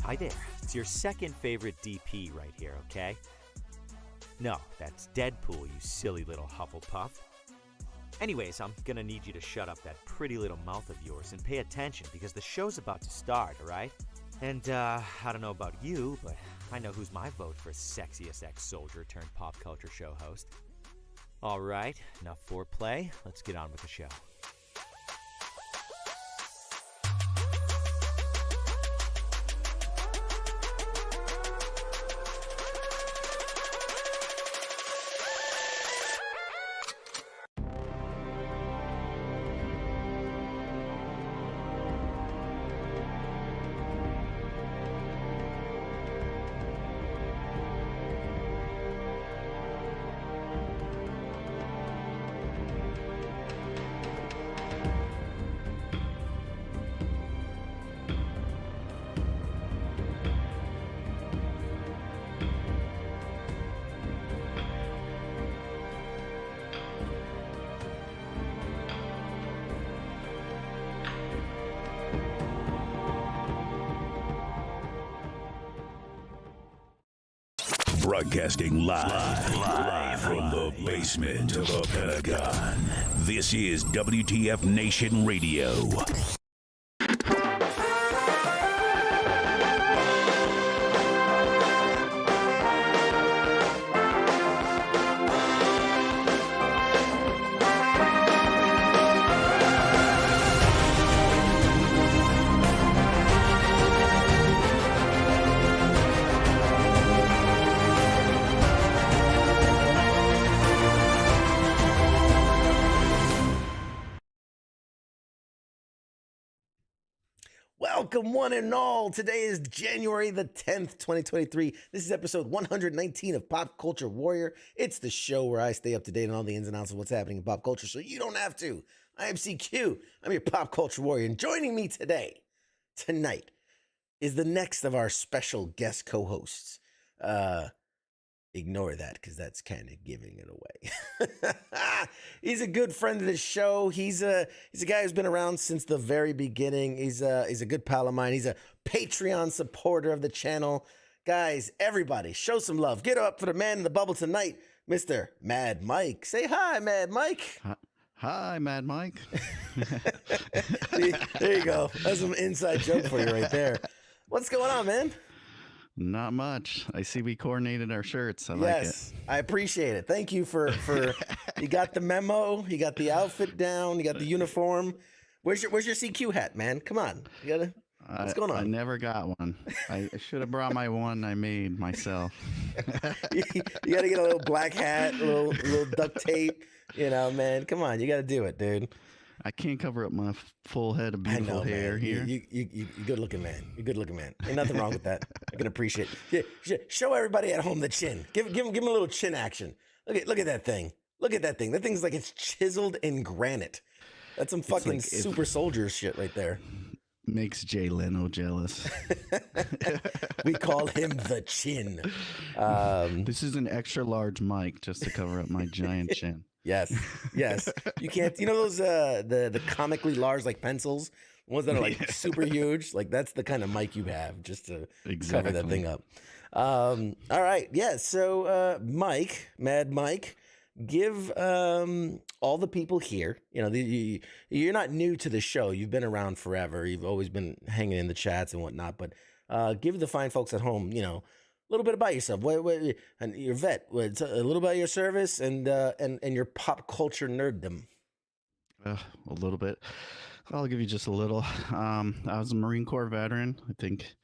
Hi there. It's your second favorite DP right here, okay? No, that's Deadpool, you silly little Hufflepuff. Anyways, I'm gonna need you to shut up that pretty little mouth of yours and pay attention because the show's about to start, alright? And, I don't know about you, but I know who's my vote for sexiest ex-soldier turned pop culture show host. Alright, enough foreplay. Let's get on with the show. Broadcasting live from the basement of the Pentagon. This is WTF Nation Radio. Welcome, one and all. Today is January the 10th, 2023. This is episode 119 of Pop Culture Warrior. It's the show where I stay up to date on all the ins and outs of what's happening in pop culture so you don't have to. I am CQ. I'm your Pop Culture Warrior. And joining me tonight, is the next of our special guest co-hosts. Ignore that because that's kind of giving it away. He's a good friend of the show. He's a guy who's been around since the very beginning. He's a good pal of mine. He's a Patreon supporter of the channel. Guys, everybody, show some love. Get up for the man in the bubble tonight, Mr. Mad Mike. Say hi, Mad Mike. Hi, Mad Mike. There you go. That's an inside joke for you right there. What's going on, man? Not much. I see we coordinated our shirts. I like it. Yes, I appreciate it. Thank you for you got the memo, you got the outfit down, you got the uniform. Where's your CQ hat, man? Come on. What's going on? I never got one. I should have brought my one I made myself. you got to get a little black hat, a little duct tape, man. Come on, you got to do it, dude. I can't cover up my full head of beautiful hair man. here. You good looking man. You're good looking man. Ain't nothing wrong with that. I can appreciate it. Yeah, show everybody at home the chin. Give him a little chin action. Look at that thing. Look at that thing. That thing's like it's chiseled in granite. That's some fucking super soldier shit right there. Makes Jay Leno jealous. We call him the chin. This is an extra large mic just to cover up my giant chin. Yes. You can't. You know those the comically large like pencils, ones that are like super huge. Like that's the kind of mic you have just to cover that thing up. All right. Yeah. So Mad Mike, give all the people here. You're not new to the show. You've been around forever. You've always been hanging in the chats and whatnot. But give the fine folks at home, a little bit about yourself. And your vet. A little about your service and your pop culture nerddom. A little bit. I'll give you just a little. I was a Marine Corps veteran. I think,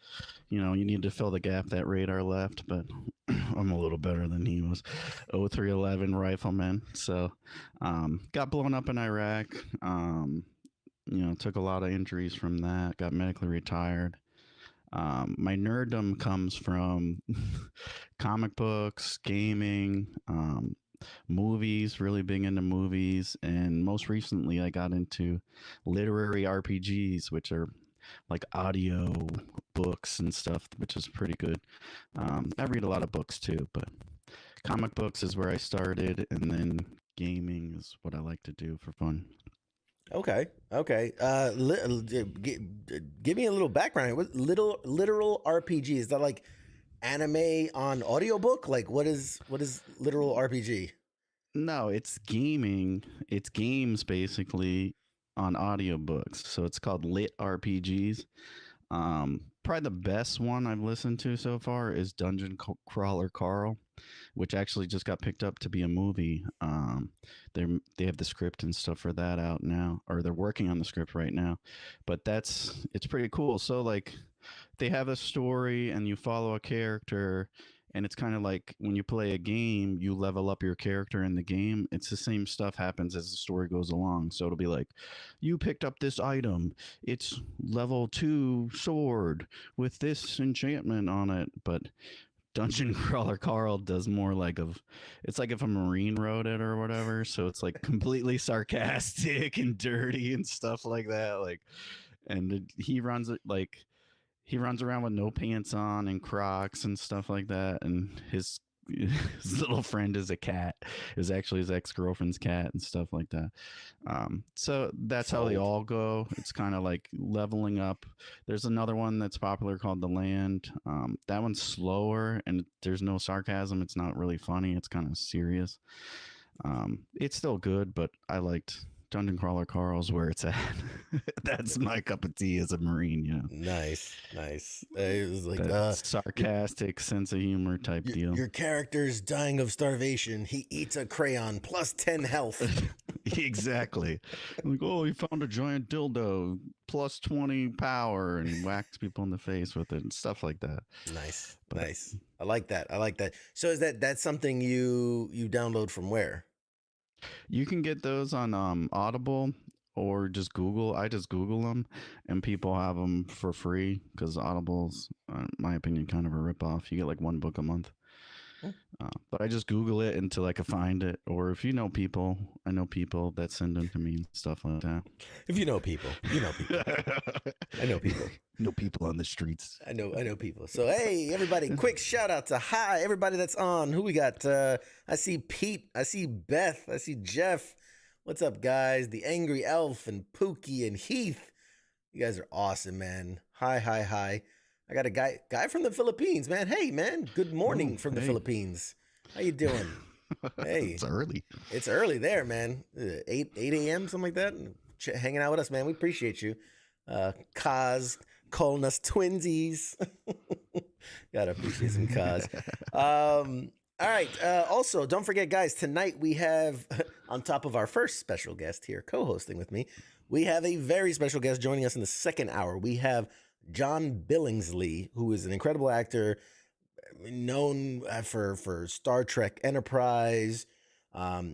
you need to fill the gap that radar left, but I'm a little better than he was. 0311 rifleman. So, got blown up in Iraq. Took a lot of injuries from that. Got medically retired. My nerddom comes from comic books, gaming, movies, really big into movies. And most recently, I got into literary RPGs, which are like audio books and stuff, which is pretty good. I read a lot of books too, but comic books is where I started. And then gaming is what I like to do for fun. Okay. Okay. Give me a little background. What literal RPG? Is that like anime on audiobook? Like what is literal RPG? No, it's gaming. It's games basically on audiobooks. So it's called lit RPGs. Probably the best one I've listened to so far is Crawler Carl, which actually just got picked up to be a movie. They have the script and stuff for that out now, or they're working on the script right now. But it's pretty cool. So like, they have a story and you follow a character, and it's kind of like when you play a game, you level up your character in the game. It's the same stuff happens as the story goes along. So it'll be like, you picked up this item, it's level 2 sword with this enchantment on it. But Dungeon Crawler Carl does more like of, it's like if a Marine wrote it or whatever. So it's like completely sarcastic and dirty and stuff like that. Like, and he runs it like, he runs around with no pants on and Crocs and stuff like that. And his little friend is a cat. Is actually his ex-girlfriend's cat and stuff like that. So that's how they all go. It's kind of like leveling up. There's another one that's popular called The Land. That one's slower and there's no sarcasm. It's not really funny. It's kind of serious. It's still good, but I liked Dungeon Crawler Carl's where it's at. That's my cup of tea as a Marine, you know. Nice. It was like That sarcastic sense of humor type deal. Your character's dying of starvation. He eats a crayon plus 10 health. Exactly. Like, oh, he found a giant dildo plus 20 power and whacks people in the face with it and stuff like that. Nice. I like that. So is that's something you download from where? You can get those on Audible or just Google. I just Google them, and people have them for free because Audible's, in my opinion, kind of a ripoff. You get like one book a month. But I just Google it until I can find it. Or if you know people, I know people that send them to me and stuff like that. If you know people, you know people. I know people. Know people on the streets. I know people. So hey, everybody, quick shout out to hi everybody that's on. Who we got? I see Pete. I see Beth. I see Jeff. What's up, guys? The Angry Elf and Pookie and Heath. You guys are awesome, man. Hi. I got a guy from the Philippines, man. Hey, man. Good morning from the Philippines. How you doing? Hey, It's early. It's early there, man. 8 a.m. something like that. Hanging out with us, man. We appreciate you. Kaz calling us twinsies. Gotta appreciate some Kaz. All right. Also, don't forget, guys. Tonight we have, on top of our first special guest here co-hosting with me, we have a very special guest joining us in the second hour. We have John Billingsley, who is an incredible actor, known for Star Trek Enterprise.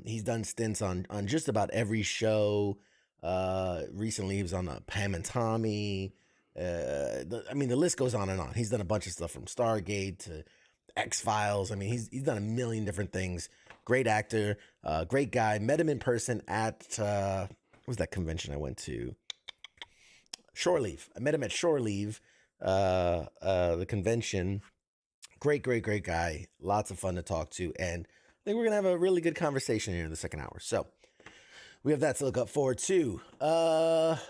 He's done stints on just about every show. Recently, he was on Pam and Tommy. The list goes on and on. He's done a bunch of stuff from Stargate to X-Files. I mean, he's done a million different things. Great actor, great guy. Met him in person at what was that convention I went to? Shore Leave. I met him at Shore Leave, the convention. Great guy. Lots of fun to talk to. And I think we're going to have a really good conversation here in the second hour. So we have that to look up forward to.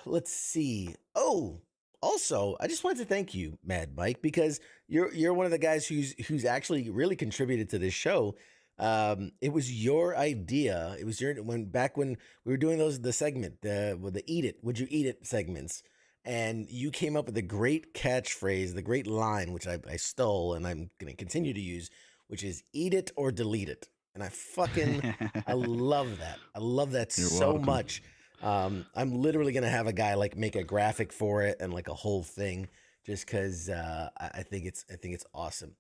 Let's see. Oh, also, I just wanted to thank you, Mad Mike, because you're one of the guys who's actually really contributed to this show. It was your idea. It was back when we were doing the segment, the Eat It, Would You Eat It segments. And you came up with a great catchphrase, the great line, which I stole and I'm going to continue to use, which is eat it or delete it. And I love that. I love that You're so welcome. much. I'm literally going to have a guy like make a graphic for it and like a whole thing just because I think it's awesome.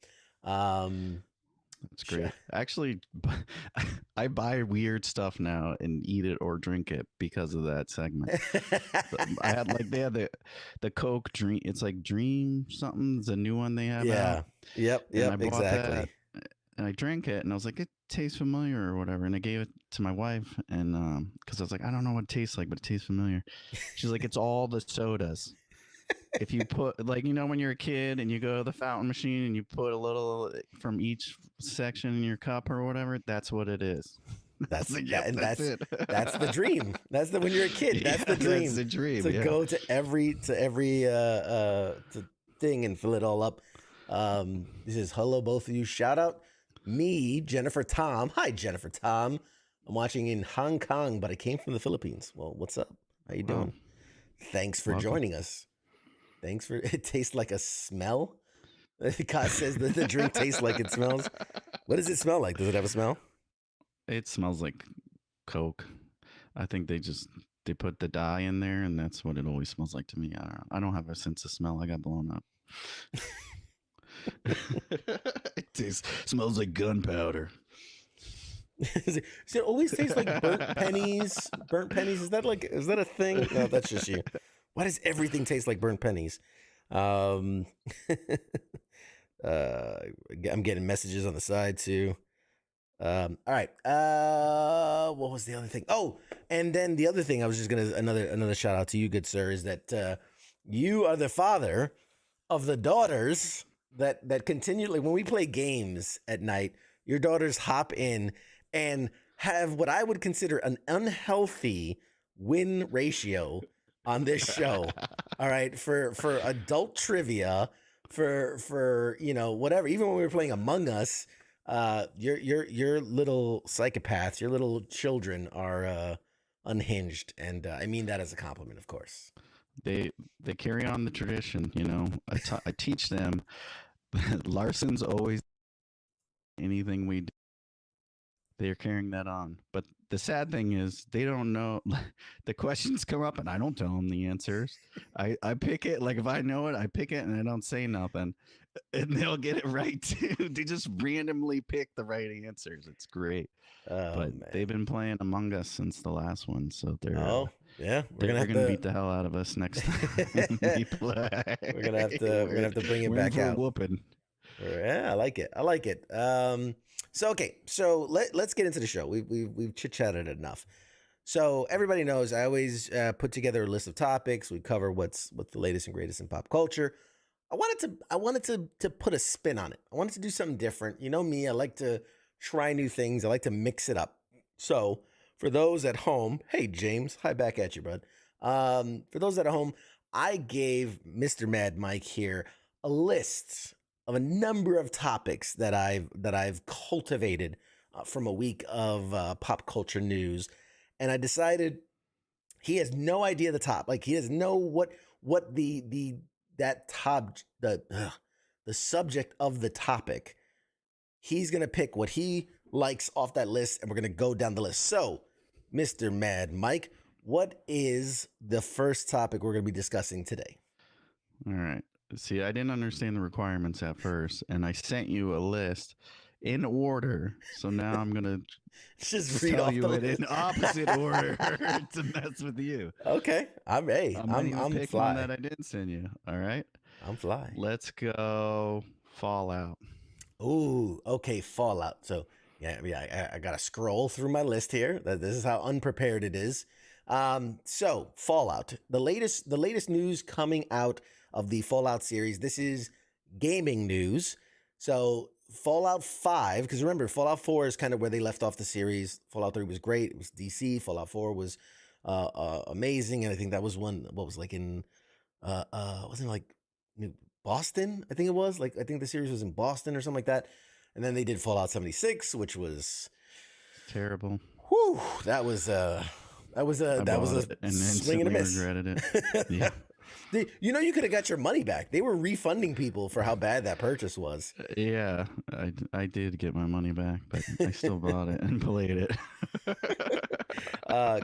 It's great. Actually, I buy weird stuff now and eat it or drink it because of that segment. I had they had the Coke Dream. It's like Dream something. It's a new one they have. Yeah. Out. Yep. And I bought Exactly. that, and I drank it, and I was like, it tastes familiar or whatever. And I gave it to my wife, and because I was like, I don't know what it tastes like, but it tastes familiar. She's like, it's all the sodas. If you put when you're a kid and you go to the fountain machine and you put a little from each section in your cup or whatever, that's what it is. That's Yep, that's it. That's the dream. That's the when you're a kid. That's the dream. That's the dream. To go to every thing and fill it all up. This is hello both of you. Shout out me, Jennifer Tom. Hi, Jennifer Tom. I'm watching in Hong Kong, but I came from the Philippines. Well, what's up? How you doing? Thanks for joining us. Thanks for it tastes like a smell. God says that the drink tastes like it smells. What does it smell like? Does it have a smell? It smells like Coke. I think they put the dye in there, and that's what it always smells like to me. I don't have a sense of smell. I got blown up. Smells like gunpowder. Does it always taste like burnt pennies? Burnt pennies? Is that a thing? No, that's just you. Why does everything taste like burnt pennies? I'm getting messages on the side too. All right. What was the other thing? Oh, and then the other thing I was just gonna another shout out to you, good sir, is that you are the father of the daughters that continually, when we play games at night, your daughters hop in and have what I would consider an unhealthy win ratio on this show. All right, for adult trivia, for whatever. Even when we were playing Among Us, your little psychopaths, your little children are unhinged, and I mean that as a compliment, of course. They carry on the tradition, I teach them. Larson's always anything we do. They're carrying that on. But the sad thing is they don't know. The questions come up and I don't tell them the answers. I pick it. Like if I know it, I pick it and I don't say nothing. And they'll get it right too. They just randomly pick the right answers. It's great. But man, they've been playing Among Us since the last one. So they're yeah, they're gonna beat the hell out of us next time we play. We're gonna have to bring it back out. Whooping. Yeah, I like it. So let's get into the show. We've chit-chatted enough. So everybody knows I always put together a list of topics. We cover what's the latest and greatest in pop culture. I wanted to put a spin on it. I wanted to do something different. You know me, I like to try new things. I like to mix it up. So for those at home, hey James, hi back at you, bud. For those at home, I gave Mr. Mad Mike here a list of a number of topics that I've cultivated from a week of pop culture news, and I decided he has no idea the top. Like he doesn't know what the subject of the topic. He's gonna pick what he likes off that list, and we're gonna go down the list. So, Mr. Mad Mike, what is the first topic we're gonna be discussing today? All right. See, I didn't understand the requirements at first, and I sent you a list in order. So now I'm gonna just read tell off you the it list in opposite order to mess with you. Okay, I'm pick fly. one that I didn't send you. All right, I'm fly. Let's go Fallout. Ooh, okay, Fallout. So yeah, I gotta scroll through my list here. This is how unprepared it is. So Fallout, the latest news coming out of the Fallout series. This is gaming news. So Fallout 5, because remember, Fallout 4 is kind of where they left off the series. Fallout 3 was great. It was DC. Fallout 4 was amazing. And I think that was one, what was like in, wasn't it like Boston? I think it was. Like, I think the series was in Boston or something like that. And then they did Fallout 76, which was terrible. Whew, that was a swing and a miss. Regretted it. Yeah. You could have got your money back. They were refunding people for how bad that purchase was. Yeah, I did get my money back, but I still bought it and played it.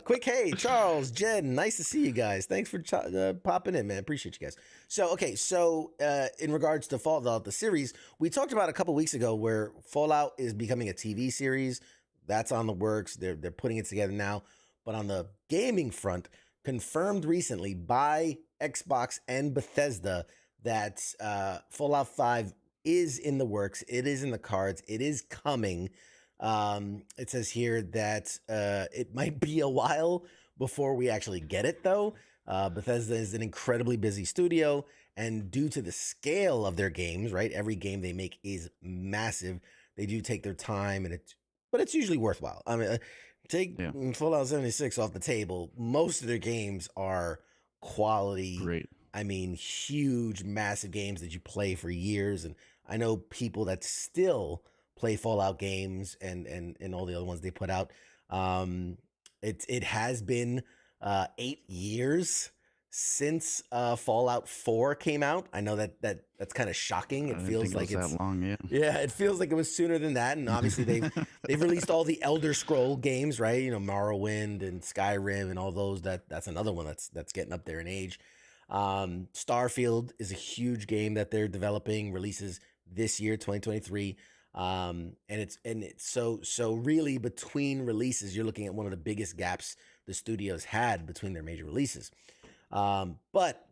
Quick, hey, Charles, Jen, nice to see you guys. Thanks for popping in, man. Appreciate you guys. So, in regards to Fallout, the series, we talked about a couple weeks ago where Fallout is becoming a TV series. That's on the works. They're putting it together now. But on the gaming front, confirmed recently by Xbox and Bethesda that Fallout 5 is in the works. It is in the cards. It is coming. It says here that it might be a while before we actually get it, though. Bethesda is an incredibly busy studio, and due to the scale of their games, right? Every game they make is massive. They do take their time, but it's usually worthwhile. I mean, Take Yeah. Fallout 76 off the table. Most of their games are quality. Great. I mean, huge, massive games that you play for years. And I know people that still play Fallout games and all the other ones they put out. It has been 8 years since Fallout 4 came out. I know that's kind of shocking. I It didn't feels think it like was that long. yeah, it feels like it was sooner than that. And obviously they've released all the Elder Scroll games, right? You know, Morrowind and Skyrim and all those. That's another one that's getting up there in age. Starfield is a huge game that they're developing, releases this year, 2023. And it's so really between releases, you're looking at one of the biggest gaps the studios had between their major releases. But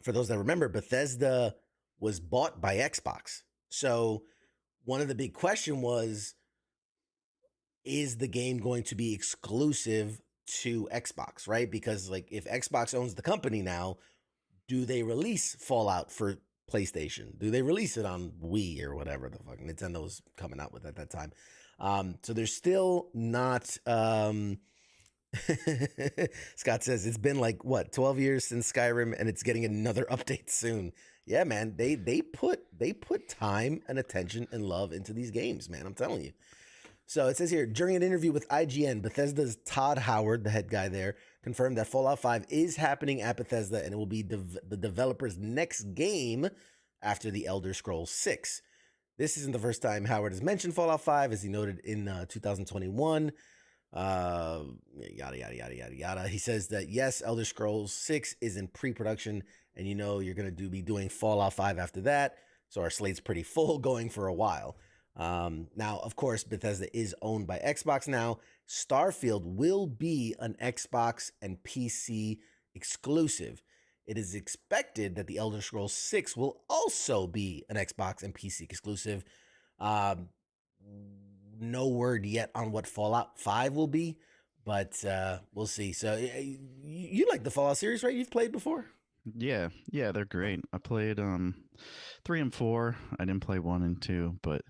for those that remember, Bethesda was bought by Xbox. So one of the big question was, is the game going to be exclusive to Xbox, right? Because like if Xbox owns the company now, do they release Fallout for PlayStation? Do they release it on Wii or whatever the fuck Nintendo was coming out with at that time? So there's still not Scott says it's been like what 12 years since Skyrim and it's getting another update soon. Yeah, man, they put time and attention and love into these games, man. I'm telling you. So it says here, during an interview with IGN, Bethesda's Todd Howard, the head guy there, confirmed that Fallout 5 is happening at Bethesda and it will be the developer's next game after the Elder Scrolls 6. This isn't the first time Howard has mentioned Fallout 5, as he noted in 2021. Yada, yada, yada, yada, yada. He says that, yes, Elder Scrolls 6 is in pre-production, and you know you're going to be doing Fallout 5 after that, so our slate's pretty full going for a while. Now, of course, Bethesda is owned by Xbox now. Starfield will be an Xbox and PC exclusive. It is expected that the Elder Scrolls 6 will also be an Xbox and PC exclusive. No word yet on what Fallout 5 will be, but we'll see. So you like the Fallout series, right? You've played before? Yeah, they're great. I played 3 and 4. I didn't play 1 and 2, but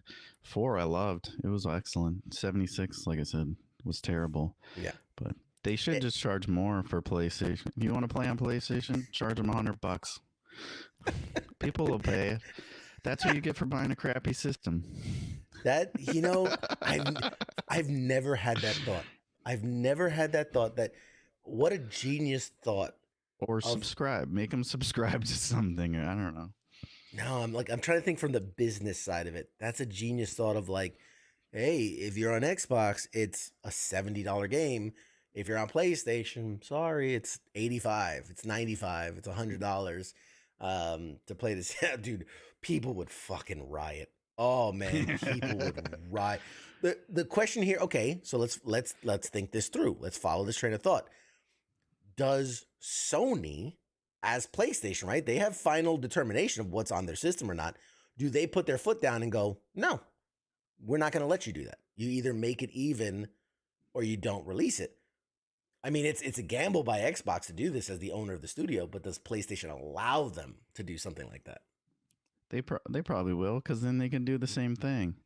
4 I loved. It was excellent. 76, like I said, was terrible. Yeah. But they should just charge more for PlayStation. You want to play on PlayStation? Charge them $100. People will pay it. That's what you get for buying a crappy system. That, I've never had that thought. I've never had that thought. That what a genius thought. Or subscribe. Make them subscribe to something. I don't know. No, I'm trying to think from the business side of it. That's a genius thought of like, hey, if you're on Xbox, it's a $70 game. If you're on PlayStation, sorry, it's $85, it's $95, it's $100 to play this. Dude, people would fucking riot. Oh man, people would riot. The question here, okay, so let's think this through. Let's follow this train of thought. Does Sony, as PlayStation, right? They have final determination of what's on their system or not. Do they put their foot down and go, no, we're not going to let you do that. You either make it even or you don't release it. I mean, it's a gamble by Xbox to do this as the owner of the studio, but does PlayStation allow them to do something like that? They probably will, because then they can do the same thing.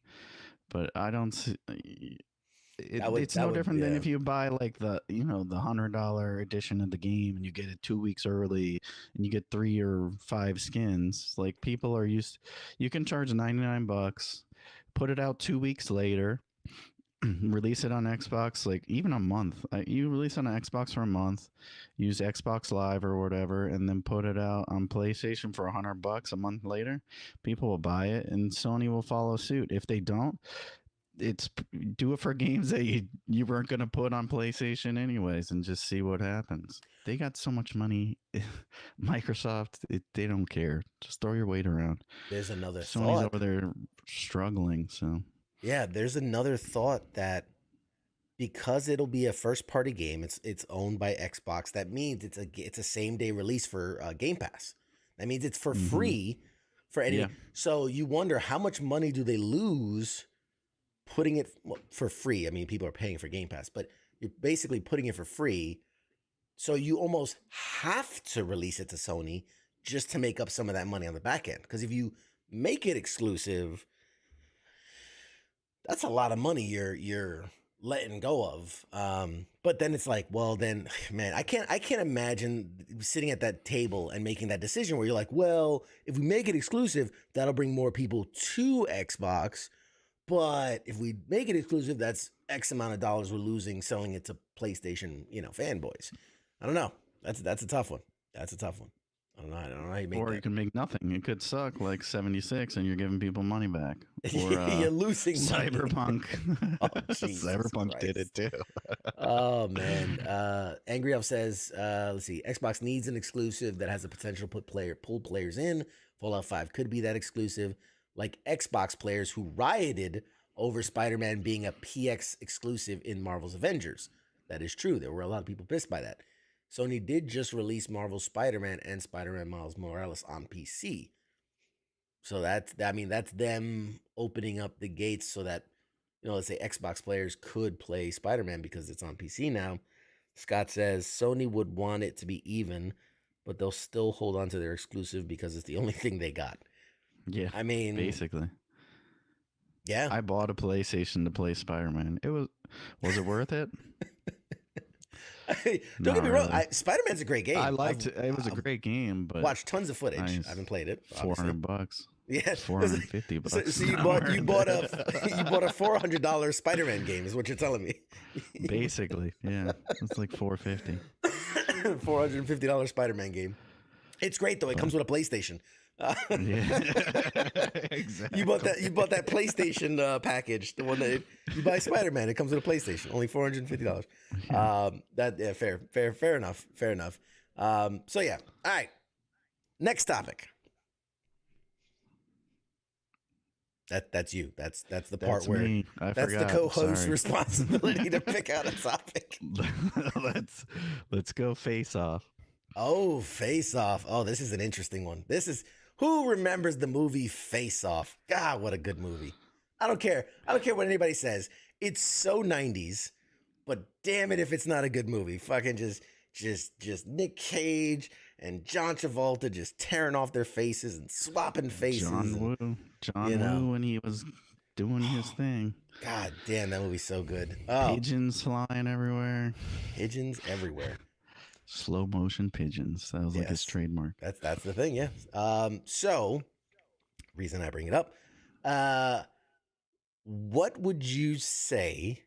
But I don't see. It's no different than if you buy like the $100 edition of the game and you get it 2 weeks early and you get 3 or 5 skins. Like people are used. You can charge $99, put it out 2 weeks later, release it on Xbox like even a month. You release it on Xbox for a month, use Xbox Live or whatever, and then put it out on PlayStation for $100 a month later. People will buy it, and Sony will follow suit. If they don't, do it for games that you weren't going to put on PlayStation anyways, and just see what happens. They got so much money. Microsoft, they don't care. Just throw your weight around. There's another Sony's thought. over there struggling. So yeah, there's another thought that because it'll be a first party game, it's owned by Xbox. That means it's a same day release for Game Pass. That means it's for free for any. Yeah. So you wonder how much money do they lose putting it for free? I mean, people are paying for Game Pass, but you're basically putting it for free. So you almost have to release it to Sony just to make up some of that money on the back end. Because if you make it exclusive, that's a lot of money you're letting go of. But then it's like, well, then, man, I can't imagine sitting at that table and making that decision where you're like, well, if we make it exclusive, that'll bring more people to Xbox. But if we make it exclusive, that's X amount of dollars we're losing selling it to PlayStation, fanboys. I don't know. That's a tough one. That's a tough one. I don't know how you make Or that. you can make nothing. It could suck like 76 and you're giving people money back. Or you're losing Cyberpunk. Cyberpunk did it too. Oh, man. Angry Elf says, let's see. Xbox needs an exclusive that has the potential to pull players in. Fallout 5 could be that exclusive. Like Xbox players who rioted over Spider-Man being a PX exclusive in Marvel's Avengers. That is true. There were a lot of people pissed by that. Sony did just release Marvel's Spider-Man and Spider-Man Miles Morales on PC. So that's them opening up the gates so that, let's say Xbox players could play Spider-Man because it's on PC now. Scott says Sony would want it to be even, but they'll still hold on to their exclusive because it's the only thing they got. Yeah, I mean, basically. Yeah. I bought a PlayStation to play Spider-Man. Was it worth it? Don't get me wrong. Spider-Man's a great game. I liked it. It was a great game, but watched tons of footage. I haven't played it. $400. Yeah, $450. So you bought a $400 Spider-Man game, is what you're telling me. Basically, yeah, it's like $450. $450 Spider-Man game. It's great though. It comes with a PlayStation. Yeah, exactly. You bought that PlayStation package, the one that you buy Spider-Man. It comes with a PlayStation, only $450. Fair enough. So yeah, all right. Next topic. That's you. That's the part where me. That's the co-host responsibility to pick out a topic. Let's go Face Off. Oh, Face Off. Oh, this is an interesting one. Who remembers the movie Face Off? God, what a good movie. I don't care what anybody says. It's so 90s, but damn it if it's not a good movie. Fucking just Nick Cage and John Travolta just tearing off their faces and swapping faces. John Woo when he was doing his thing. God damn, that movie's so good. Pigeons flying everywhere. Pigeons everywhere. Slow motion pigeons. That was like his trademark. That's the thing, yeah. So, reason I bring it up. What would you say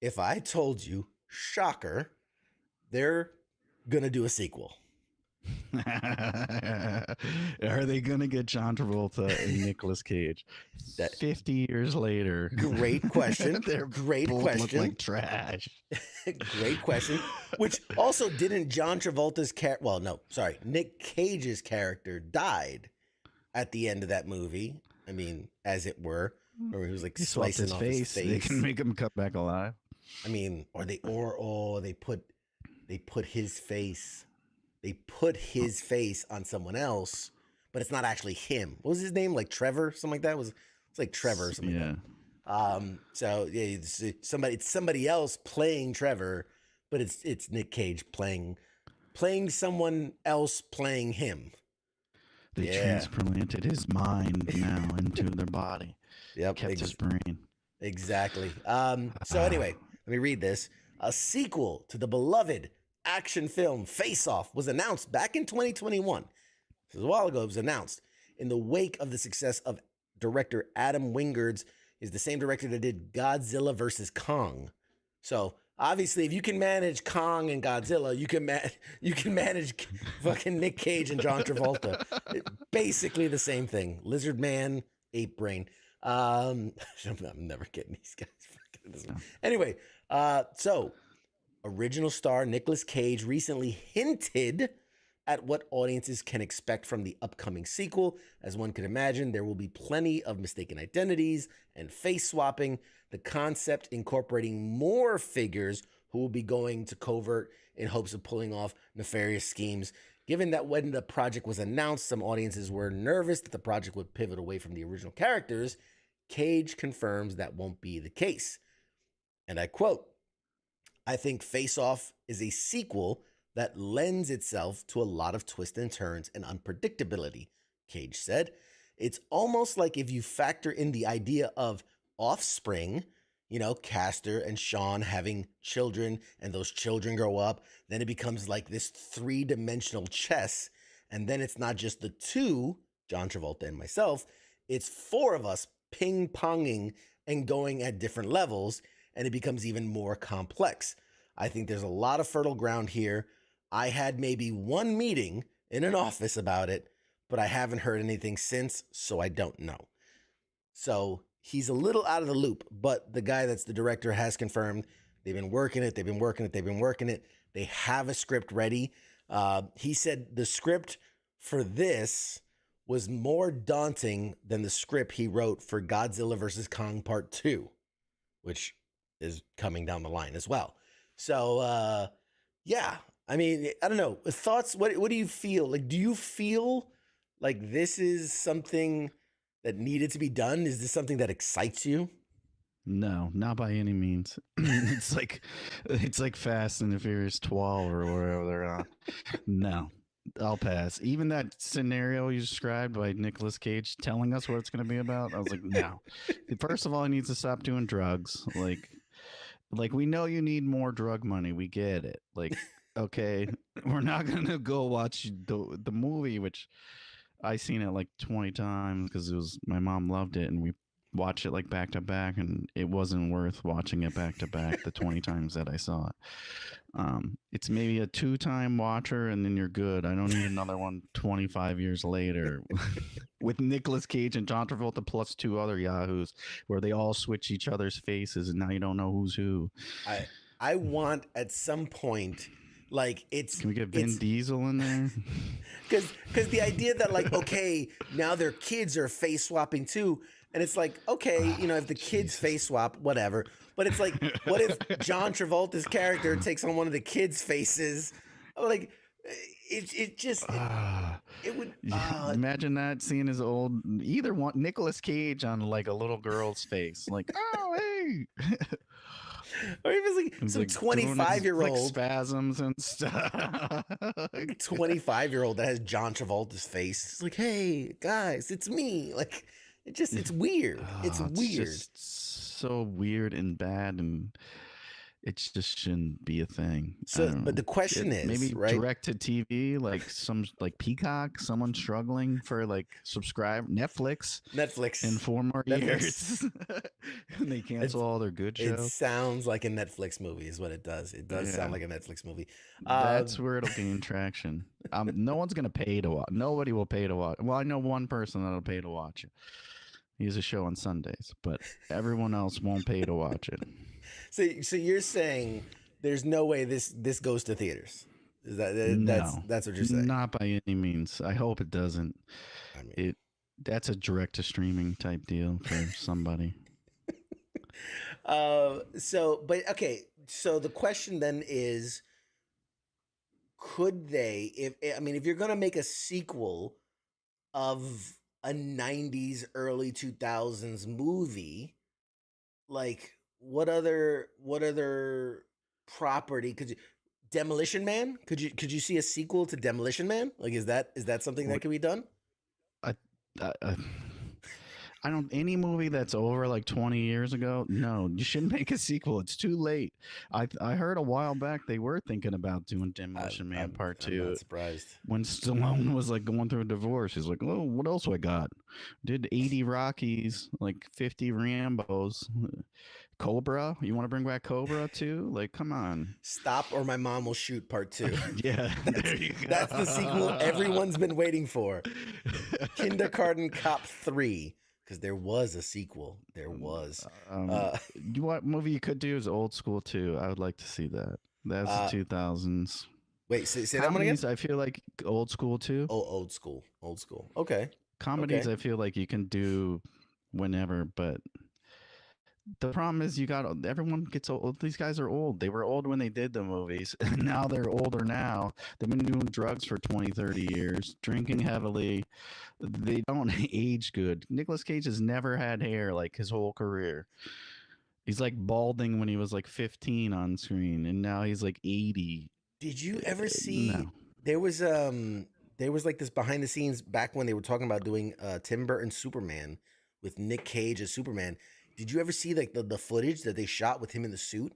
if I told you, shocker, they're gonna do a sequel? Are they gonna get John Travolta and Nicolas Cage 50 years later? Great question. Great question. Look like trash. Great question. Which also didn't John Travolta's Nick Cage's character died at the end of that movie. I mean, as it were, or he was like slicing off his face. They can make him come back alive. I mean, they put his face. They put his face on someone else, but it's not actually him. What was his name? Like Trevor, something like that. It's like Trevor or something like that. So yeah, it's somebody else playing Trevor, but it's Nick Cage playing someone else playing him. They transplanted his mind now into their body. Yep, kept his brain. Exactly. So anyway, let me read this. A sequel to the beloved action film Face Off was announced back in 2021. This was a while ago. It was announced in the wake of the success of director Adam Wingard's. Is the same director that did Godzilla vs. Kong. So obviously, if you can manage Kong and Godzilla, you can manage fucking Nick Cage and John Travolta. Basically the same thing. Lizard Man, ape brain. I'm never getting these guys. Anyway, so original star Nicolas Cage recently hinted at what audiences can expect from the upcoming sequel. As one could imagine, there will be plenty of mistaken identities and face swapping, the concept incorporating more figures who will be going to covert in hopes of pulling off nefarious schemes. Given that when the project was announced, some audiences were nervous that the project would pivot away from the original characters, Cage confirms that won't be the case. And I quote, "I think Face Off is a sequel that lends itself to a lot of twists and turns and unpredictability," Cage said. "It's almost like if you factor in the idea of Offspring Castor and Sean having children, and those children grow up. Then it becomes like this 3-dimensional chess. And then it's not just the two, John Travolta and myself, it's 4 of us ping-ponging and going at different levels, and it becomes even more complex. I think there's a lot of fertile ground here. I had maybe 1 meeting in an office about it, but I haven't heard anything since, so I don't know. So he's a little out of the loop, but the guy that's the director has confirmed they've been working it. They have a script ready. He said the script for this was more daunting than the script he wrote for Godzilla vs. Kong Part 2, which is coming down the line as well. So, yeah, I mean, I don't know. Thoughts? What do you feel? Like, do you feel like this is something that needed to be done? Is this something that excites you? No, not by any means. it's like Fast and the Furious 12 or whatever they're on. No, I'll pass. Even that scenario you described by Nicolas Cage telling us what it's going to be about, I was like, no. First of all, he needs to stop doing drugs. Like we know you need more drug money. We get it. Like, okay, we're not going to go watch the movie, which I seen it like 20 times because my mom loved it, and we watched it like back to back, and it wasn't worth watching it back to back the 20 times that I saw it. It's maybe a 2-time watcher and then you're good. I don't need another one 25 years later with Nicolas Cage and John Travolta plus 2 other yahoos where they all switch each other's faces and now you don't know who's who. I want at some point, like, can we get Vin Diesel in there? Because the idea that, like, okay, now their kids are face swapping too, and it's like, okay, if the kids face swap, whatever. But it's like, what if John Travolta's character takes on one of the kids' faces? Like, it would. Imagine that, seeing his old either one Nicolas Cage on like a little girl's face, like, oh hey. Or even like some 25-year-old spasms and stuff. 25-year-old that has John Travolta's face. It's like, hey guys, it's me. Like, it's weird. It's weird. Just so weird and bad, and it just shouldn't be a thing. So, but the question is, maybe right? Direct to TV, like Peacock, someone struggling for like Netflix in 4 more years. And they cancel all their good shows. It sounds like a Netflix movie is what it does. It does sound like a Netflix movie. That's where it'll gain traction. No one's going to pay to watch. Nobody will pay to watch. Well, I know one person that'll pay to watch it. He has a show on Sundays, but everyone else won't pay to watch it. So you're saying there's no way this goes to theaters? Is that's what you're saying? Not by any means. I hope it doesn't. I mean, that's a direct to streaming type deal for somebody. So the question then is, could they, if you're going to make a sequel of a 90s, early 2000s movie, like, what other property could you, Demolition Man? Could you see a sequel to Demolition Man? Like, is that something that could be done? I don't. Any movie that's over like 20 years ago, no, you shouldn't make a sequel. It's too late. I heard a while back they were thinking about doing Demolition Man Part 2. I'm not surprised. When Stallone was like going through a divorce, he's like, "Oh, what else I got? Did 80 Rockies, like 50 Rambos, Cobra. You want to bring back Cobra too? Like, come on." Stop or My Mom Will Shoot Part 2. Yeah, that's the sequel everyone's been waiting for. Kindergarten Cop 3. Because there was a sequel. There was. What movie you could do is Old School too. I would like to see that. That's the 2000s. Wait, say that one again? I feel like Old School too. Oh, Old School. Okay. Comedies, okay. I feel like you can do whenever, but the problem is everyone gets old. These guys are old. They were old when they did the movies, and now they're older now. They've been doing drugs for 20, 30 years, drinking heavily. They don't age good. Nicolas Cage has never had hair like his whole career. He's like balding when he was like 15 on screen, and now he's like 80. Did you ever see? No. There was like this behind the scenes back when they were talking about doing Tim Burton's Superman with Nick Cage as Superman. did you ever see like the footage that they shot with him in the suit?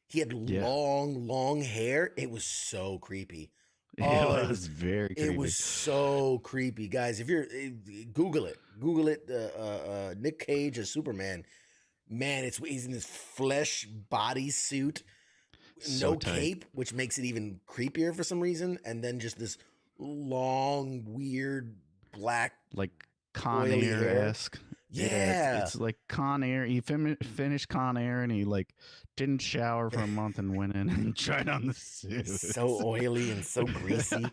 He had Yeah. long hair. It was so creepy. It was very It creepy. was so creepy, guys. If you're Google it, Nick Cage as Superman. Man, he's in this flesh body suit, So no tight. cape, which makes it even creepier for some reason, and then just this long, weird black, Like Con oily hair. Air-esque. Yeah. It's like Con Air. He finished Con Air and he like didn't shower for a month and went in and tried on the suit. So oily and so greasy.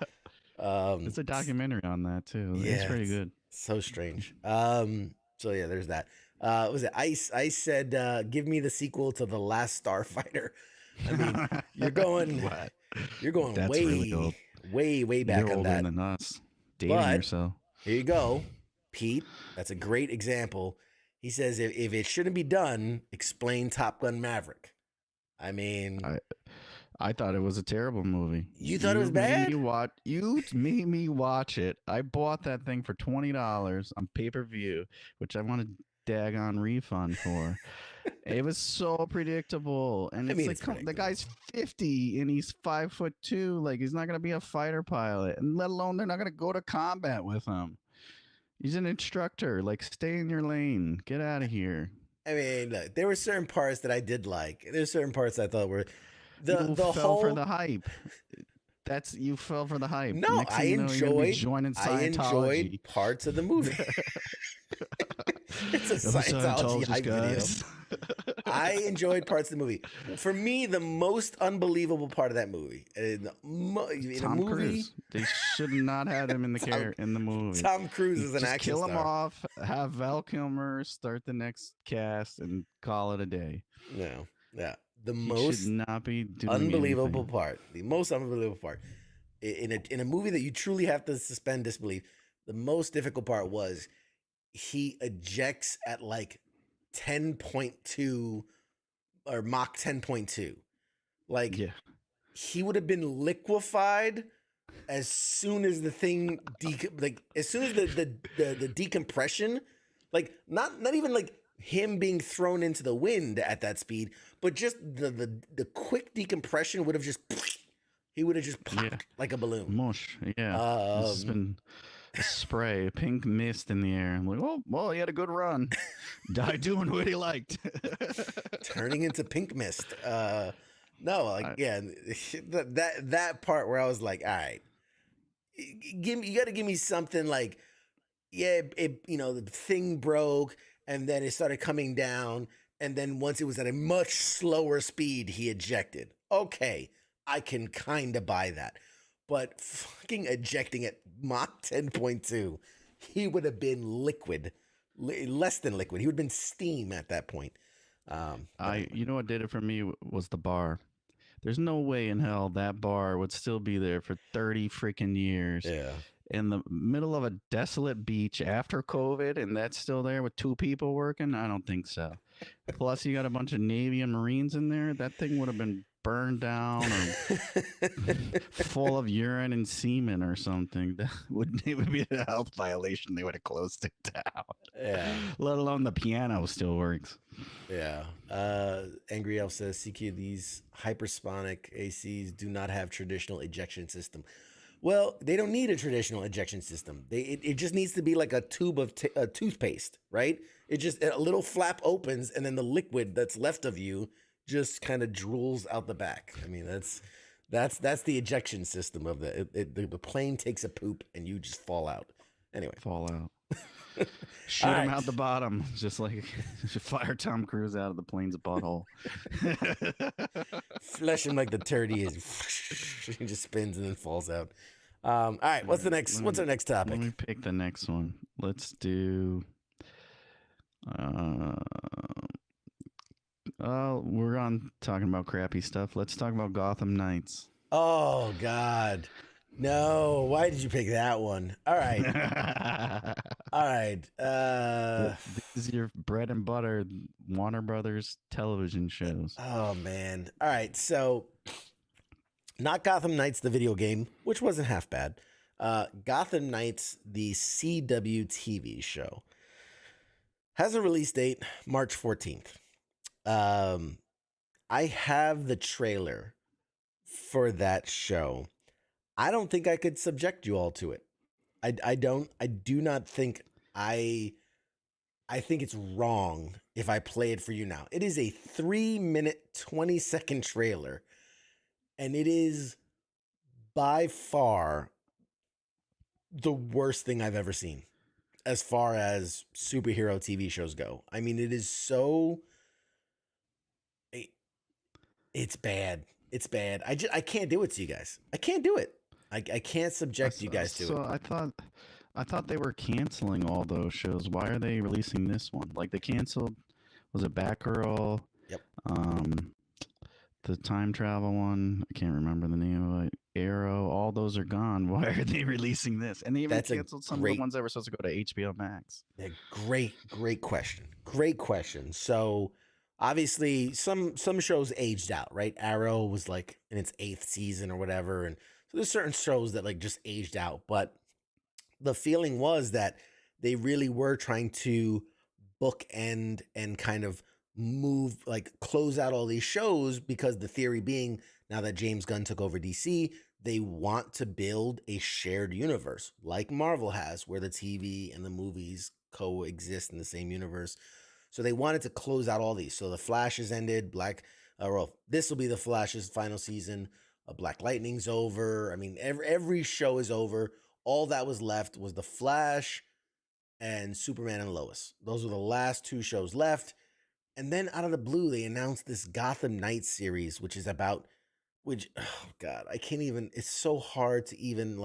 It's a documentary on that too. Yeah, It's pretty good. So strange. So yeah, there's that. Was it Ice said, give me the sequel to The Last Starfighter. I mean, you're going That's really old. way back You're on older that. than us. Dating But yourself. here you go, Pete. That's a great example. He says, if it shouldn't be done, explain Top Gun Maverick. I mean, I thought it was a terrible movie. You thought it was bad? You made me watch it. I bought that thing for $20 on pay-per-view, which I want a daggone refund for. It was so predictable. And it's the guy's 50 and he's 5'2". Like, he's not going to be a fighter pilot. And let alone they're not going to go to combat with him. He's an instructor. Like, stay in your lane. Get out of here. I mean, look, there were certain parts that I did like. There's certain parts I thought were you fell for the hype. You fell for the hype. No, I enjoyed parts of the movie. It's a Scientology hype video. I enjoyed parts of the movie. For me, the most unbelievable part of that movie, Tom Cruise. They should not have him in the movie. Tom Cruise is an Just action kill him star. off. Have Val Kilmer start the next cast and call it a day. No, yeah. The He most should not be doing unbelievable anything. part. The most unbelievable part in a movie that you truly have to suspend disbelief. The most difficult part was he ejects at like 10.2 or Mach 10.2. Like, he would have been liquefied as soon as the thing as soon as the decompression, like not even like him being thrown into the wind at that speed, but just the quick decompression would have just he would have just popped like a balloon. Mush. Yeah. This has been a spray, a pink mist in the air. I'm like, oh, well, he had a good run. Died doing what he liked. Turning into pink mist. That part where I was like, all right, you got to give me something like, the thing broke and then it started coming down. And then once it was at a much slower speed, he ejected. Okay, I can kind of buy that. But fucking ejecting at Mach 10.2, he would have been liquid, less than liquid. He would have been steam at that point. You know what did it for me was the bar. There's no way in hell that bar would still be there for 30 freaking years. Yeah. In the middle of a desolate beach after COVID, and that's still there with 2 people working? I don't think so. Plus, you got a bunch of Navy and Marines in there. That thing would have been burned down or full of urine and semen or something. That it would be a health violation. They would have closed it down. Yeah. Let alone the piano still works. Yeah. Angry Elf says, CQ, these hypersonic ACs do not have traditional ejection system. Well, they don't need a traditional ejection system. It just needs to be like a tube of toothpaste, right? It just a little flap opens and then the liquid that's left of you just kind of drools out the back. I mean, that's the ejection system of the plane takes a poop and you just fall out. Anyway, fall out. Shoot him out the bottom, just like fire Tom Cruise out of the plane's butthole. Flush him like the turd he is. He just spins and then falls out. All right, what's our next topic? Let me pick the next one. Let's do. We're on talking about crappy stuff. Let's talk about Gotham Knights. Oh God. No, why did you pick that one? All right. All right. This is your bread and butter Warner Brothers television shows. Oh, man. All right. So, not Gotham Knights, the video game, which wasn't half bad. Gotham Knights, the CW TV show. Has a release date, March 14th. I have the trailer for that show. I don't think I could subject you all to it. I do not think I think it's wrong if I play it for you now. It is a 3-minute, 20-second trailer, and it is by far the worst thing I've ever seen as far as superhero TV shows go. I mean, it is so... It's bad. It's bad. I can't do it to you guys. I can't do it. I can't subject you guys to it. So I thought they were canceling all those shows. Why are they releasing this one? Like they canceled, was it Batgirl? Yep. The time travel one. I can't remember the name of it. Arrow. All those are gone. Why are they releasing this? And they even canceled some of the ones that were supposed to go to HBO Max. Yeah, great question. Great question. So obviously some shows aged out, right? Arrow was like in its 8th season or whatever, and so there's certain shows that like just aged out. But the feeling was that they really were trying to bookend and kind of move, like close out all these shows, because the theory being, now that James Gunn took over DC, they want to build a shared universe like Marvel has, where the TV and the movies coexist in the same universe. So they wanted to close out all these. So the Flash has ended. This will be the Flash's final season. Black Lightning's over. I mean, every show is over. All that was left was the Flash and Superman and Lois. Those were the last 2 shows left. And then out of the blue, they announced this Gotham Knights series, which is about, oh God, I can't even, it's so hard to even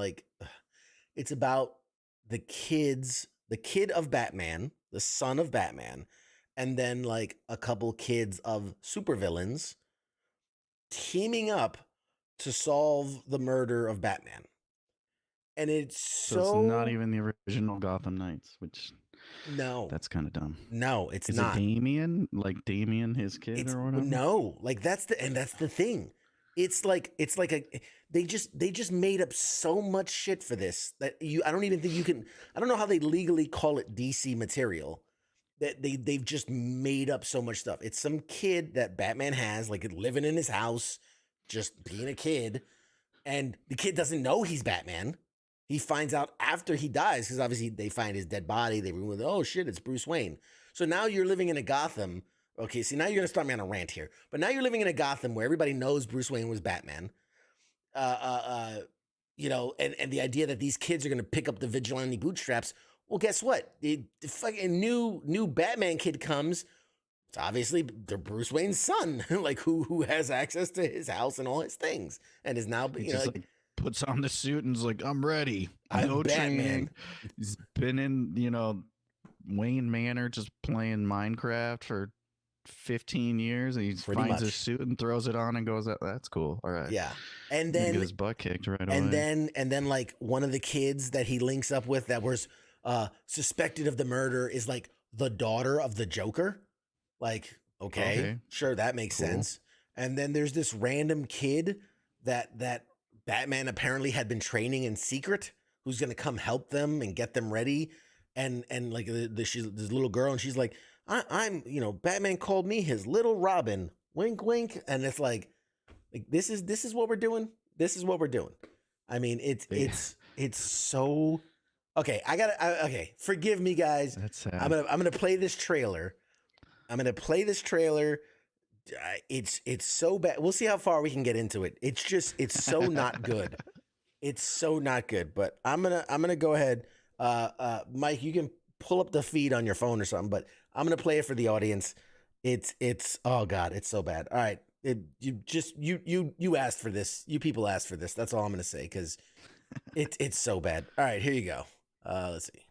it's about the kid of Batman, the son of Batman, and then like a couple kids of supervillains teaming up to solve the murder of Batman. And so it's not even the original Gotham Knights, which that's kind of dumb. No, it's not. Is it Damian? Like Damian, his kid, or whatever? No, like that's the thing. It's like they just made up so much shit for this that I don't even think you can. I don't know how they legally call it DC material. That they've just made up so much stuff. It's some kid that Batman has, like living in his house, just being a kid, and the kid doesn't know he's Batman. He finds out after he dies, because obviously they find his dead body. They remove, oh shit, it's Bruce Wayne. So now you're living in a Gotham. Okay, see, now you're gonna start me on a rant here. But now you're living in a Gotham where everybody knows Bruce Wayne was Batman. And the idea that these kids are gonna pick up the vigilante bootstraps. Well, guess what? The fucking new Batman kid comes. It's obviously the Bruce Wayne's son, like who has access to his house and all his things, and is now puts on the suit and is like, I'm ready. No training. He's been in, Wayne Manor just playing Minecraft for 15 years, and he finds his suit and throws it on and goes, that's cool. All right. Yeah. And then get his butt kicked right away. And then like one of the kids that he links up with that was suspected of the murder is like the daughter of the Joker. Like, okay. Sure, that makes sense. And then there's this random kid that Batman apparently had been training in secret, who's going to come help them and get them ready. And like this little girl, and she's like, I'm Batman called me his little Robin, wink, wink. And it's like this is what we're doing. This is what we're doing. I mean, it's so okay. Okay. Forgive me, guys. That's sad. I'm gonna play this trailer. It's so bad. We'll see how far we can get into it. It's so not good. It's so not good. But I'm gonna go ahead. Mike, you can pull up the feed on your phone or something. But I'm gonna play it for the audience. It's oh God, it's so bad. All right, you asked for this. You people asked for this. That's all I'm gonna say, because it's so bad. All right, here you go. Let's see.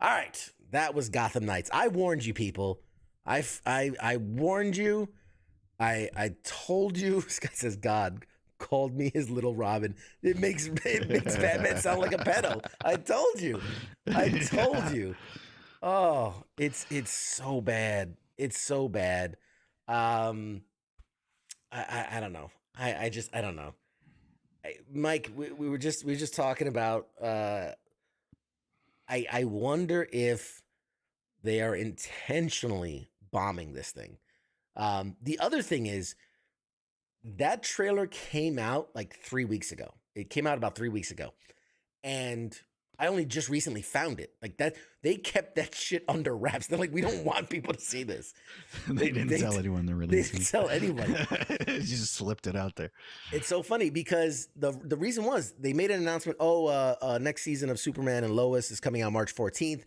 All right, that was Gotham Knights. I warned you, people. I warned you. I told you. This guy says God called me his little Robin. It makes Batman sound like a pedo. I told you. Oh, it's so bad. It's so bad. I don't know. I don't know. Mike, we were just talking about I wonder if they are intentionally bombing this thing. The other thing is that trailer came out like 3 weeks ago. It came out about 3 weeks ago. And I only just recently found it. Like that, they kept that shit under wraps. They're like, we don't want people to see this. They didn't tell anyone the release. They didn't tell anybody. You just slipped it out there. It's so funny because the reason was they made an announcement. Next season of Superman and Lois is coming out March 14th.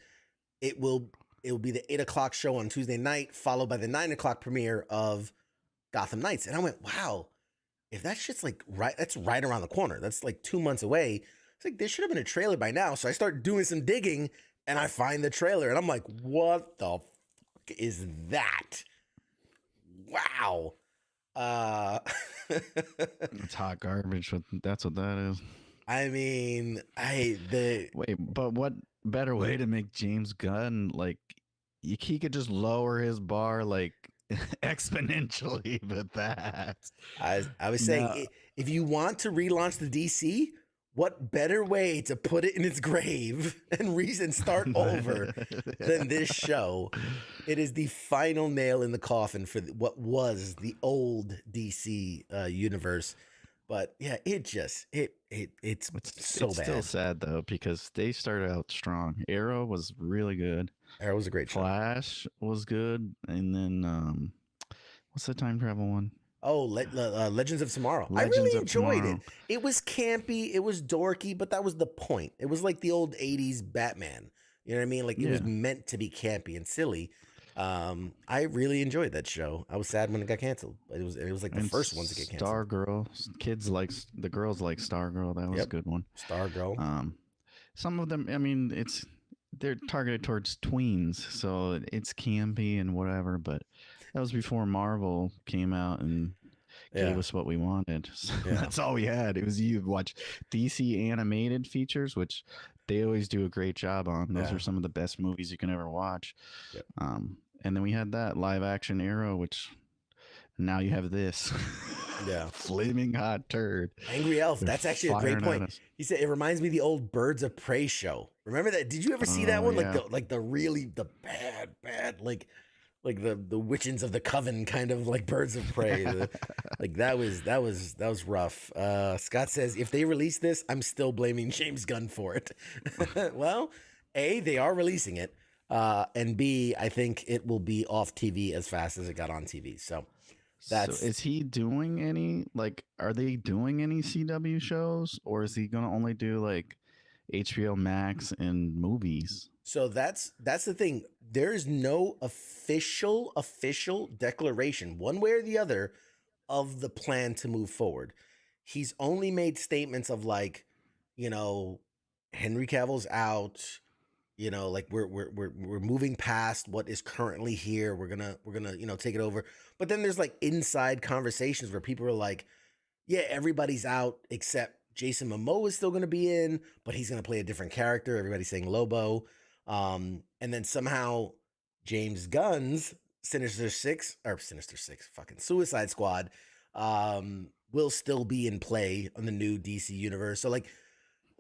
It will be the 8:00 show on Tuesday night, followed by the 9:00 premiere of Gotham Knights. And I went, wow, if that shit's like that's right around the corner. That's like 2 months away. It's like there should have been a trailer by now. So I start doing some digging and I find the trailer and I'm like, what the fuck is that? Wow. It's hot garbage. That's what that is. I mean, wait, but what better way to make James Gunn like he could just lower his bar like exponentially with that. I was saying, if you want to relaunch the DC, what better way to put it in its grave and start over than this show? It is the final nail in the coffin for what was the old DC universe. But yeah, it's so bad. It's still sad though because they started out strong. Arrow was really good. Arrow was a great show. Flash was good, and then what's the time travel one? Oh, Legends of Tomorrow. I really enjoyed it. It was campy, it was dorky, but that was the point. It was like the old 80s Batman. You know what I mean? Like it was meant to be campy and silly. I really enjoyed that show. I was sad when it got canceled. It was like the first one to get canceled. Stargirl. The girls like Stargirl. That was a good one. Stargirl. Some of them, I mean, they're targeted towards tweens, so it's campy and whatever, but that was before Marvel came out and gave us what we wanted. So that's all we had. It was you watch DC animated features, which they always do a great job on. Those are some of the best movies you can ever watch. Yep. And then we had that live action Arrow, which now you have this. Yeah. Flaming hot turd. Angry Elf. That's actually a great point. He said it reminds me of the old Birds of Prey show. Remember that? Did you ever see that one? Yeah. Like the bad like the Witchins of the Coven kind of like Birds of Prey. Like that was rough. Scott says if they release this, I'm still blaming James Gunn for it. Well, A, they are releasing it. And B, I think it will be off TV as fast as it got on TV. So is he doing any, like, are they doing any CW shows, or is he going to only do like HBO Max and movies? So that's the thing. There is no official declaration one way or the other of the plan to move forward. He's only made statements of like, Henry Cavill's out, like we're moving past what is currently here. We're gonna take it over. But then there's like inside conversations where people are like, yeah, everybody's out except Jason Momoa is still gonna be in, but he's gonna play a different character. Everybody's saying Lobo. And then somehow James Gunn's Sinister Six, fucking Suicide Squad, will still be in play on the new DC universe. So like,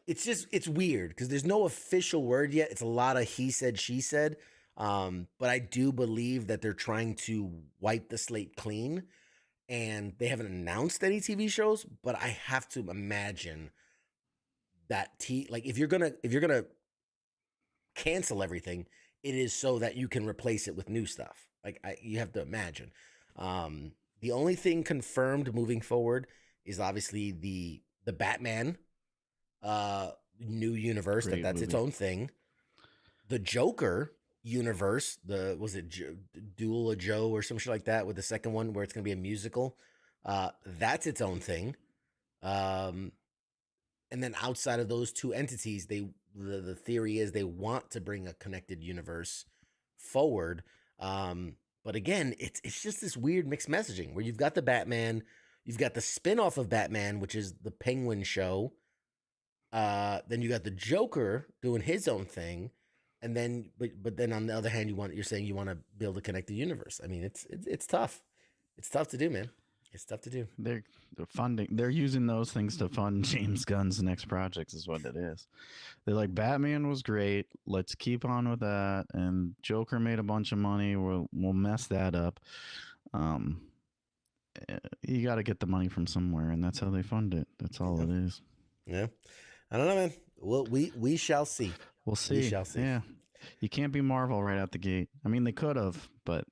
it's weird because there's no official word yet. It's a lot of he said, she said. But I do believe that they're trying to wipe the slate clean, and they haven't announced any TV shows, but I have to imagine that if you're gonna cancel everything, it is so that you can replace it with new stuff. You have to imagine. The only thing confirmed moving forward is obviously the Batman new universe. That's its own thing. The Joker universe, Duel of Joe or some shit like that, with the second one where it's gonna be a musical. That's its own thing. And then outside of those two entities, the theory is they want to bring a connected universe forward. But again, it's just this weird mixed messaging where you've got the Batman, you've got the spinoff of Batman, which is the Penguin show. Then you got the Joker doing his own thing, and then but then on the other hand, you're saying you want to build a connected universe. I mean, it's tough. It's tough to do, man. It's tough to do. They're funding. They're using those things to fund James Gunn's next projects. Is what it is. They're like, Batman was great. Let's keep on with that. And Joker made a bunch of money. We'll mess that up. You got to get the money from somewhere, and that's how they fund it. That's all it is. Yeah, I don't know, man. Well, we shall see. We'll see. We shall see. Yeah, you can't be Marvel right out the gate. I mean, they could have, but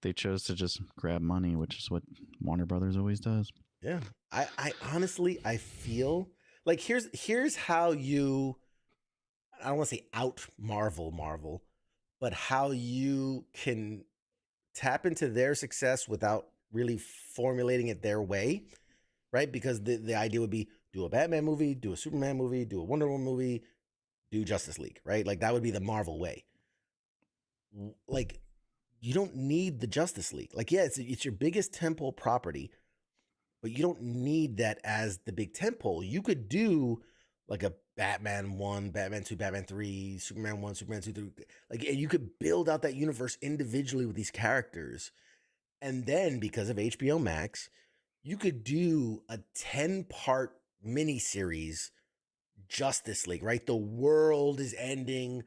they chose to just grab money, which is what Warner Brothers always does. Yeah, I honestly, I feel like here's how you, I don't want to say out Marvel, but how you can tap into their success without really formulating it their way, right? Because the idea would be do a Batman movie, do a Superman movie, do a Wonder Woman movie, do Justice League, right? Like that would be the Marvel way. Like you don't need the Justice League. Like, yeah, it's your biggest tentpole property, but you don't need that as the big tentpole. You could do like a Batman 1, Batman 2, Batman 3, Superman 1, Superman 2, 3. Like, and you could build out that universe individually with these characters. And then because of HBO Max, you could do a 10-part miniseries Justice League, right? The world is ending.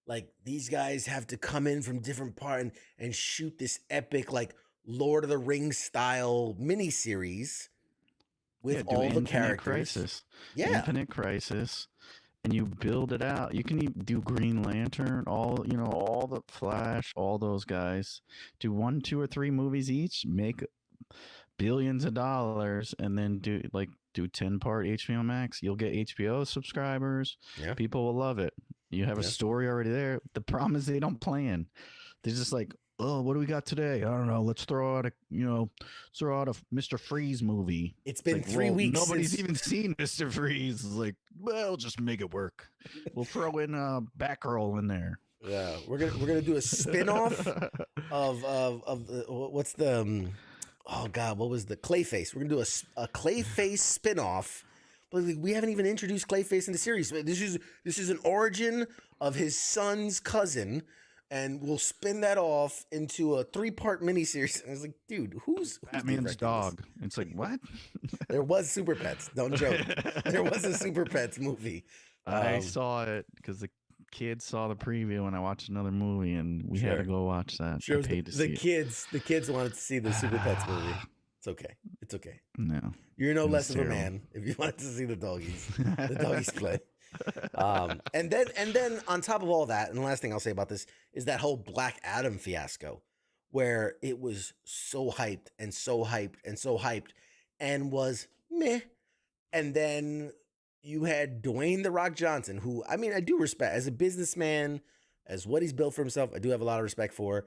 Like these guys have to come in from different parts and shoot this epic, like Lord of the Rings style miniseries with all the characters. Crisis. Yeah, Infinite Crisis, and you build it out. You can do Green Lantern, all the Flash, all those guys. Do 1, 2, or 3 movies each, make billions of dollars, and then do 10-part HBO Max. You'll get HBO subscribers. Yeah, people will love it. You have a story already there. The problem is they don't plan. They're just like, oh, what do we got today? I don't know. Let's throw out a Mr. Freeze movie. It's been 3 weeks. Nobody's even seen Mr. Freeze. It's like, well, just make it work. We'll throw in Batgirl in there. Yeah, we're gonna do a spin-off of what's the oh god, what was the Clayface? We're gonna do a Clayface spin-off. But we haven't even introduced Clayface in the series. This is an origin of his son's cousin, and we'll spin that off into a 3-part miniseries. And I was like, dude, who's Batman's dog? It's like, what? There was Super Pets. Don't joke. There was a Super Pets movie. I saw it because the kids saw the preview, and I watched another movie, and we had to go watch that. Sure, the kids wanted to see the Super Pets movie. It's okay. No, you're no less of a man if you wanted to see the doggies play. And then on top of all that, and the last thing I'll say about this is that whole Black Adam fiasco, where it was so hyped and was meh, and then you had Dwayne "The Rock" Johnson, who I mean I do respect as a businessman, as what he's built for himself. I do have a lot of respect for.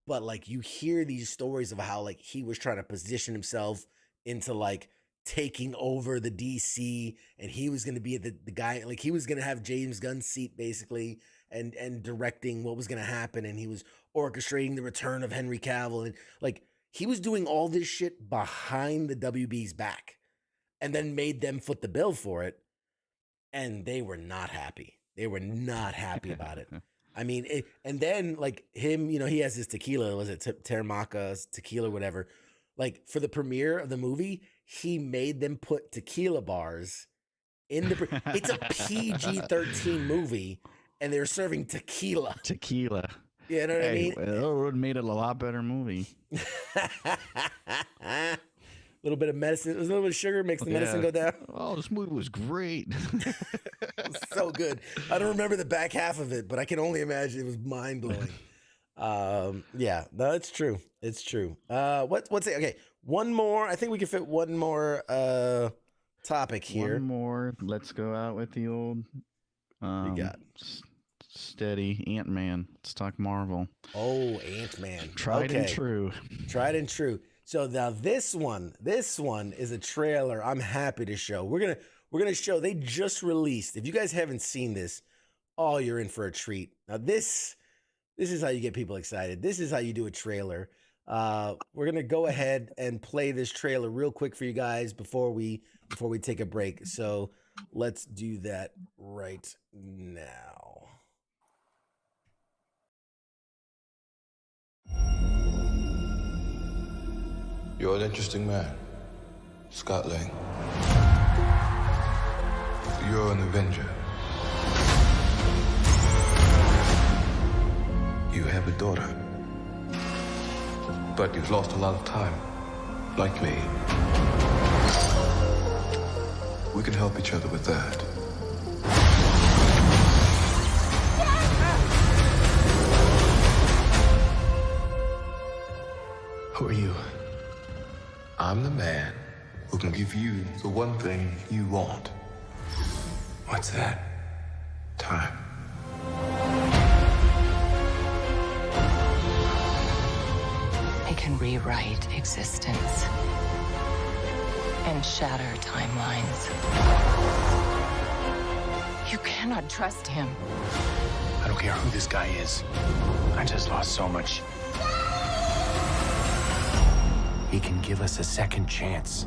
But like you hear these stories of how like he was trying to position himself into like taking over the DC, and he was going to be the guy, like he was going to have James Gunn's seat basically, and directing what was going to happen, and he was orchestrating the return of Henry Cavill, and like he was doing all this shit behind the WB's back, and then made them foot the bill for it, and they were not happy. They were not happy about it. I mean, and then like him, he has his tequila, was it Terramacca's tequila, whatever. Like for the premiere of the movie, he made them put tequila bars in the. It's a PG-13 movie, and they're serving tequila. Tequila. You know what I mean? Well, it would have made it a lot better movie. A little bit of medicine, a little bit of sugar makes the medicine go down. Oh, this movie was great. It was so good. I don't remember the back half of it, but I can only imagine it was mind blowing. Yeah, no, it's true. It's true. What's it? Okay, one more. I think we can fit one more topic here. One more. Let's go out with the old. We got steady Ant-Man. Let's talk Marvel. Oh, Ant-Man. Tried and true. Tried and true. So now this one is a trailer I'm happy to show. We're gonna show. They just released. If you guys haven't seen this, oh, you're in for a treat. Now this is how you get people excited. This is how you do a trailer. We're gonna go ahead and play this trailer real quick for you guys before we take a break. So let's do that right now. You're an interesting man, Scott Lang. You're an Avenger. You have a daughter. But you've lost a lot of time, like me. We can help each other with that. Who are you? I'm the man who can give you the one thing you want. What's that? Time. It can rewrite existence and shatter timelines. You cannot trust him. I don't care who this guy is. I just lost so much. He can give us a second chance.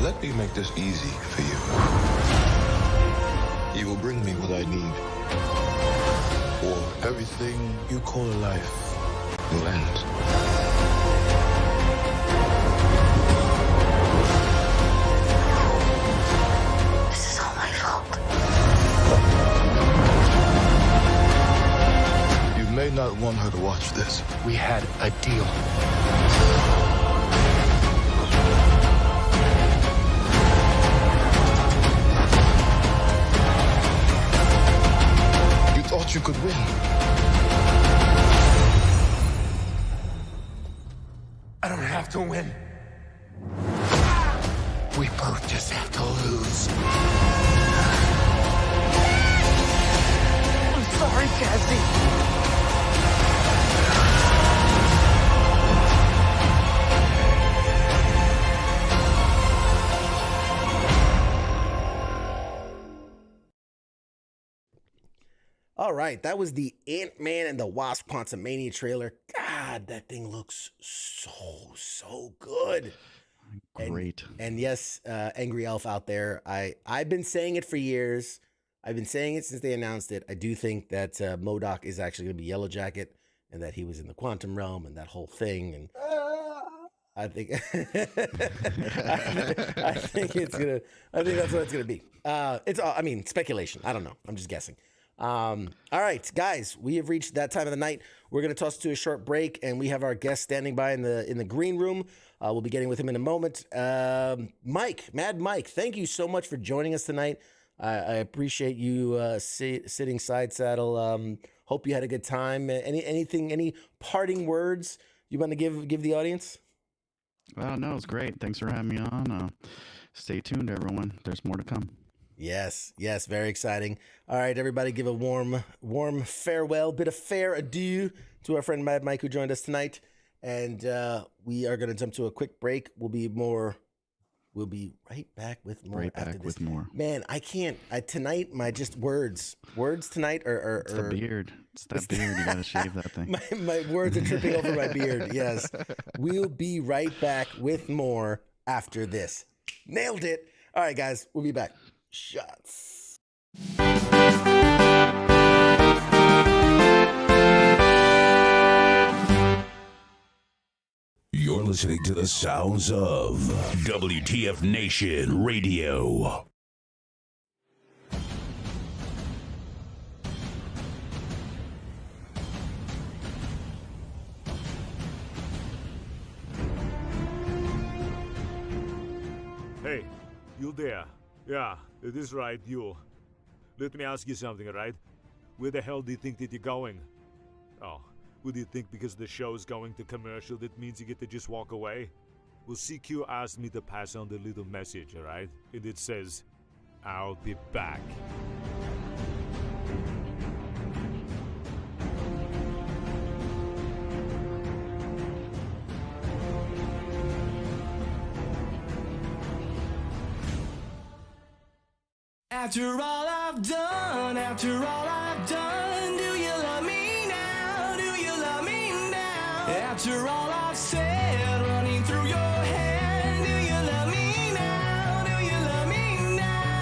Let me make this easy for you. You will bring me what I need, or everything you call a life will end. This is all my fault. You may not want her to watch this. We had a deal. Thought you could win. I don't have to win. We both just have to lose. I'm sorry, Cassie. All right, that was the Ant-Man and the Wasp Quantumania trailer. God, that thing looks so good. Great. And yes, Angry Elf out there, I've been saying it for years. I've been saying it since they announced it. I do think that MODOK is actually going to be Yellow Jacket, and that he was in the quantum realm and that whole thing. And I think I think that's what it's gonna be. It's speculation. I don't know. I'm just guessing. All right, guys, we have reached that time of the night. We're going to toss to a short break, and we have our guest standing by in the green room. We'll be getting with him in a moment. Mad Mike, thank you so much for joining us tonight. I appreciate you sitting side saddle. Hope you had a good time. Any parting words you want to give the audience? No, it's great. Thanks for having me on. Stay tuned, everyone. There's more to come. Yes, very exciting. All right, everybody, give a warm farewell, bit of fair adieu to our friend Mad Mike who joined us tonight. And we are going to jump to a quick break. We'll be right back with more. With more. Man, I can't. Tonight, my just words tonight are. It's the beard. It's that beard. You got to shave that thing. My words are tripping over my beard. Yes. We'll be right back with more after this. Nailed it. All right, guys, we'll be back. Shots. You're listening to the sounds of WTF Nation Radio. Hey, you there? Yeah, it is right, you. Let me ask you something, alright? Where the hell do you think that you're going? Oh, would you think because the show's going to commercial that means you get to just walk away? Well, CQ asked me to pass on the little message, alright? And it says, I'll be back. After all I've done, do you love me now? Do you love me now? After all I've said, running through your head, do you love me now? Do you love me now?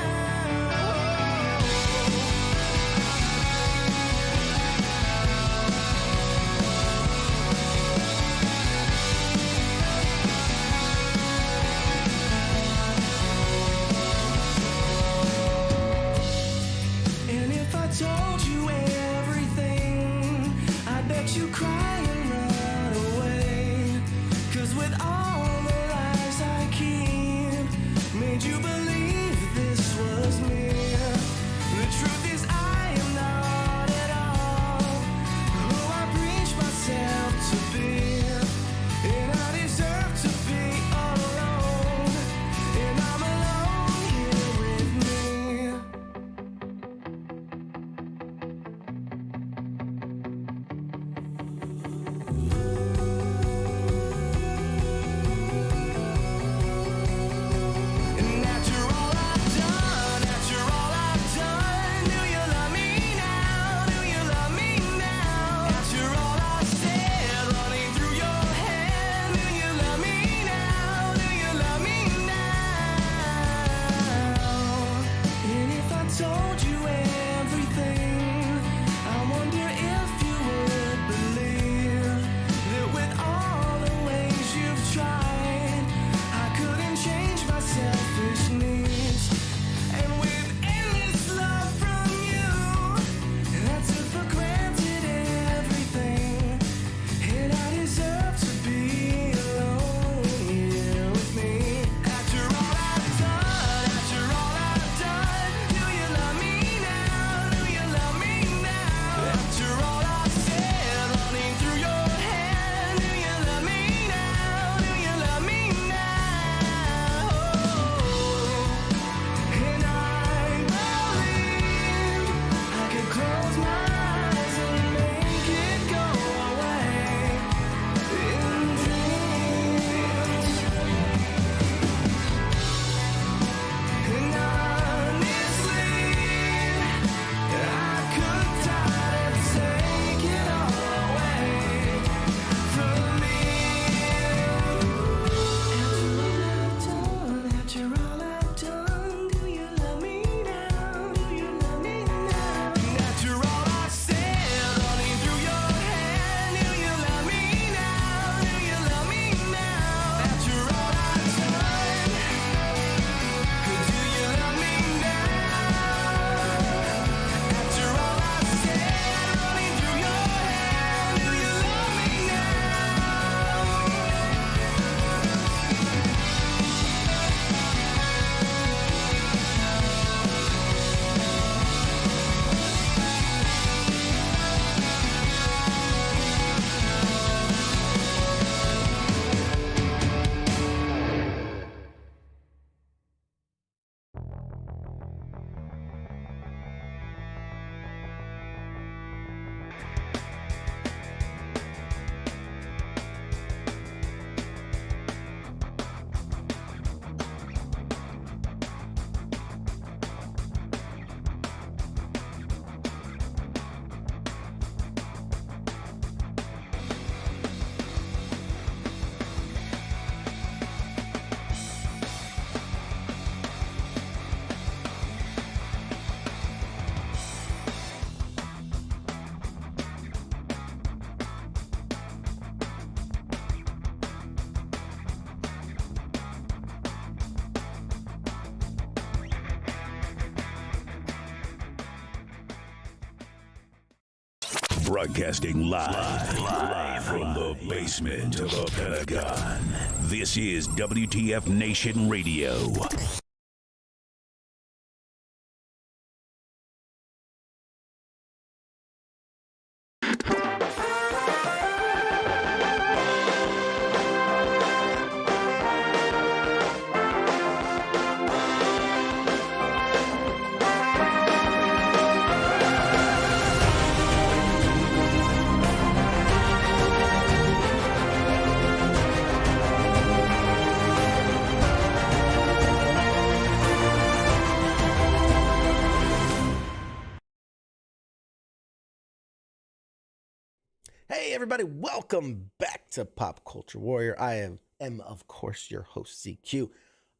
Broadcasting live from the basement of the Pentagon. This is WTF Nation Radio. Hey, everybody, welcome back to Pop Culture Warrior. I am, of course, your host, CQ.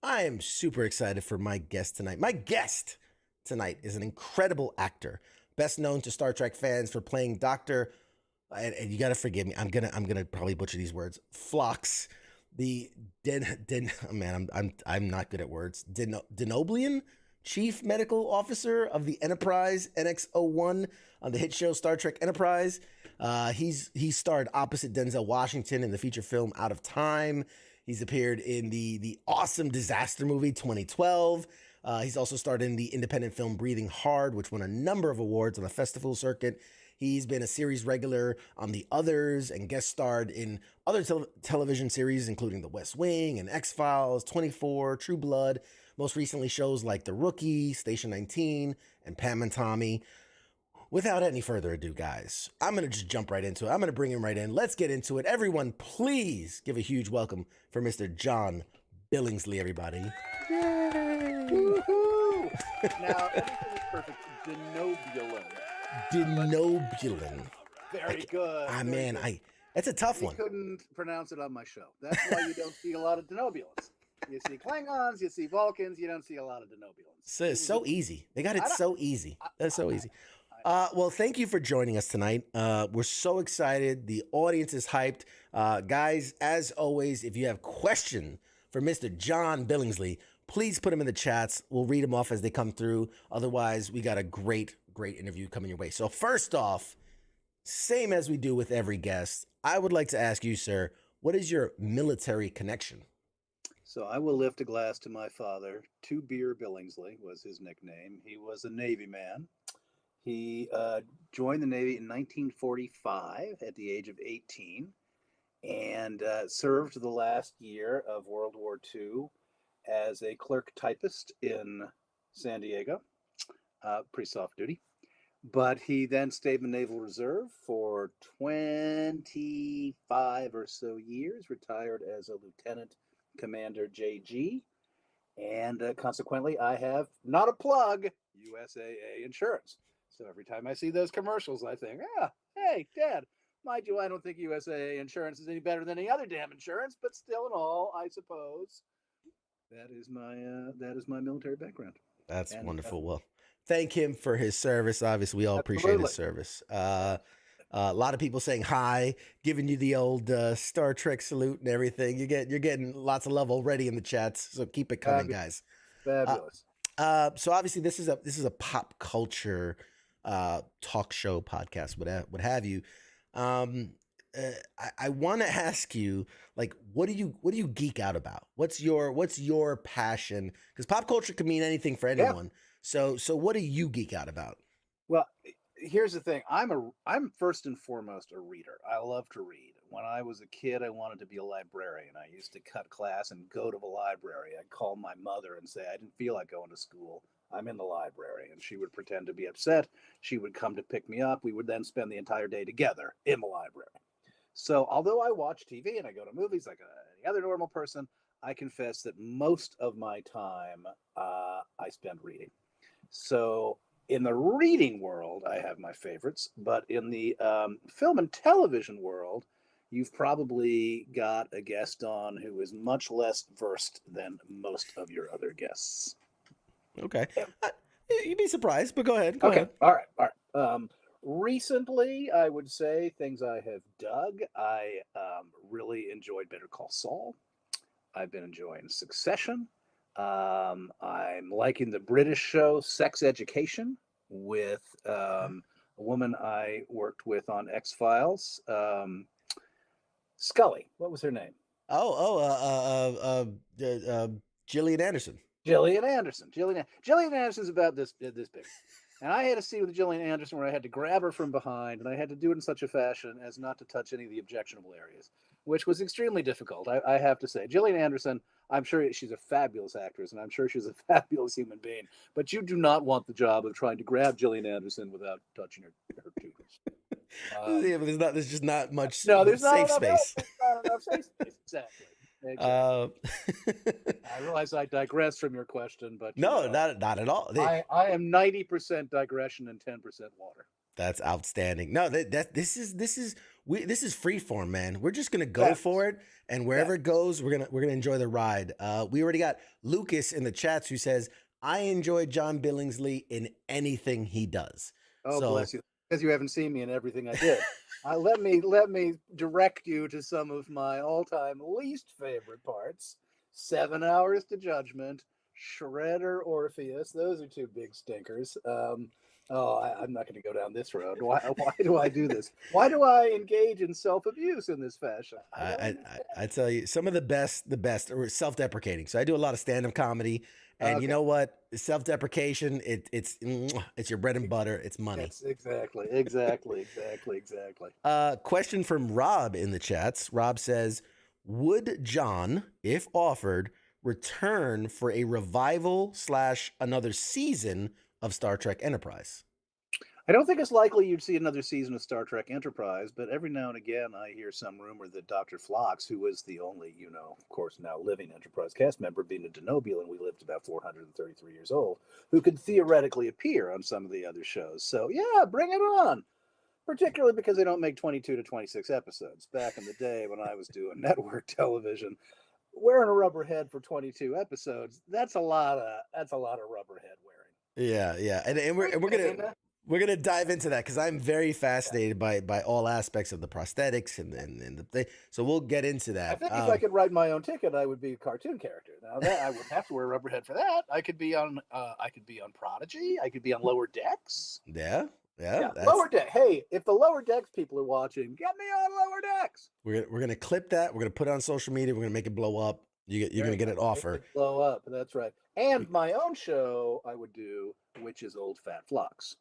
I am super excited for my guest tonight. My guest tonight is an incredible actor, best known to Star Trek fans for playing Dr. And you got to forgive me, I'm gonna probably butcher these words, Phlox, the I'm not good at words, Denoblian Chief Medical Officer of the Enterprise NX-01 on the hit show Star Trek Enterprise. He starred opposite Denzel Washington in the feature film Out of Time. He's appeared in the awesome disaster movie 2012. He's also starred in the independent film Breathing Hard, which won a number of awards on the festival circuit. He's been a series regular on The Others and guest starred in other television series, including The West Wing and X-Files, 24, True Blood. Most recently, shows like The Rookie, Station 19, and Pam and Tommy. Without any further ado, guys, I'm going to just jump right into it. I'm going to bring him right in. Let's get into it. Everyone, please give a huge welcome for Mr. John Billingsley, everybody. Yay! Woohoo! Now, everything is perfect. Denobulin. Very good. Man, that's a tough one. I couldn't pronounce it on my show. That's why you don't see a lot of Denobulans. You see Klingons, you see Vulcans, you don't see a lot of Denobulans. So it's so easy. They got it so easy. That's so easy. Well, thank you for joining us tonight. We're so excited. The audience is hyped. Guys, as always, if you have questions for Mr. John Billingsley, please put them in the chats. We'll read them off as they come through. Otherwise, we got a great interview coming your way. So first off, same as we do with every guest, I would like to ask you, sir, what is your military connection? So I will lift a glass to my father. Two Beer Billingsley was his nickname. He was a Navy man. He joined the Navy in 1945 at the age of 18 and served the last year of World War II as a clerk typist in San Diego. Pretty soft duty. But he then stayed in the Naval Reserve for 25 or so years, retired as a Lieutenant Commander JG, and consequently, I have, not a plug, USAA insurance. So every time I see those commercials, I think, hey, Dad, mind you, I don't think USAA insurance is any better than any other damn insurance, but still in all, I suppose that is my military background. That's wonderful. Well, thank him for his service. Obviously, we all appreciate his service. A lot of people saying hi, giving you the old Star Trek salute and everything. You're getting lots of love already in the chats, so keep it coming, guys. Fabulous. So obviously, this is a pop culture talk show podcast, what have you. I want to ask you, like, what do you geek out about? What's your passion? Because pop culture can mean anything for anyone. Yeah. So what do you geek out about? Well, here's the thing. I'm first and foremost a reader. I love to read. When I was a kid, I wanted to be a librarian. I used to cut class and go to the library. I'd call my mother and say I didn't feel like going to school. I'm in the library. And she would pretend to be upset. She would come to pick me up. We would then spend the entire day together in the library. So although I watch TV and I go to movies like any other normal person, I confess that most of my time I spend reading. So in the reading world, I have my favorites, but in the film and television world, you've probably got a guest on who is much less versed than most of your other guests. Okay. You'd be surprised, but go ahead. Go okay. ahead. All right. Recently, I would say things I have dug. I really enjoyed Better Call Saul. I've been enjoying Succession. I'm liking the British show Sex Education with a woman I worked with on X-Files, Scully. What was her name? Gillian Anderson. Gillian Anderson. Gillian Anderson's about this big. And I had a scene with Gillian Anderson where I had to grab her from behind, and I had to do it in such a fashion as not to touch any of the objectionable areas, which was extremely difficult, I have to say. Gillian Anderson, I'm sure she's a fabulous actress, and I'm sure she's a fabulous human being, but you do not want the job of trying to grab Gillian Anderson without touching her tutors. Yeah, but there's just not much there's safe not space. There's not enough safe space, exactly. I realize I digress from your question, but no, not at all. I am 90% digression and 10% water. That's outstanding. No, this is freeform, man. We're just gonna go for it, and wherever it goes, we're gonna enjoy the ride. We already got Lucas in the chats who says, "I enjoy John Billingsley in anything he does." Oh, bless you, because you haven't seen me in everything I did. Let me direct you to some of my all-time least favorite parts. 7 Hours to Judgment, Shredder, Orpheus. Those are two big stinkers. I'm not going to go down this road. Why do I do this? Why do I engage in self-abuse in this fashion? I tell you, some of the best are self-deprecating. So I do a lot of stand-up comedy, and you know what? Self-deprecation, it's your bread and butter. It's money. Yes, exactly. Question from Rob in the chats. Rob says, would John, if offered, return for a revival / another season of Star Trek Enterprise? I don't think it's likely you'd see another season of Star Trek Enterprise, but every now and again I hear some rumor that Dr. Phlox, who was the only, of course, now living Enterprise cast member, being a Denobulan, we lived about 433 years old, who could theoretically appear on some of the other shows. So yeah, bring it on. Particularly because they don't make 22 to 26 episodes. Back in the day when I was doing network television, wearing a rubber head for 22 episodes, that's a lot of rubber head wearing. Yeah. And we're gonna dive into that because I'm very fascinated by all aspects of the prosthetics and the thing. So we'll get into that. I think if I could write my own ticket, I would be a cartoon character. Now that I would have to wear a rubber head for that. I could be on Prodigy. I could be on Lower Decks. Yeah. Lower Deck. Hey, if the Lower Decks people are watching, get me on Lower Decks. We're gonna clip that. We're gonna put it on social media. We're gonna make it blow up. You're gonna get an offer. Blow up. That's right. And my own show I would do, which is Old Fat Phlox,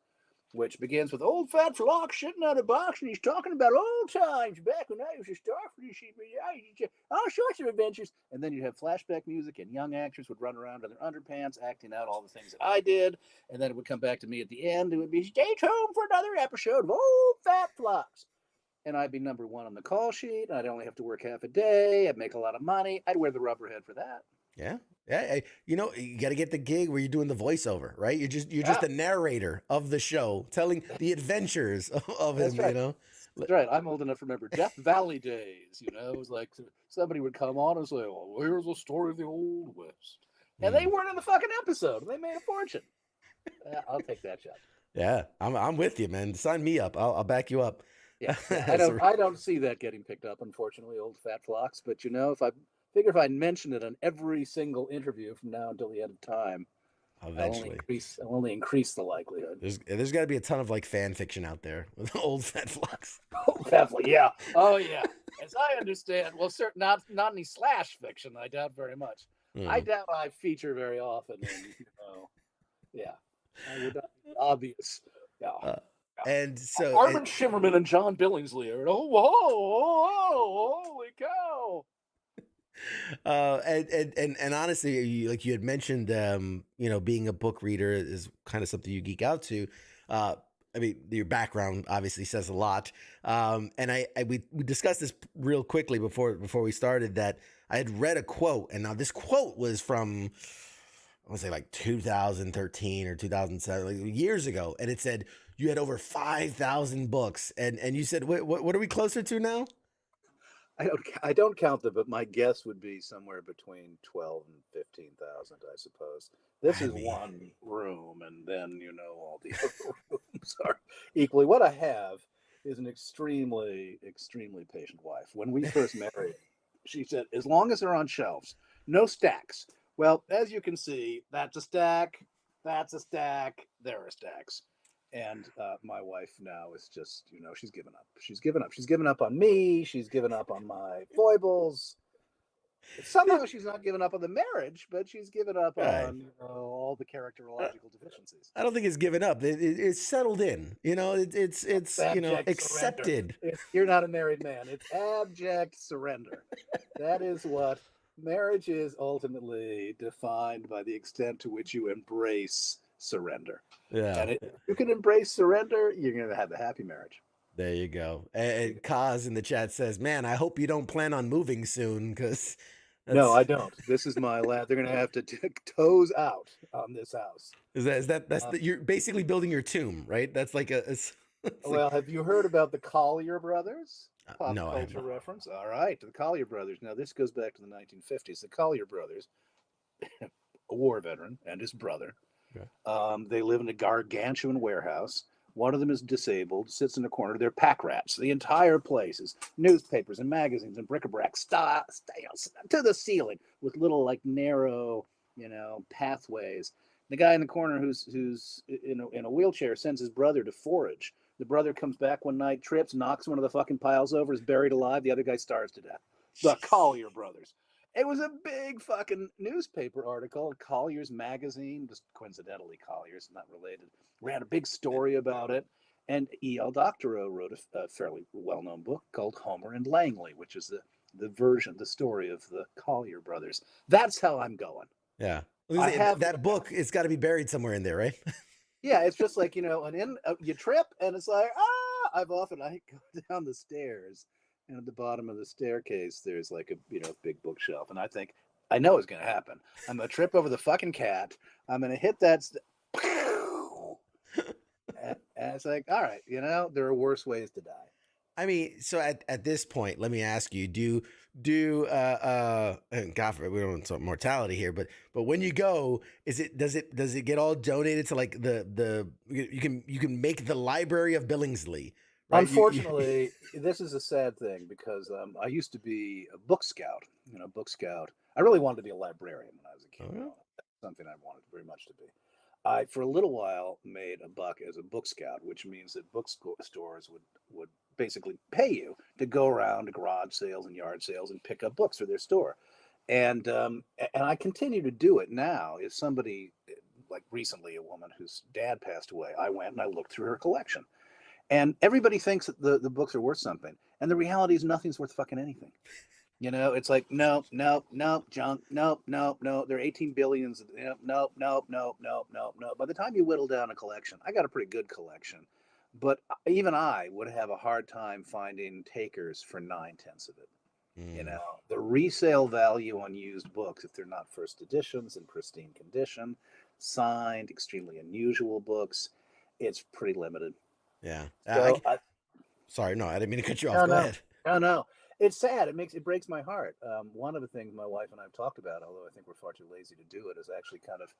which begins with Old Fat Phlox sitting on a box, and he's talking about old times back when I was a Starfleet. All sorts of adventures. And then you'd have flashback music, and young actors would run around in their underpants, acting out all the things that I did. And then it would come back to me at the end. It would be, stay tuned for another episode of Old Fat Phlox. And I'd be number one on the call sheet. I'd only have to work half a day. I'd make a lot of money. I'd wear the rubber head for that. Yeah. You got to get the gig where you're doing the voiceover, right? You're just the narrator of the show, telling the adventures of him. Right. That's right. I'm old enough to remember Death Valley days. It was like somebody would come on and say, "Oh, here's the story of the Old West," and they weren't in the fucking episode. They made a fortune. I'll take that job. Yeah, I'm with you, man. Sign me up. I'll back you up. Yeah, I don't see that getting picked up, unfortunately, Old Fat Phlox. But if I mention it on every single interview from now until the end of time, eventually I'll only increase the likelihood. There's got to be a ton of fan fiction out there with Old Fat Phlox. Old Fat Phlox, yeah. Oh yeah. As I understand, well, not any slash fiction. I doubt very much. I doubt I feature very often. Yeah, I would not be obvious. Yeah. And so Armin Shimmerman and John Billingsley are holy cow. And honestly, you had mentioned, being a book reader is kind of something you geek out to. I mean, your background obviously says a lot. And we discussed this real quickly before we started, that I had read a quote, and now this quote was from, I want to say like 2013 or 2007, like years ago, and it said you had over 5,000 books, and you said, what are we closer to now? I don't count them, but my guess would be somewhere between 12 and 15,000, I suppose. This is one room, and then all the other rooms are equally. What I have is an extremely, extremely patient wife. When we first married, she said, as long as they're on shelves, no stacks. Well, as you can see, that's a stack, there are stacks. And my wife now is just, she's given up. She's given up. She's given up on me. She's given up on my foibles. Somehow she's not given up on the marriage, but she's given up on all the characterological deficiencies. I don't think it's given up. It's settled in. It's accepted. You're not a married man. It's abject surrender. That is what marriage is ultimately defined by the extent to which you embrace surrender. Yeah. And if you can embrace surrender, you're going to have a happy marriage. There you go. And Kaz in the chat says, "Man, I hope you don't plan on moving soon, because." No, I don't. This is my lab. They're going to have to toes out on this house. You're basically building your tomb, right? That's like well, have you heard about the Collier brothers? Pop no, I culture reference. All right, the Collier brothers. Now, this goes back to the 1950s. The Collier brothers, a war veteran and his brother, they live in a gargantuan warehouse. One of them is disabled, sits in a corner. They're pack rats. The entire place is newspapers and magazines and bric-a-brac to the ceiling with little narrow, pathways. The guy in the corner who's in a wheelchair sends his brother to forage. The brother comes back one night, trips, knocks one of the fucking piles over, is buried alive. The other guy starves to death. The Collier brothers. It was a big fucking newspaper article. Collier's magazine, just coincidentally, Collier's not related, ran a big story about it. And E.L. Doctorow wrote a fairly well-known book called Homer and Langley, which is the story of the Collier brothers. That's how I'm going. Yeah. That book, it's got to be buried somewhere in there, right? Yeah, it's just like, you trip and it's like, I go down the stairs. And at the bottom of the staircase, there's like a big bookshelf. And I know it's going to happen. I'm going to trip over the fucking cat. I'm going to hit that. And it's like, all right, there are worse ways to die. I mean, so at this point, let me ask you, and God forbid, we don't talk mortality here, but when you go, does it get all donated to like you can make the Library of Billingsley? Right? Unfortunately, this is a sad thing because I used to be a book scout. Book scout. I really wanted to be a librarian when I was a kid. Oh, yeah. That's something I wanted very much to be. I, for a little while, made a buck as a book scout, which means that bookstores would basically pay you to go around to garage sales and yard sales and pick up books for their store. And I continue to do it now. If somebody, like recently, a woman whose dad passed away, I went and I looked through her collection. And everybody thinks that the books are worth something. And the reality is nothing's worth fucking anything. It's like, no, junk, no. There are 18 billions. No. By the time you whittle down a collection, I got a pretty good collection. But even I would have a hard time finding takers for 9/10 of it. The resale value on used books, if they're not first editions in pristine condition, signed, extremely unusual books, it's pretty limited. Yeah. So sorry, no, I didn't mean to cut you off. Go ahead. No. It's sad. It breaks my heart. One of the things my wife and I have talked about, although I think we're far too lazy to do it, is actually kind of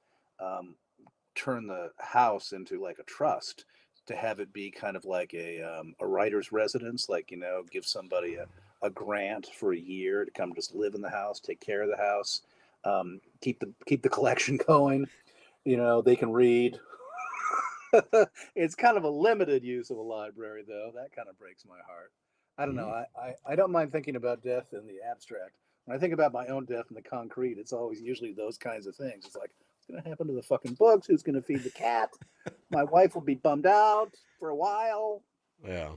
turn the house into like a trust, to have it be kind of like a writer's residence, like, give somebody a grant for a year to come just live in the house, take care of the house, keep the collection going. They can read. It's kind of a limited use of a library, though. That kind of breaks my heart. I don't know. I don't mind thinking about death in the abstract. When I think about my own death in the concrete, it's always usually those kinds of things. It's like, what's going to happen to the fucking books? Who's going to feed the cat? My wife will be bummed out for a while. Yeah.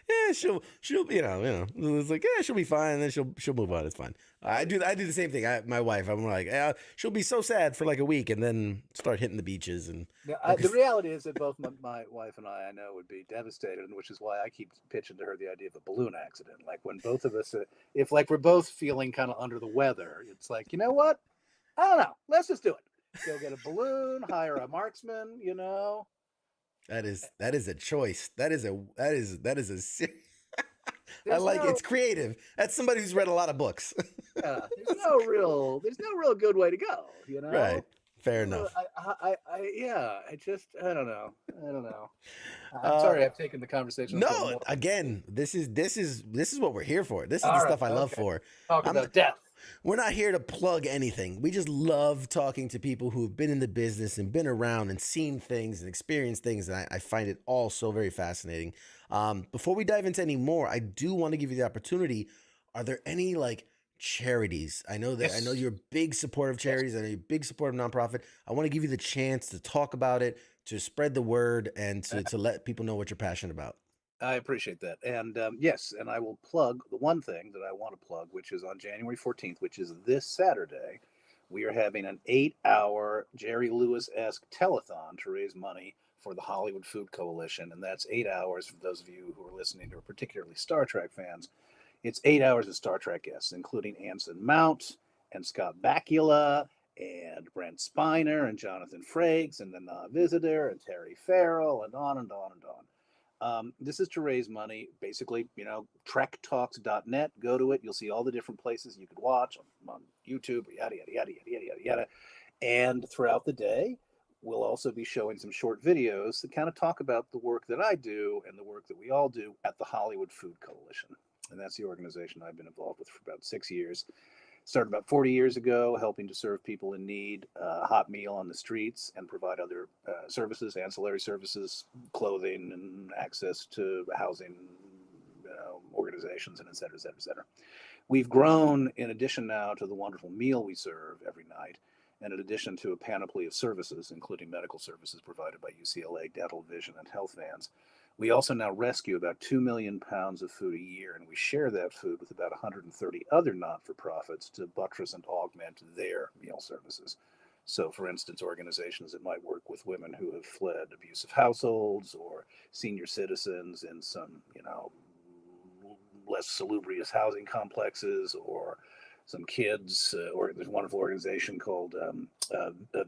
Yeah, she'll it's like, she'll be fine, and then she'll move on. It's fine. I do the same thing. My wife, I'm like, she'll be so sad for like a week, and then start hitting the beaches. And the reality is that both my wife and I know, would be devastated, which is why I keep pitching to her the idea of a balloon accident. Like when both of us, if like we're both feeling kind of under the weather, it's like, you know what? I don't know. Let's just do it. Go get a balloon, hire a marksman. That is a choice. That is a I like it's creative. That's somebody who's read a lot of books. Yeah, there's no real good way to go, Right. Fair enough. I don't know. I'm sorry I've taken the conversation. No, again, this is what we're here for. This is the stuff I love for. Talk about death. We're not here to plug anything. We just love talking to people who have been in the business and been around and seen things and experienced things. And I find it all so very fascinating. Before we dive into any more, I do want to give you the opportunity. Are there any like charities? I know that I know Yes. you're a big supporter of charities. I know you're a big supporter of nonprofit. I want to give you the chance to talk about it, to spread the word, and to let people know what you're passionate about. I appreciate that. And yes, and I will plug the one thing that I want to plug, which is on January 14th, which is this Saturday. We are having an 8-hour Jerry Lewis-esque telethon to raise money for the Hollywood Food Coalition. And that's 8 hours for those of you who are listening who are particularly Star Trek fans. It's 8 hours of Star Trek guests, including Anson Mount and Scott Bakula and Brent Spiner and Jonathan Frakes and the Visitor and Terry Farrell and on and on and on. This is to raise money, basically, trektalks.net. Go to it. You'll see all the different places you could watch on YouTube, yada, yada, yada, yada, yada, yada. And throughout the day, we'll also be showing some short videos that kind of talk about the work that I do and the work that we all do at the Hollywood Food Coalition. And that's the organization I've been involved with for about 6 years. Started about 40 years ago, helping to serve people in need, a hot meal on the streets, and provide other services, ancillary services, clothing, and access to housing organizations, and et cetera, et cetera, et cetera. We've grown, in addition now to the wonderful meal we serve every night, and in addition to a panoply of services, including medical services provided by UCLA, dental, vision, and health vans. We also now rescue about 2 million pounds of food a year, and we share that food with about 130 other not-for-profits to buttress and augment their meal services. So, for instance, organizations that might work with women who have fled abusive households or senior citizens in some, less salubrious housing complexes, or some kids, or there's a wonderful organization called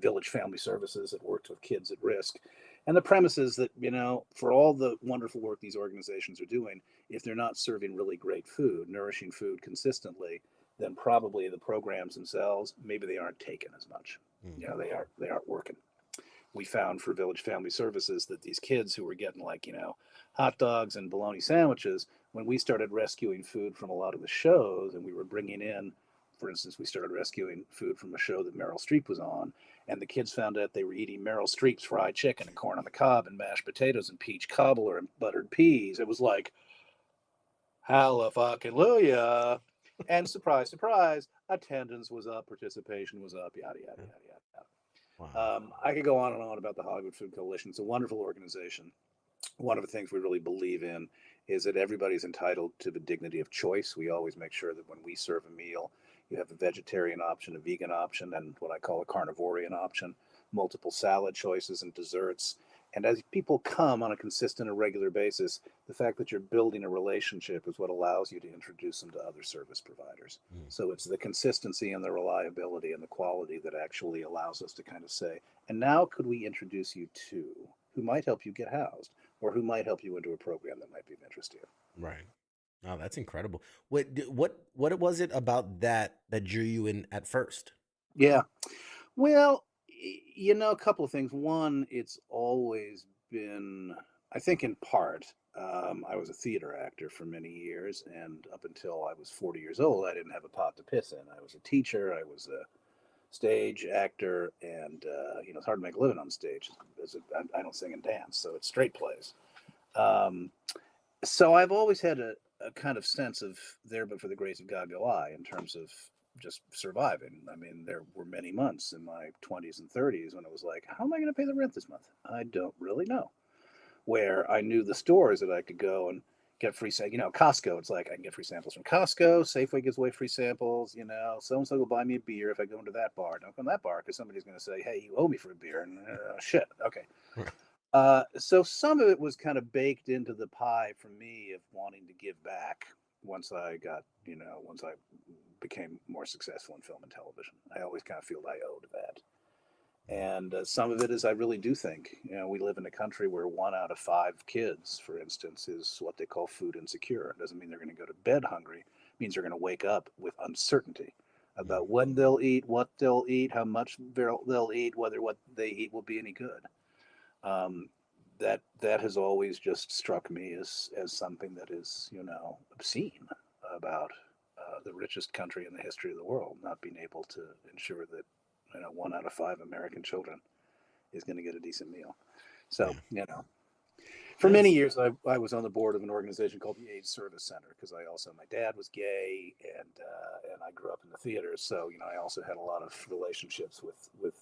Village Family Services that works with kids at risk. And the premise is that, for all the wonderful work these organizations are doing, if they're not serving really great food, nourishing food consistently, then probably the programs themselves, maybe they aren't taken as much. They aren't working. We found for Village Family Services that these kids who were getting hot dogs and bologna sandwiches, when we started rescuing food from a lot of the shows, and we were bringing in, for instance, we started rescuing food from a show that Meryl Streep was on, and the kids found out they were eating Meryl Streep's fried chicken and corn on the cob and mashed potatoes and peach cobbler and buttered peas. It was like, hallelujah. And surprise, surprise, attendance was up, participation was up, yada, yada, yada, yada. Wow. I could go on and on about the Hollywood Food Coalition. It's a wonderful organization. One of the things we really believe in is that everybody's entitled to the dignity of choice. We always make sure that when we serve a meal, you have a vegetarian option, a vegan option, and what I call a carnivorian option, multiple salad choices and desserts. And as people come on a consistent and regular basis, the fact that you're building a relationship is what allows you to introduce them to other service providers. So it's the consistency and the reliability and the quality that actually allows us to kind of say, and now could we introduce you to who might help you get housed, or who might help you into a program that might be of interest to you. Right. Oh, that's incredible. What was it about that drew you in at first? Yeah. Well, a couple of things. One, it's always been, I think in part, I was a theater actor for many years, and up until I was 40 years old, I didn't have a pot to piss in. I was a teacher, I was a stage actor, and it's hard to make a living on stage. I don't sing and dance, so it's straight plays. So I've always had a kind of sense of there, but for the grace of God go I, in terms of just surviving. I mean, there were many months in my 20s and 30s when it was like, how am I going to pay the rent this month? I don't really know. Where I knew the stores that I could go and get free, Costco. It's like I can get free samples from Costco. Safeway gives away free samples. So-and-so will buy me a beer if I go into that bar. Don't go to that bar because somebody's going to say, hey, you owe me for a beer. And shit. Okay. So some of it was kind of baked into the pie for me of wanting to give back once I got, once I became more successful in film and television. I always kind of feel I owed that. And some of it is I really do think, we live in a country where 1 out of 5 kids, for instance, is what they call food insecure. It doesn't mean they're going to go to bed hungry. It means they're going to wake up with uncertainty about when they'll eat, what they'll eat, how much they'll eat, whether what they eat will be any good. That has always just struck me as something that is, obscene about the richest country in the history of the world, not being able to ensure that 1 out of 5 American children is going to get a decent meal. So for many years I was on the board of an organization called the AIDS Service Center, because my dad was gay, and I grew up in the theater, so I also had a lot of relationships with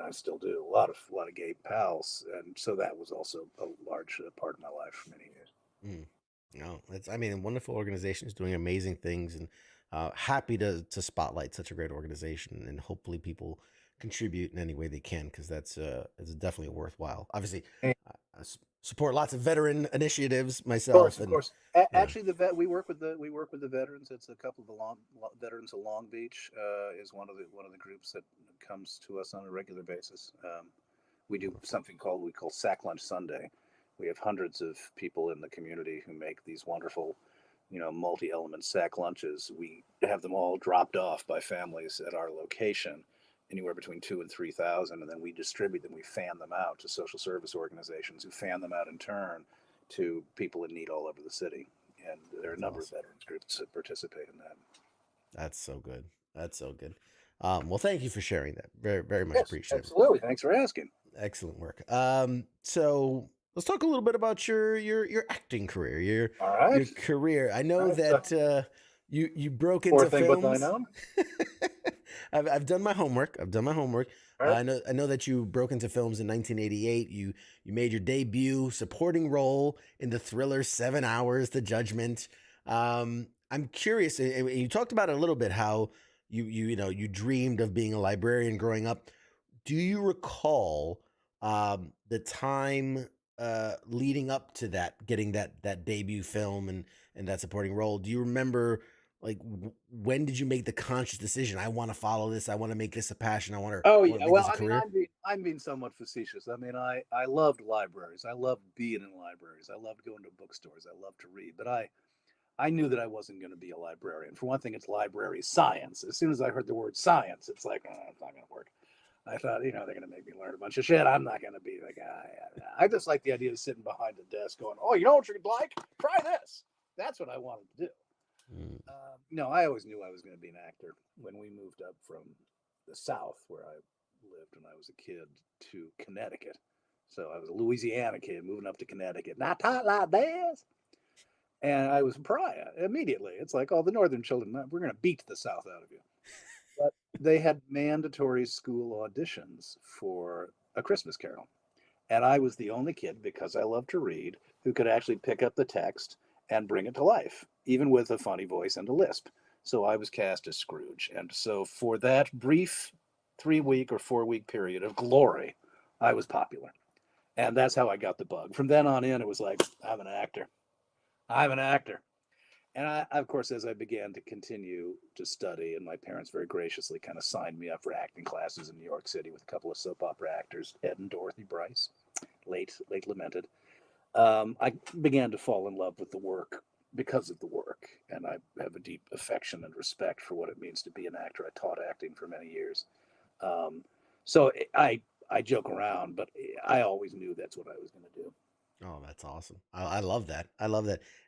I still do, a lot of gay pals, and so that was also a large part of my life for many years. No, a wonderful organization is doing amazing things, and happy to spotlight such a great organization, and hopefully people contribute in any way they can, because that's it's definitely worthwhile. Obviously, I support lots of veteran initiatives myself. Of course. Actually, we work with the veterans. It's a couple of the veterans of Long Beach is one of the groups that comes to us on a regular basis. We do something we call Sack Lunch Sunday. We have hundreds of people in the community who make these wonderful, multi-element sack lunches. We have them all dropped off by families at our location, anywhere between 2,000 and 3,000, and then we distribute them. We fan them out to social service organizations, who fan them out in turn to people in need all over the city. And there are a number of veterans groups that participate in that. That's so good. That's so good. Well, thank you for sharing that. Very, very much appreciated. Absolutely. Thanks for asking. Excellent work. So let's talk a little bit about your acting career. Your career. I know that you broke into films. I've done my homework. Right. I know that you broke into films in 1988. You made your debut supporting role in the thriller 7 Hours: The Judgment. I'm curious, and you talked about it a little bit, how you dreamed of being a librarian growing up. Do you recall the time leading up to that, getting that debut film and that supporting role? Do you remember, like, when did you make the conscious decision? I want to follow this. I want to make this a passion. I want to. Oh yeah. Well, I'm being somewhat facetious. I loved libraries. I loved being in libraries. I loved going to bookstores. I loved to read. But I knew that I wasn't going to be a librarian. For one thing, it's library science. As soon as I heard the word science, it's like, it's not going to work. I thought, they're going to make me learn a bunch of shit. I'm not going to be the guy. I just like the idea of sitting behind a desk going, oh, you know what you'd like? Try this. That's what I wanted to do. I always knew I was going to be an actor. When we moved up from the South, where I lived when I was a kid, to Connecticut. So I was a Louisiana kid moving up to Connecticut. Not taught like this. And I was a pariah immediately. It's like, the northern children, we're going to beat the South out of you. But they had mandatory school auditions for A Christmas Carol. And I was the only kid, because I love to read, who could actually pick up the text and bring it to life, even with a funny voice and a lisp. So I was cast as Scrooge. And so for that brief 3-week or 4-week period of glory, I was popular. And that's how I got the bug. From then on in, it was like, I'm an actor. And I, of course, as I began to continue to study, and my parents very graciously kind of signed me up for acting classes in New York City with a couple of soap opera actors, Ed and Dorothy Bryce, late lamented. I began to fall in love with the work because of the work, and I have a deep affection and respect for what it means to be an actor. I taught acting for many years. So I joke around, but I always knew that's what I was going to do. Oh, that's awesome. I love that.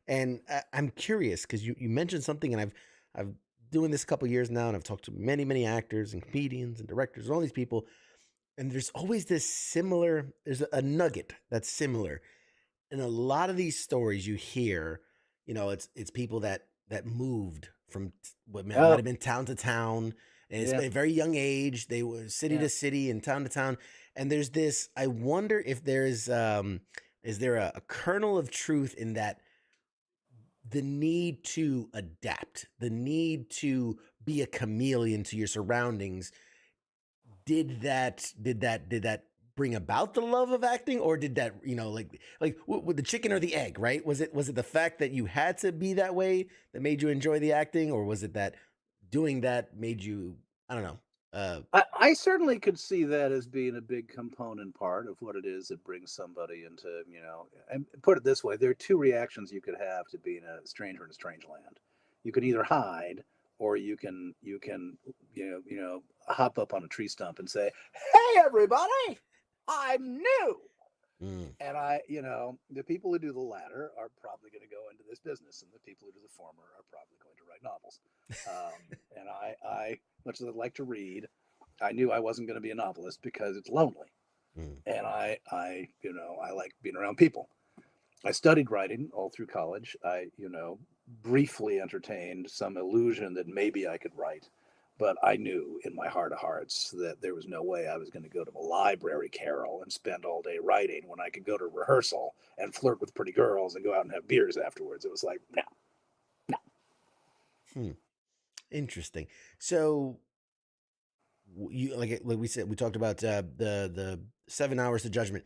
And I'm curious, because you mentioned something, and I've doing this a couple of years now, and I've talked to many, many actors and comedians and directors, all these people, and there's always there's a nugget that's similar. In a lot of these stories you hear, it's people that moved from what might have been town to town, and it's a very young age. They were city to city and town to town. And there's this, I wonder if there's, is there a kernel of truth in that, the need to adapt, the need to be a chameleon to your surroundings? Did that bring about the love of acting, or did that, like with the chicken or the egg, right? Was it the fact that you had to be that way that made you enjoy the acting, or was it that doing that made you, I don't know? I certainly could see that as being a big component part of what it is that brings somebody into, and put it this way, there are two reactions you could have to being a stranger in a strange land. You can either hide, or you can hop up on a tree stump and say, "Hey, everybody, I'm new." And the people who do the latter are probably going to go into this business, and the people who do the former are probably going to write novels. And I, much as I'd like to read, I knew I wasn't going to be a novelist because it's lonely. And I like being around people. I studied writing all through college. I, briefly entertained some illusion that maybe I could write, but I knew in my heart of hearts that there was no way I was going to go to a library, Carol, and spend all day writing when I could go to rehearsal and flirt with pretty girls and go out and have beers afterwards. It was like, no. Interesting. So you like we said, we talked about the 7 hours to judgment.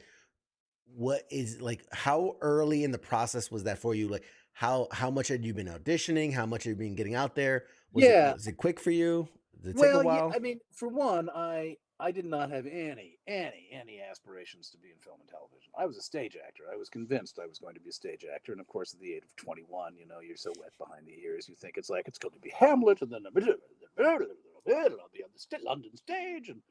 What is like, how early in the process was that for you? Like how much had you been auditioning? How much had you been getting out there? Was it quick for you? Did it take a while? Yeah, I mean, for one, I did not have any aspirations to be in film and television. I was a stage actor. I was convinced I was going to be a stage actor. And of course, at the age of 21, you're so wet behind the ears. You think it's like, it's going to be Hamlet, and then I'll be on the London stage. And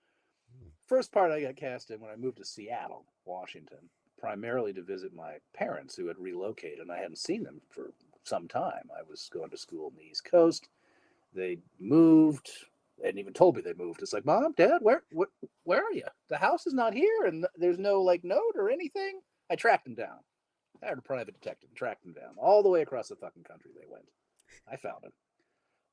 first part I got cast in when I moved to Seattle, Washington, primarily to visit my parents who had relocated, and I hadn't seen them for some time. I was going to school on the East Coast. They moved. They hadn't even told me they moved. It's like, Mom, Dad, where are you? The house is not here, and there's no note or anything. I tracked them down. I hired a private detective and tracked them down all the way across the fucking country. They went. I found them,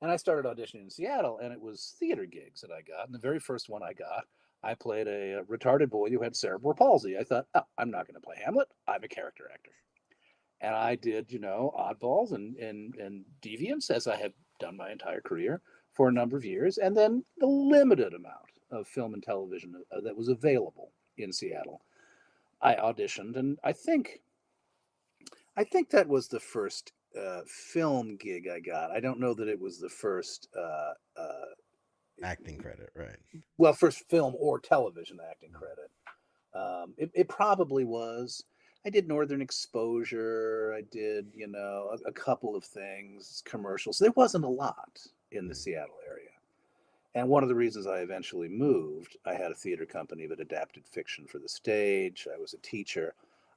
and I started auditioning in Seattle, and it was theater gigs that I got. And the very first one I got, I played a retarded boy who had cerebral palsy. I thought, I'm not going to play Hamlet. I'm a character actor, and I did, oddballs and deviants as I had done my entire career for a number of years, and then the limited amount of film and television that was available in Seattle. I auditioned, and I think that was the first film gig I got. I don't know that it was the first acting credit, right? Well, first film or television acting credit. It probably was. I did Northern Exposure. I did, a couple of things, commercials. There wasn't a lot in the Seattle area. And one of the reasons I eventually moved, I had a theater company that adapted fiction for the stage. I was a teacher.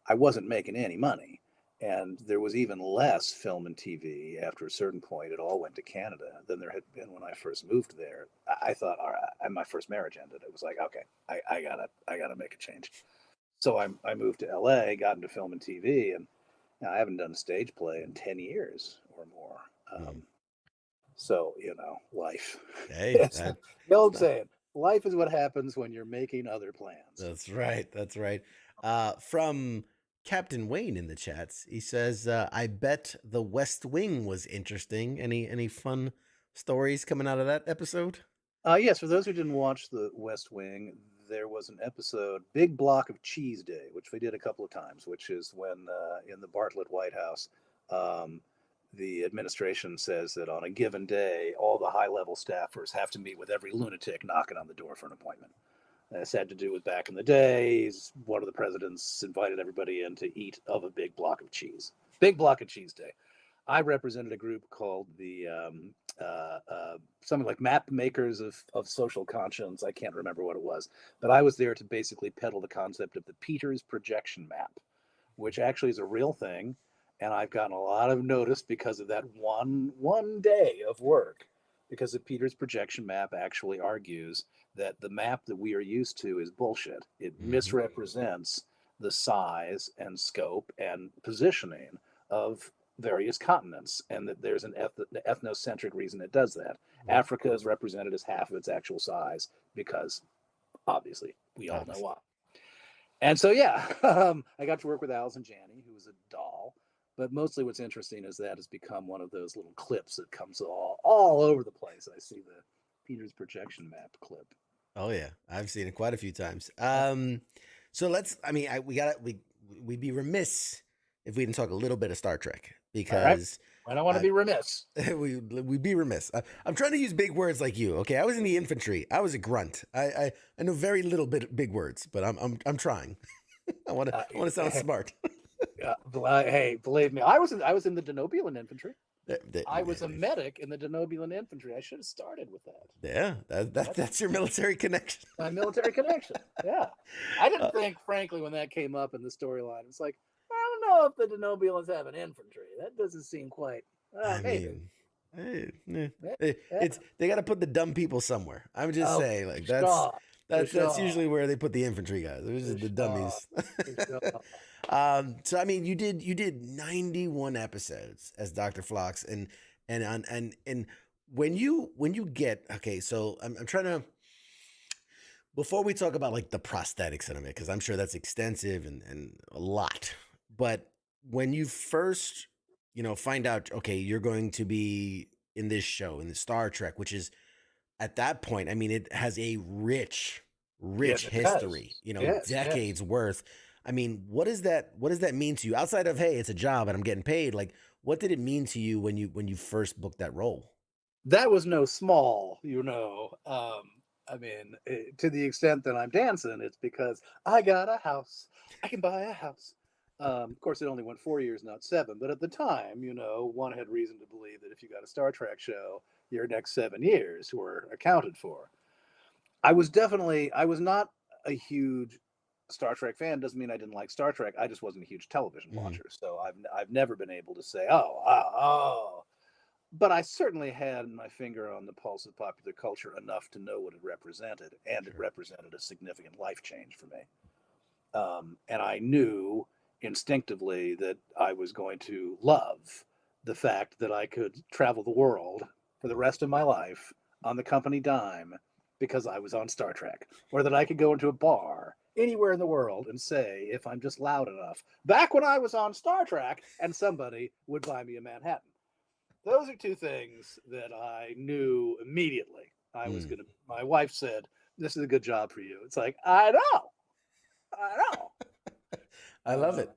I wasn't making any money. And there was even less film and TV after a certain point. It all went to Canada than there had been when I first moved there. I thought, all right, and my first marriage ended. It was like, okay, I gotta make a change. So I moved to LA, got into film and TV, and I haven't done a stage play in 10 years or more. So, life. Hey, the old saying, life is what happens when you're making other plans. That's right. That's right. From Captain Wayne in the chats, he says, I bet the West Wing was interesting. Any fun stories coming out of that episode? Yes, for those who didn't watch the West Wing, there was an episode, Big Block of Cheese Day, which we did a couple of times, which is when in the Bartlett White House, the administration says that on a given day, all the high-level staffers have to meet with every lunatic knocking on the door for an appointment. This had to do with back in the days, one of the presidents invited everybody in to eat of a big block of cheese. Big Block of Cheese Day. I represented a group called the something like Map Makers of Social Conscience. I can't remember what it was, but I was there to basically peddle the concept of the Peters projection map, which actually is a real thing. And I've gotten a lot of notice because of that one day of work, because the Peters projection map actually argues that the map that we are used to is bullshit. It misrepresents the size and scope and positioning of various continents, and that there's an ethnocentric reason it does that. Africa is represented as half of its actual size because, obviously, we all know why. And so, I got to work with Alison Janney, who was a doll. But mostly what's interesting is that has become one of those little clips that comes all over the place. I see the Peters projection map clip. Oh yeah, I've seen it quite a few times. So we'd be remiss if we didn't talk a little bit of Star Trek, because I don't want to be remiss. We'd be remiss. I'm trying to use big words like you. Okay, I was in the infantry. I was a grunt. I know very little big words, but I'm trying. I want to sound smart. Hey, believe me, I was in the Denobulan infantry. I was a medic in the Denobulan infantry. I should have started with that. Yeah, that's your military connection. My military connection. Yeah. I didn't think, frankly, when that came up in the storyline, it's like, I don't know if the Denobulans have an infantry. That doesn't seem quite. I Maybe. mean, it's they got to put the dumb people somewhere. I'm just saying, like that's usually where they put the infantry guys. Those are the dummies. So I mean, you did 91 episodes as Dr. Phlox, and when you get so I'm trying to, before we talk about like the prosthetics in it, because I'm sure that's extensive and a lot, but when you first find out, okay, you're going to be in this show, in the Star Trek, which is at that point, I mean, it has a rich history, decades worth. I mean, what does that mean to you outside of, hey, it's a job and I'm getting paid? Like, what did it mean to you when you first booked that role? That was no small, I mean, to the extent that I'm dancing, it's because I got a house. I can buy a house. Of course, it only went 4 years, not 7. But at the time, one had reason to believe that if you got a Star Trek show, your next 7 years were accounted for. I was not a huge Star Trek fan. Doesn't mean I didn't like Star Trek. I just wasn't a huge television watcher. So I've never been able to say, oh. But I certainly had my finger on the pulse of popular culture enough to know what it represented, and it represented a significant life change for me. And I knew instinctively that I was going to love the fact that I could travel the world for the rest of my life on the company dime because I was on Star Trek, or that I could go into a bar anywhere in the world and say, if I'm just loud enough, back when I was on Star Trek, and somebody would buy me a Manhattan. Those are two things that I knew immediately I was going to. My wife said, "This is a good job for you." It's like, I know. I love it.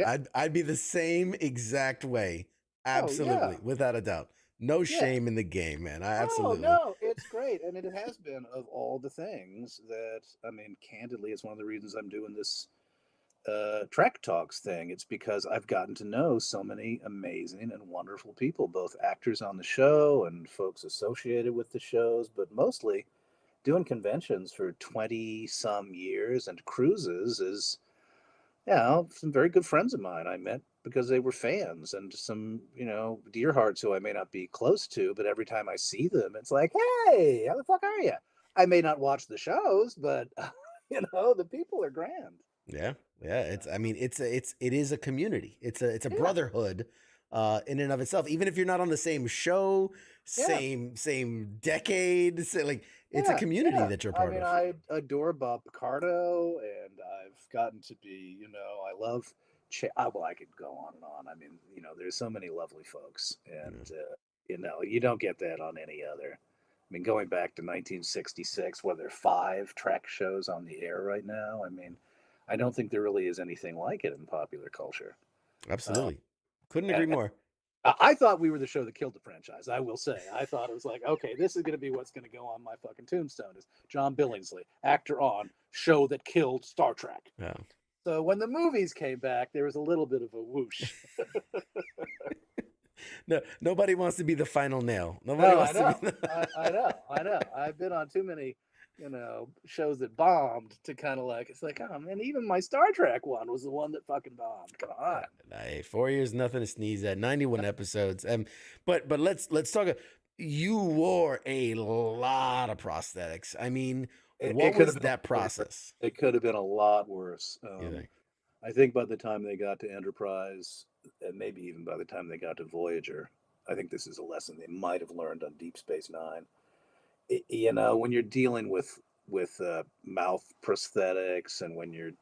Yeah. I'd be the same exact way. Absolutely. Without a doubt. No shame in the game, man. Absolutely. No, it's great. And it has been, of all the things that, I mean, candidly, it's one of the reasons I'm doing this Trek Talks thing. It's because I've gotten to know so many amazing and wonderful people, both actors on the show and folks associated with the shows, but mostly doing conventions for 20 some years and cruises is, some very good friends of mine I met because they were fans, and some, dear hearts who I may not be close to, but every time I see them, it's like, hey, how the fuck are you? I may not watch the shows, but the people are grand. Yeah. It is a community. It's a brotherhood in and of itself. Even if you're not on the same show, same decade, it's a community that you're part of. I adore Bob Picardo, and I've gotten to be, I love. I could go on and on. I mean, there's so many lovely folks, and you don't get that on any other. I mean, going back to 1966, where there are 5 Trek shows on the air right now. I mean, I don't think there really is anything like it in popular culture. Absolutely. Couldn't agree more. I thought we were the show that killed the franchise. I will say, I thought it was like, okay, this is going to be what's going to go on my fucking tombstone is John Billingsley, actor on show that killed Star Trek. Yeah. So when the movies came back, there was a little bit of a whoosh. No, nobody wants to be the final nail. I know. I've been on too many, shows that bombed to kind of like, it's like, oh man, even my Star Trek one was the one that fucking bombed. Come on. Hey, 4 years, nothing to sneeze at. 91 episodes. But let's talk. You wore a lot of prosthetics. I mean, what was that process? It could have been a lot worse. I think by the time they got to Enterprise, and maybe even by the time they got to Voyager, I think this is a lesson they might have learned on Deep Space Nine. When you're dealing with mouth prosthetics, and when you're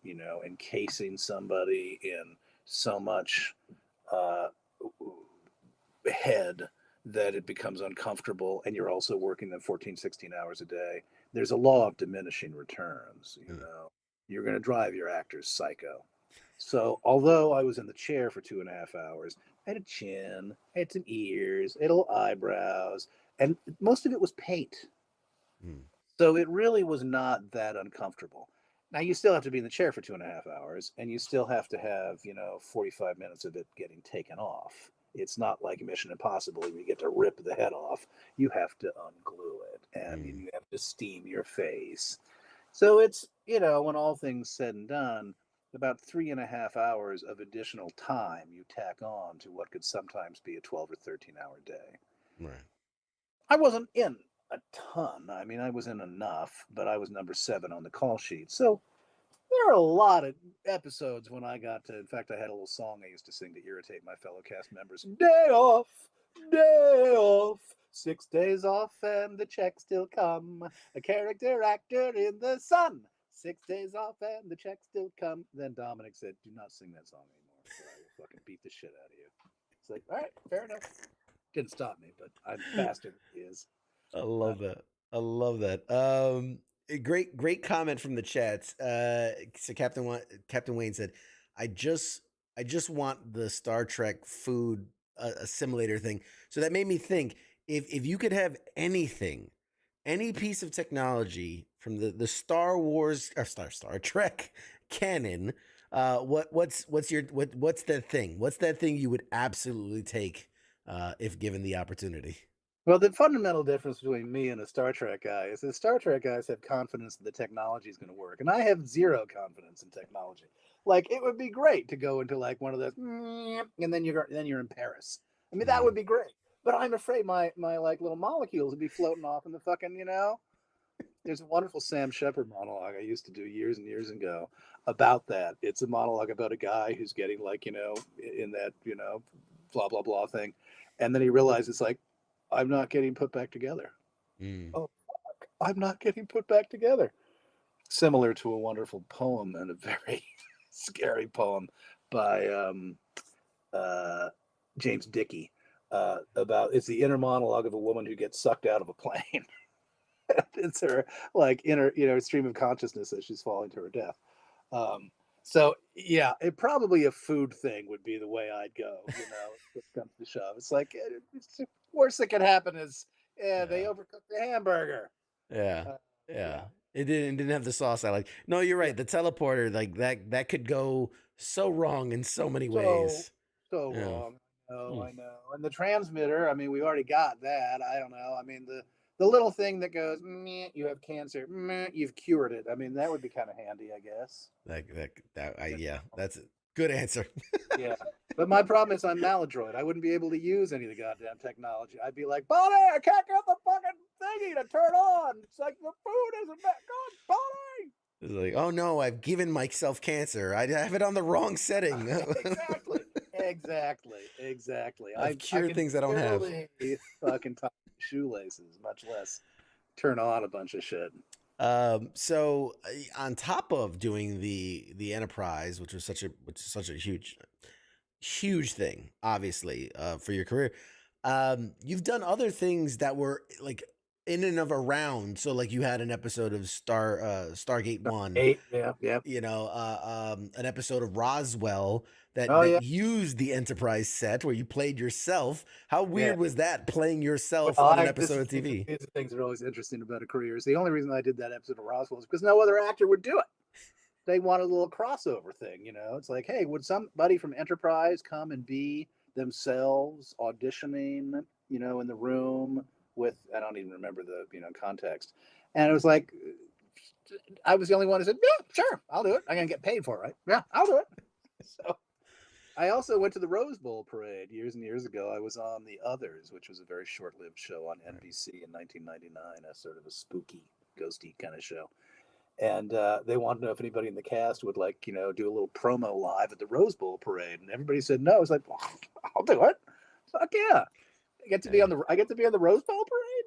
encasing somebody in so much head that it becomes uncomfortable, and you're also working them 14, 16 hours a day, there's a law of diminishing returns. You're going to drive your actors psycho. So although I was in the chair for 2.5 hours, I had a chin, I had some ears, I had little eyebrows, and most of it was paint. So it really was not that uncomfortable. Now, you still have to be in the chair for 2.5 hours, and you still have to have, 45 minutes of it getting taken off. It's not like Mission Impossible where you get to rip the head off. You have to unglue it, and you have to steam your face. So it's, when all things said and done, about 3.5 hours of additional time you tack on to what could sometimes be a 12 or 13-hour day. Right. I wasn't in a ton. I mean, I was in enough, but I was number 7 on the call sheet. So there are a lot of episodes when I got to, in fact, I had a little song I used to sing to irritate my fellow cast members. Day off, 6 days off and the checks still come. A character actor in the sun. 6 days off and the checks still come. Then Dominic said, do not sing that song anymore, or I will fucking beat the shit out of you. It's like, all right, fair enough. Didn't stop me, but I'm faster than he is. I love that. I love that. A great comment from the chats. So Captain Wayne said, I just want the Star Trek food assimilator thing. So that made me think, if you could have anything, any piece of technology from the Star Wars or Star Trek canon, what's that thing? What's that thing you would absolutely take if given the opportunity? Well, the fundamental difference between me and a Star Trek guy is that Star Trek guys have confidence that the technology is going to work, and I have zero confidence in technology. Like, it would be great to go into like one of those, and then you're in Paris. I mean, that would be great. But I'm afraid my like little molecules would be floating off in the fucking, There's a wonderful Sam Shepard monologue I used to do years and years ago about that. It's a monologue about a guy who's getting like, in that, blah, blah, blah thing. And then he realizes like, I'm not getting put back together. Oh, fuck. I'm not getting put back together. Similar to a wonderful poem and a very scary poem by James Dickey it's the inner monologue of a woman who gets sucked out of a plane. It's her like inner, stream of consciousness as she's falling to her death. So yeah, it probably a food thing would be the way I'd go. If it comes to shove, it's like it's the worst that could happen is they overcooked the hamburger. Yeah. It didn't have the sauce I like. No, you're right. The teleporter, like that could go so wrong in so many ways. So wrong. I know. And the transmitter, I mean, we already got that. I don't know. I mean, the little thing that goes, meh, you have cancer, meh, you've cured it. I mean, that would be kind of handy, I guess. That's a good answer. Yeah. But my problem is I'm maladroit. I wouldn't be able to use any of the goddamn technology. I'd be like, Bonnie, I can't get the fucking thingy to turn on. It's like the food isn't that good, Bonnie. It's like, oh no, I've given myself cancer. I have it on the wrong setting. Exactly. I've cured things I don't have. Fucking tie shoelaces, much less turn on a bunch of shit. So on top of doing the Enterprise, which is such a huge thing, obviously, for your career, you've done other things that were like in and of around. So like you had an episode of Stargate 1, an episode of Roswell that used the Enterprise set where you played yourself. How weird was that, playing yourself on an episode of TV? These things are always interesting about a career. Is the only reason I did that episode of Roswell is because no other actor would do it. They wanted a little crossover thing, It's like, hey, would somebody from Enterprise come and be themselves auditioning, in the room with, I don't even remember the, context. And it was like, I was the only one who said, yeah, sure, I'll do it. I'm going to get paid for it, right? Yeah, I'll do it. So I also went to the Rose Bowl parade years and years ago. I was on The Others, which was a very short-lived show on NBC in 1999, a sort of a spooky, ghosty kind of show. And they wanted to know if anybody in the cast would do a little promo live at the Rose Bowl parade. And everybody said no. I was like, well, I'll do it. Fuck yeah. I get to be on the Rose Bowl parade.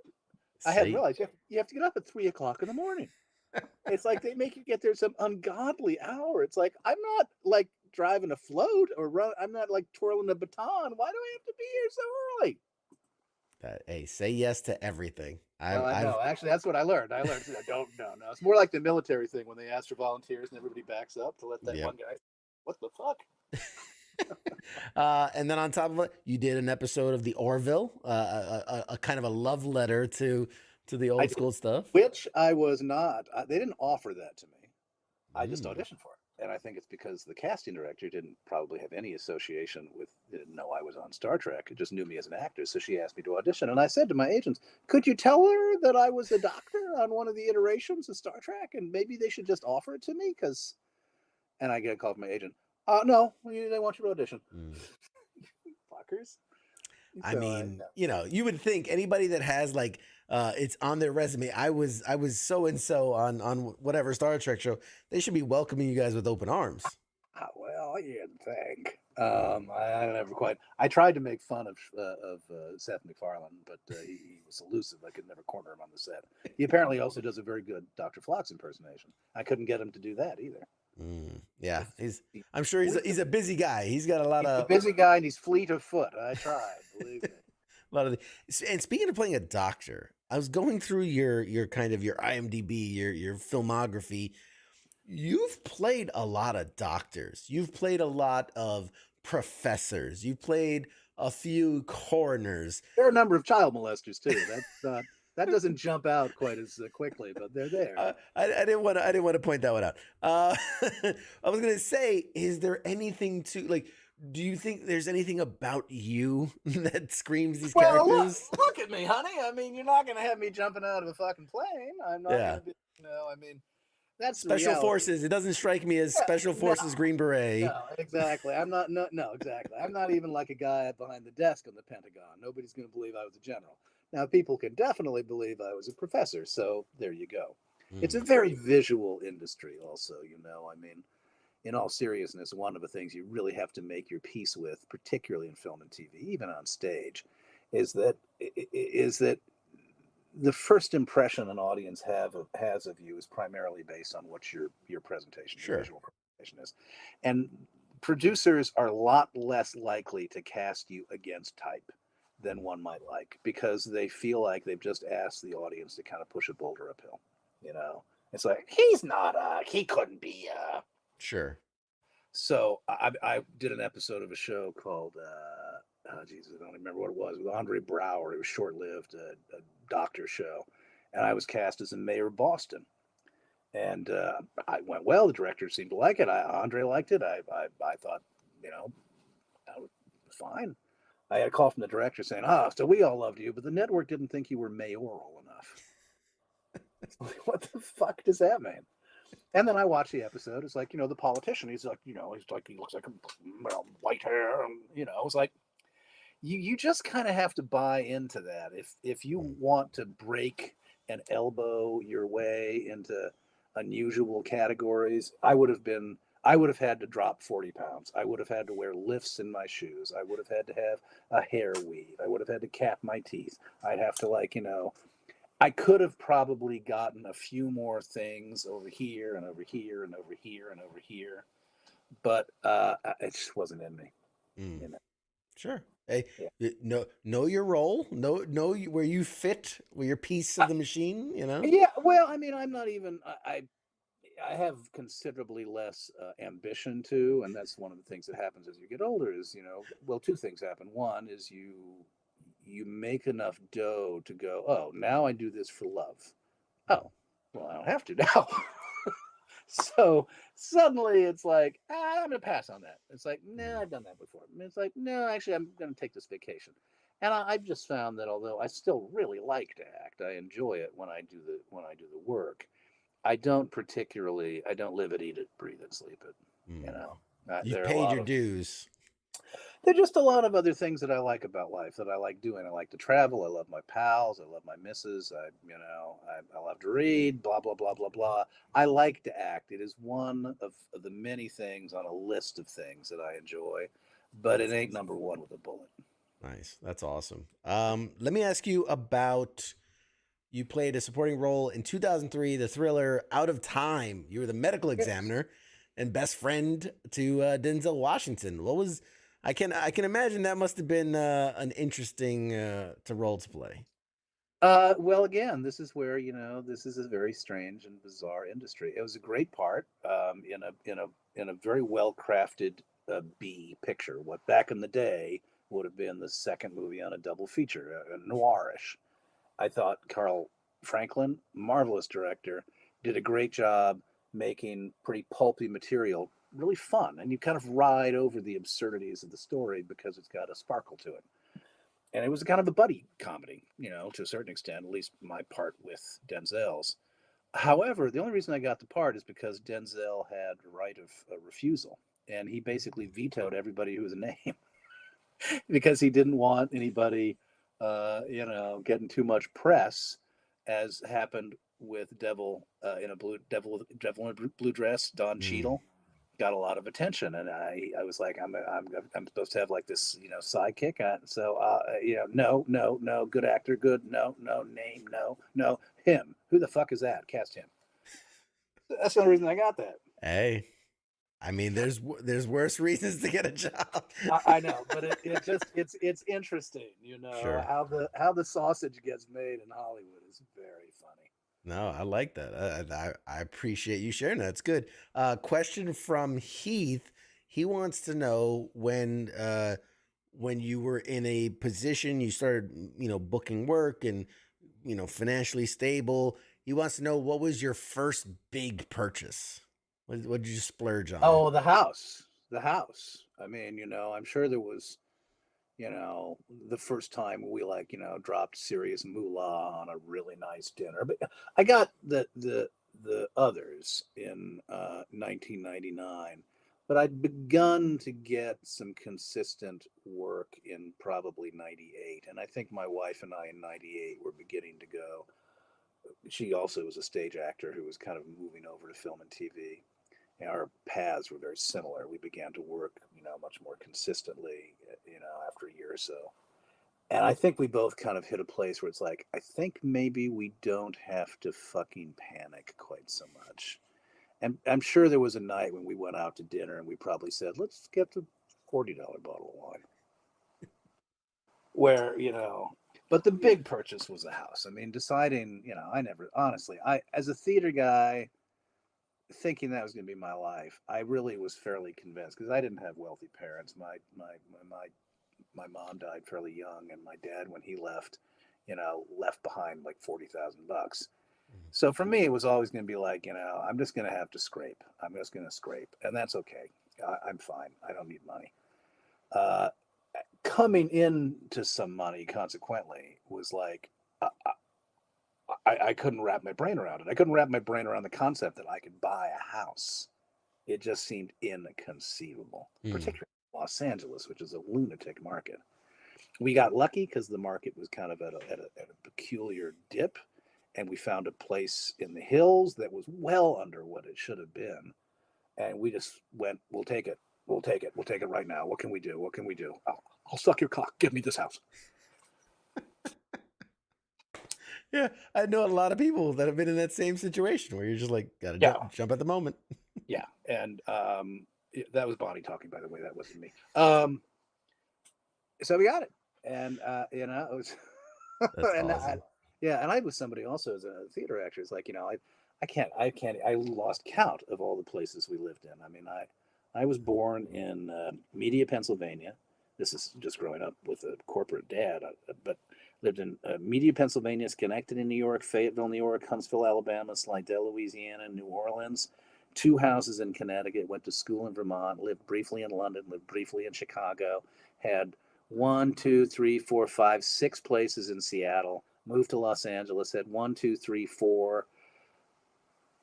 I hadn't realized you have to get up at 3:00 in the morning. It's like they make you get there some ungodly hour. It's like, I'm not like driving a float or I'm not like twirling a baton. Why do I have to be here so early? Hey, say yes to everything. I know. Actually, that's what I learned. I don't know. No, it's more like the military thing when they ask for volunteers and everybody backs up to let that one guy. What the fuck? And then on top of it, you did an episode of the Orville, a kind of a love letter to the old school stuff. Which I was not. They didn't offer that to me. I just auditioned for it. and I think it's because the casting director didn't probably have any association with, didn't know I was on Star Trek. It just knew me as an actor. So she asked me to audition. And I said to my agents, could you tell her that I was a doctor on one of the iterations of Star Trek? And maybe they should just offer it to me? And I get a call from my agent. No, they want you to audition. Fuckers. I mean, you would think anybody that has like it's on their resume, I was so and so on whatever Star Trek show, they should be welcoming you guys with open arms. Well, you'd think. I never quite. I tried to make fun of Seth MacFarlane, but he was elusive. I could never corner him on the set. He apparently also does a very good Dr. Phlox impersonation. I couldn't get him to do that either. Yeah, I'm sure he's a busy guy. He's got a busy guy, and he's fleet of foot. I tried, believe me. And speaking of playing a doctor, I was going through your kind of your IMDb, your filmography. You've played a lot of doctors. You've played a lot of professors. You've played a few coroners. There are a number of child molesters too. That's that doesn't jump out quite as quickly, but they're there. I didn't want to point that one out. I was gonna say, is there anything to like? Do you think there's anything about you that screams these characters? Look at me, honey. I mean, you're not gonna have me jumping out of a fucking plane. I'm not gonna be. I mean, that's Special Forces. It doesn't strike me as Special Forces Green Beret. No, exactly. I'm not. No, exactly. I'm not even like a guy behind the desk on the Pentagon. Nobody's gonna believe I was a general. Now, people can definitely believe I was a professor, so there you go. It's a very visual industry also, I mean, in all seriousness, one of the things you really have to make your peace with, particularly in film and TV, even on stage, is that the first impression an audience has of you is primarily based on what your presentation, your visual presentation is. And producers are a lot less likely to cast you against type than one might like, because they feel like they've just asked the audience to kind of push a boulder uphill. It's like, he couldn't be Sure. So I did an episode of a show called Jesus, I don't remember what it was, with Andre Brower. It was short-lived, a doctor show, and I was cast as a mayor of Boston. And I went well. The director seemed to like it. Andre liked it. I thought, that was fine. I had a call from the director saying, so we all loved you, but the network didn't think you were mayoral enough. What the fuck does that mean? And then I watched the episode. It's like, the politician, he's like, he looks like white hair. It's like, you just kind of have to buy into that. If you want to break and elbow your way into unusual categories, I would have had to drop 40 pounds. I would have had to wear lifts in my shoes. I would have had to have a hair weave. I would have had to cap my teeth. I'd have to I could have probably gotten a few more things over here and over here and over here and over here, but it just wasn't in me. Sure. Hey, know your role. Know where you fit, where your piece of the machine. Yeah. Well, I mean, I'm not even. I have considerably less ambition too, and that's one of the things that happens as you get older. Is two things happen. One is you make enough dough to go, oh, now I do this for love. Oh, well, I don't have to now. So suddenly it's like, I'm going to pass on that. It's like, nah, I've done that before. And it's like, no, actually, I'm going to take this vacation. And I've just found that although I still really like to act, I enjoy it when I do the work. I don't live it, eat it, breathe it, sleep it. You paid your dues. There's just a lot of other things that I like about life that I like doing. I like to travel. I love my pals. I love my missus. I love to read, blah, blah, blah, blah, blah. I like to act. It is one of the many things on a list of things that I enjoy, but it ain't number one with a bullet. Nice. That's awesome. Let me ask you about, you played a supporting role in 2003, the thriller Out of Time. You were the medical examiner and best friend to Denzel Washington. What was... I can imagine that must have been an interesting role to play. Well, again, this is where this is a very strange and bizarre industry. It was a great part in a very well crafted B picture. What back in the day would have been the second movie on a double feature, noirish. I thought Carl Franklin, marvelous director, did a great job making pretty pulpy material really fun, and you kind of ride over the absurdities of the story because it's got a sparkle to it. And it was kind of a buddy comedy, to a certain extent, at least my part with Denzel's. However, the only reason I got the part is because Denzel had a right of refusal, and he basically vetoed everybody who was a name because he didn't want anybody, getting too much press, as happened with Devil in a Blue Dress. Don Cheadle got a lot of attention, and I was like, I'm supposed to have like this sidekick, so no, good actor, good, no name, no him. Who the fuck is that? Cast him. That's the only reason I got that. Hey, I mean, there's worse reasons to get a job. I know, but it's interesting, Sure. how the sausage gets made in Hollywood is very funny. No, I like that. I appreciate you sharing that. It's good. Question from Heath. He wants to know when you were in a position, you started, booking work and, financially stable. He wants to know, what was your first big purchase? What did you splurge on? Oh, the house. I mean, I'm sure there was, the first time we dropped serious moolah on a really nice dinner. But I got the others in 1999, but I'd begun to get some consistent work in probably 98. And I think my wife and I in 98 were beginning to go. She also was a stage actor who was kind of moving over to film and TV. And our paths were very similar. We began to work, much more consistently, after a year or so. And I think we both kind of hit a place where it's like, I think maybe we don't have to fucking panic quite so much. And I'm sure there was a night when we went out to dinner and we probably said, let's get the $40 bottle of wine. Where, but the big purchase was the house. I mean, deciding, I, as a theater guy, thinking that was going to be my life, I really was fairly convinced, because I didn't have wealthy parents. My mom died fairly young, and my dad, when he left, left behind like $40,000. So for me, it was always going to be like, I'm just going to have to scrape. I'm just going to scrape, and that's okay. I'm fine. I don't need money. Coming into some money, consequently, was like, I couldn't wrap my brain around it. I couldn't wrap my brain around the concept that I could buy a house. It just seemed inconceivable, particularly in Los Angeles, which is a lunatic market. We got lucky because the market was kind of at a peculiar dip, and we found a place in the hills that was well under what it should have been. And we just went, we'll take it. We'll take it. We'll take it right now. What can we do? What can we do? I'll suck your cock. Give me this house. Yeah, I know a lot of people that have been in that same situation where you're just like, gotta jump at the moment. Yeah, and that was Bonnie talking, by the way. That wasn't me. So we got it, and it was. That's awesome. And I was somebody also as a theater actor. It's like, I lost count of all the places we lived in. I mean, I was born in Media, Pennsylvania. This is just growing up with a corporate dad, but lived in Media, Pennsylvania, Schenectady, New York, Fayetteville, New York, Huntsville, Alabama, Slidell, Louisiana, New Orleans, 2 houses in Connecticut, went to school in Vermont, lived briefly in London, lived briefly in Chicago, had 1, 2, 3, 4, 5, 6 places in Seattle, moved to Los Angeles, had 1, 2, 3, 4.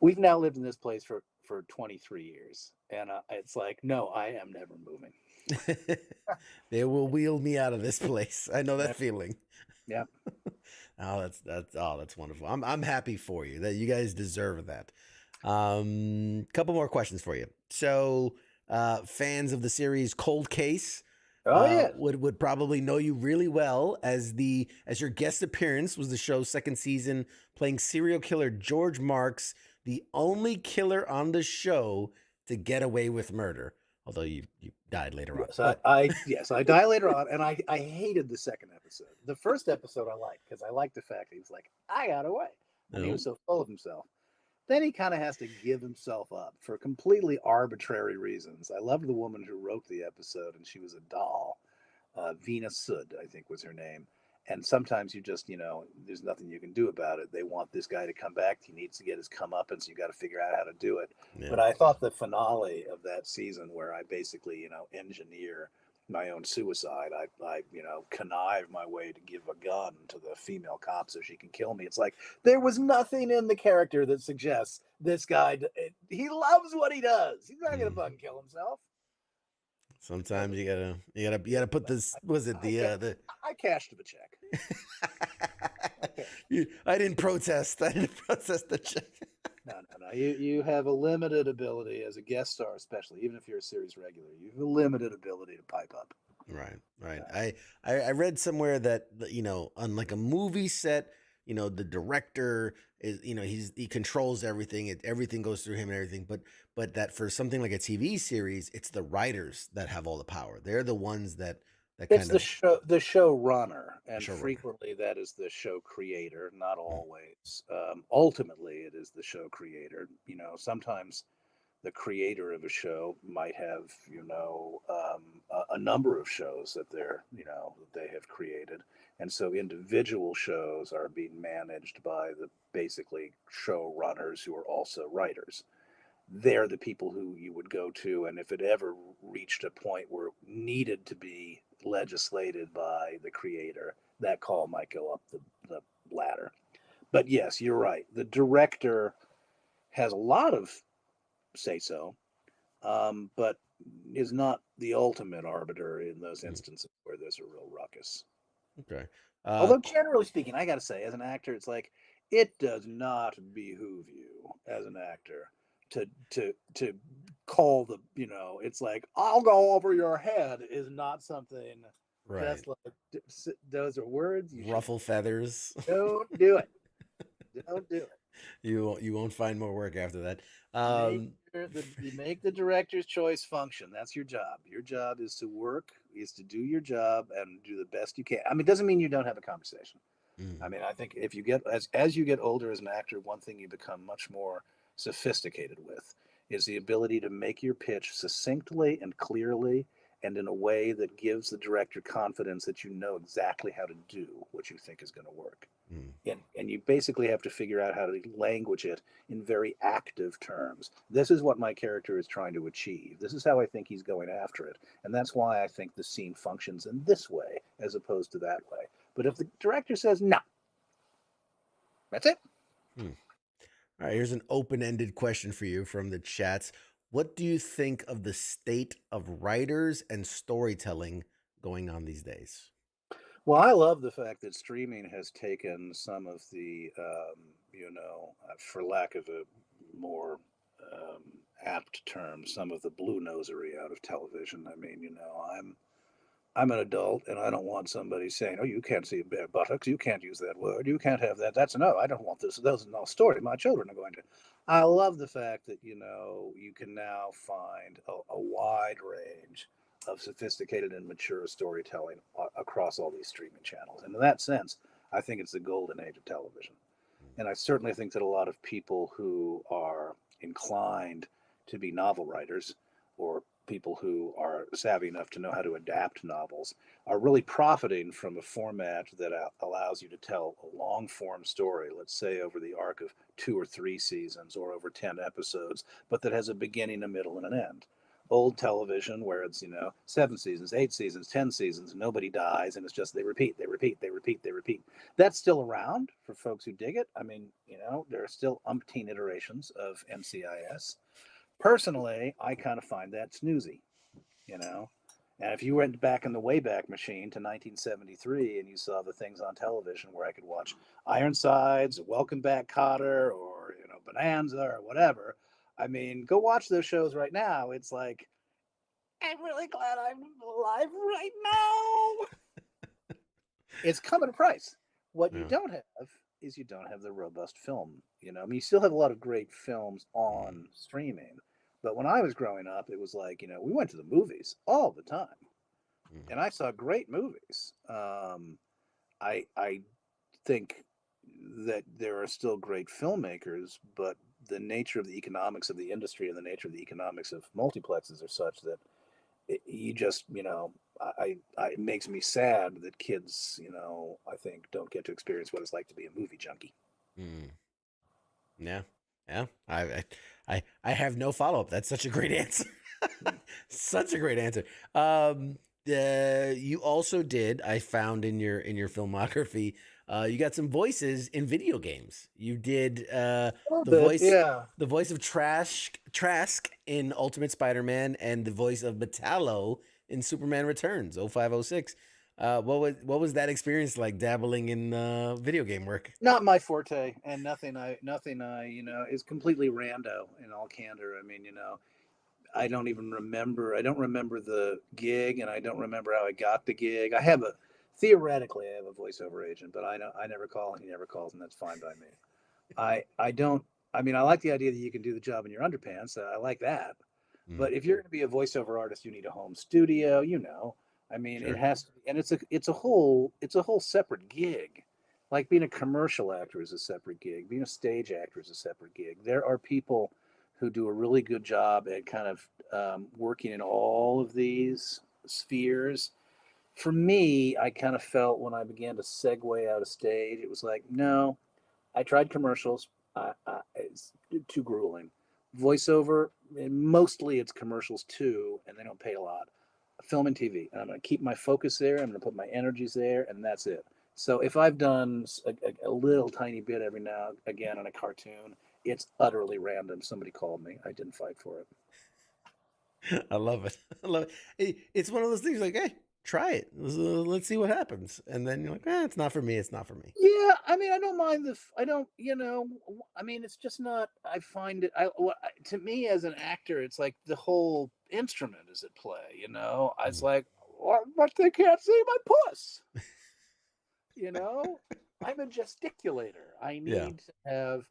We've now lived in this place for 23 years. And it's like, no, I am never moving. They will wheel me out of this place. I know that feeling. Yeah. Oh, that's wonderful. I'm happy for you that you guys deserve that. Couple more questions for you. So, fans of the series Cold Case, would probably know you really well as your guest appearance was the show's second season, playing serial killer George Marks, the only killer on the show to get away with murder. Although you died later on. So I died later on, and I hated the second episode. The first episode I liked because I liked the fact that he was like, I got away. And he was so full of himself. Then he kind of has to give himself up for completely arbitrary reasons. I loved the woman who wrote the episode, and she was a doll. Vina Sud, I think was her name. And sometimes you just, there's nothing you can do about it. They want this guy to come back. He needs to get his comeuppance. You got to figure out how to do it. Yeah. But I thought the finale of that season, where I basically, engineer my own suicide, I connive my way to give a gun to the female cop so she can kill me. It's like there was nothing in the character that suggests this guy. He loves what he does. He's not gonna fucking kill himself. Sometimes you gotta put this. Was it the? I cashed the check. I didn't protest. I didn't protest the check. No. You have a limited ability as a guest star, especially even if you're a series regular. You have a limited ability to pipe up. Right. I read somewhere that on like a movie set, the director is he controls everything. Everything goes through him and everything. But that for something like a TV series, it's the writers that have all the power. They're the ones that it's the showrunner, and frequently that is the show creator. Not always. Ultimately, it is the show creator. Sometimes the creator of a show might have a number of shows that that they have created, and so individual shows are being managed by the basically showrunners who are also writers. They're the people who you would go to, and if it ever reached a point where it needed to be legislated by the creator, that call might go up the ladder. But yes, you're right. The director has a lot of say-so, but is not the ultimate arbiter in those instances where there's a real ruckus. Okay. Although generally speaking, I got to say, as an actor, it's like it does not behoove you as an actor to call the it's like I'll go over your head is not something. Right. That's like those are words. You ruffle feathers. Don't do it. Don't do it. You won't find more work after that. You make the director's choice function. That's your job. Your job is to work, is to do your job and do the best you can. I mean, it doesn't mean you don't have a conversation. I mean, I think if you get as you get older as an actor, one thing you become much more sophisticated with is the ability to make your pitch succinctly and clearly and in a way that gives the director confidence that you know exactly how to do what you think is going to work. And you basically have to figure out how to language it in very active terms. This is what my character is trying to achieve. This is how I think he's going after it. And that's why I think the scene functions in this way as opposed to that way. But if the director says no, that's it. All right, here's an open-ended question for you from the chats. What do you think of the state of writers and storytelling going on these days? Well, I love the fact that streaming has taken some of the, for lack of a more apt term, some of the blue nosery out of television. I mean, I'm an adult, and I don't want somebody saying, "Oh, you can't see bare buttocks. You can't use that word. You can't have that." That's no. I don't want this. Those are no story. My children are going to. I love the fact that you can now find a wide range of sophisticated and mature storytelling across all these streaming channels, and in that sense, I think it's the golden age of television. And I certainly think that a lot of people who are inclined to be novel writers or people who are savvy enough to know how to adapt novels are really profiting from a format that allows you to tell a long form story, let's say over the arc of 2 or 3 seasons or over 10 episodes, but that has a beginning, a middle, and an end. Old television where it's 7 seasons, 8 seasons, 10 seasons, nobody dies, and it's just they repeat. That's still around for folks who dig it. I mean, there are still umpteen iterations of NCIS. Personally, I kind of find that snoozy, and if you went back in the Wayback Machine to 1973 and you saw the things on television where I could watch Ironsides, Welcome Back Kotter, or Bonanza or whatever, I mean, go watch those shows right now. It's like, I'm really glad I'm alive right now. It's come at a price. What you don't have is you don't have the robust film. I mean, you still have a lot of great films on streaming. But when I was growing up, it was like, we went to the movies all the time. And I saw great movies. I think that there are still great filmmakers, but the nature of the economics of the industry and the nature of the economics of multiplexes are such that you just, it makes me sad that kids, I think don't get to experience what it's like to be a movie junkie. Mm. Yeah. Yeah. I have no follow up. That's such a great answer. Such a great answer. You also did, I found in your filmography, you got some voices in video games. You did the voice of Trask in Ultimate Spider-Man and the voice of Metallo in Superman Returns 0506. What was that experience like dabbling in video game work? Not my forte, and nothing I is completely rando in all candor. I mean, I don't even remember. I don't remember the gig, and I don't remember how I got the gig. Theoretically, I have a voiceover agent, but I never call, and he never calls, and that's fine by me. I don't. I mean, I like the idea that you can do the job in your underpants. I like that. But if you're going to be a voiceover artist, you need a home studio. I mean, Sure. it has to, and it's a whole separate gig. Like being a commercial actor is a separate gig. Being a stage actor is a separate gig. There are people who do a really good job at kind of working in all of these spheres. For me, I kind of felt when I began to segue out of stage, it was like, no, I tried commercials. It's too grueling. Voiceover, mostly it's commercials too, and they don't pay a lot. Film and TV, and I'm going to keep my focus there. I'm going to put my energies there, and that's it. So if I've done a little tiny bit every now and again on a cartoon, it's utterly random. Somebody called me. I didn't fight for it. I love it. I love it. It's one of those things like, hey, try it. Let's see what happens. And then you're like, it's not for me. It's not for me. Yeah. I mean, I don't mind I mean, it's just not, I find it, to me as an actor, it's like the whole instrument is at play, It's like, but they can't see my puss. I'm a gesticulator. I need to have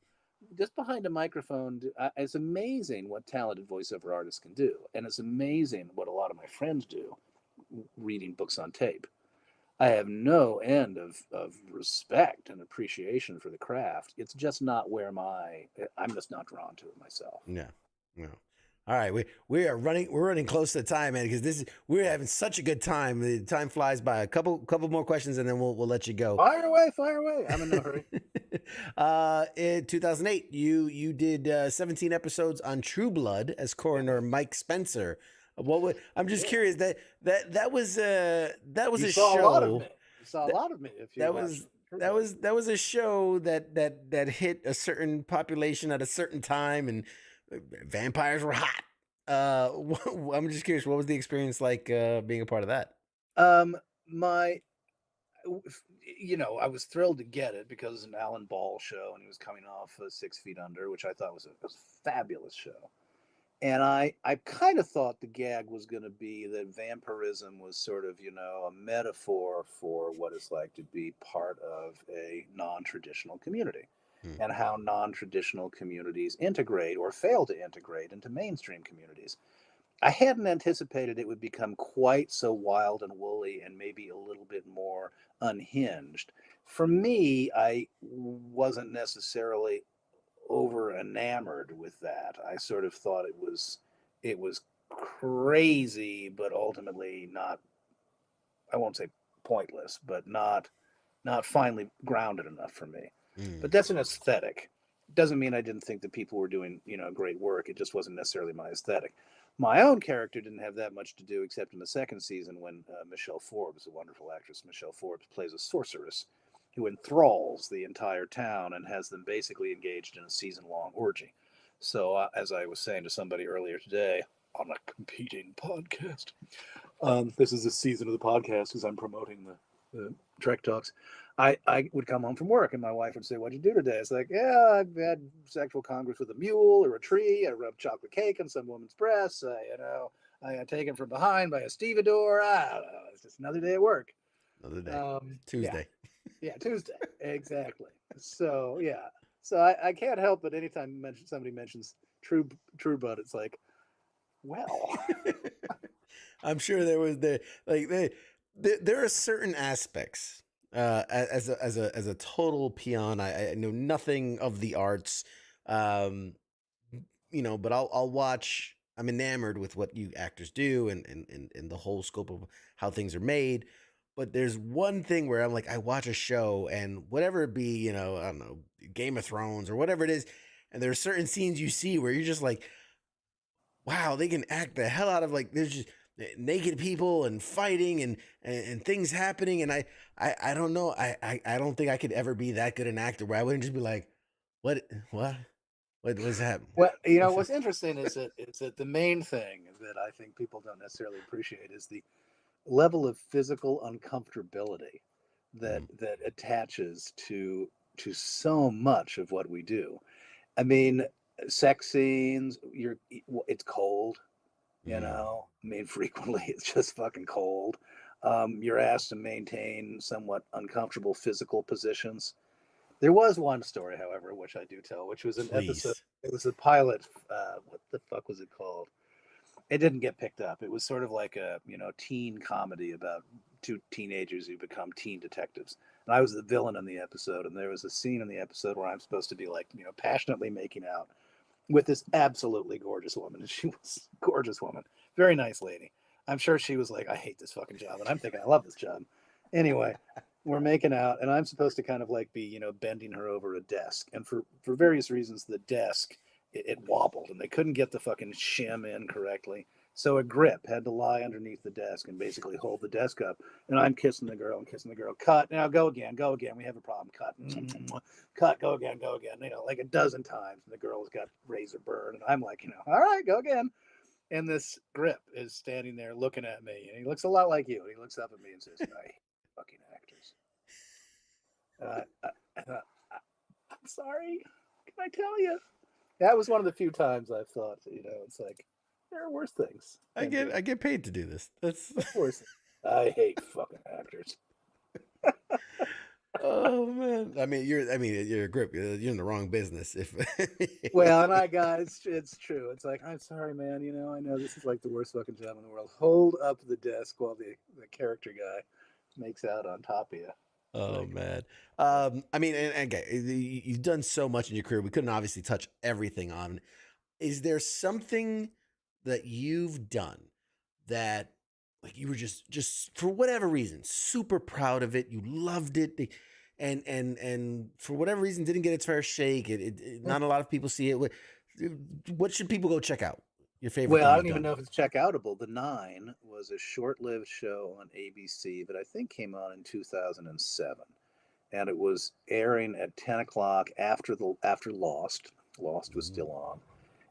just behind a microphone. It's amazing what talented voiceover artists can do. And it's amazing what a lot of my friends do reading books on tape. I have no end of respect and appreciation for the craft. It's just not where I'm just not drawn to it myself. Yeah. No. All right, we're running close to the time, man, because we're having such a good time. The time flies by. A couple more questions, and then we'll let you go. Fire away. I'm in no hurry. In 2008, you did 17 episodes on True Blood as coroner Mike Spencer. I'm just curious that was a show. A lot of me. You saw a lot of me. If you that was a show that hit a certain population at a certain time, and vampires were hot. I'm just curious, what was the experience like being a part of that? I was thrilled to get it because it was an Alan Ball show, and he was coming off 6 Feet Under, which I thought was a fabulous show. And I kind of thought the gag was going to be that vampirism was sort of, a metaphor for what it's like to be part of a non-traditional community. And how non-traditional communities integrate or fail to integrate into mainstream communities. I hadn't anticipated it would become quite so wild and woolly and maybe a little bit more unhinged. For me, I wasn't necessarily over enamored with that. I sort of thought it was crazy, but ultimately not, I won't say pointless, but not finally grounded enough for me. But that's an aesthetic. Doesn't mean I didn't think that people were doing, great work. It just wasn't necessarily my aesthetic. My own character didn't have that much to do, except in the second season when Michelle Forbes, a wonderful actress, Michelle Forbes, plays a sorceress who enthralls the entire town and has them basically engaged in a season-long orgy. So as I was saying to somebody earlier today on a competing podcast, this is the season of the podcast because I'm promoting the Trek Talks. I would come home from work and my wife would say, "What'd you do today?" It's like, "Yeah, I've had sexual congress with a mule or a tree. I rubbed chocolate cake on some woman's breasts. I got taken from behind by a stevedore. I don't know. It's just another day at work." Another day. Tuesday. Yeah, Tuesday. Exactly. So, yeah. So I can't help but anytime somebody mentions True Blood, it's like, well. I'm sure there was there are certain aspects as a total peon. I know nothing of the arts, but I'll watch I'm enamored with what you actors do and the whole scope of how things are made. But there's one thing where I'm like, I watch a show and whatever it be, you know, I don't know, Game of Thrones or whatever it is, and there are certain scenes you see where you're just like, wow, they can act the hell out of, like, there's just naked people and fighting and things happening, and I don't know, I don't think I could ever be that good an actor where I wouldn't just be like, what was happening? Well, you know, what's interesting is that the main thing that I think people don't necessarily appreciate is the level of physical uncomfortability that attaches to so much of what we do. I mean, sex scenes, it's cold, you know. I mean, frequently it's just fucking cold. You're asked to maintain somewhat uncomfortable physical positions. There was one story, however, which I do tell, which was an episode. It was a pilot. What the fuck was it called? It didn't get picked up. It was sort of like a, you know, teen comedy about two teenagers who become teen detectives. And I was the villain in the episode, and there was a scene in the episode where I'm supposed to be, like, you know, passionately making out with this absolutely gorgeous woman. And she was a gorgeous woman, very nice lady. I'm sure she was like, I hate this fucking job, and I'm thinking, I love this job. Anyway, we're making out, and I'm supposed to kind of like be, you know, bending her over a desk. And for various reasons, the desk, it wobbled, and they couldn't get the fucking shim in correctly. So a grip had to lie underneath the desk and basically hold the desk up. And I'm kissing the girl and kissing the girl. Cut. Now go again. Go again. We have a problem. Cut. Cut. Go again. Go again. You know, like a dozen times. And the girl's got razor burn. And I'm like, you know, all right, go again. And this grip is standing there looking at me. And he looks a lot like you. And he looks up at me and says, I hate fucking actors. I'm sorry. Can I tell you? That was one of the few times I've thought, you know, it's like, there are worse things. I get paid to do this. That's worse. I hate fucking actors. Oh man! I mean, you're a grip. You're in the wrong business. If well, and it's true. It's like, I'm sorry, man. You know, I know this is like the worst fucking job in the world. Hold up the desk while the character guy makes out on top of you. Oh man. I mean, and okay, you've done so much in your career. We couldn't obviously touch everything on. Is there something that you've done that, like, you were just for whatever reason super proud of it, you loved it, and for whatever reason didn't get its fair shake? Not a lot of people see it. What should people go check out? Your favorite? Well, I don't even know if it's check outable. The Nine was a short-lived show on ABC that I think came on in 2007, and it was airing at 10 o'clock after Lost. Lost was still on.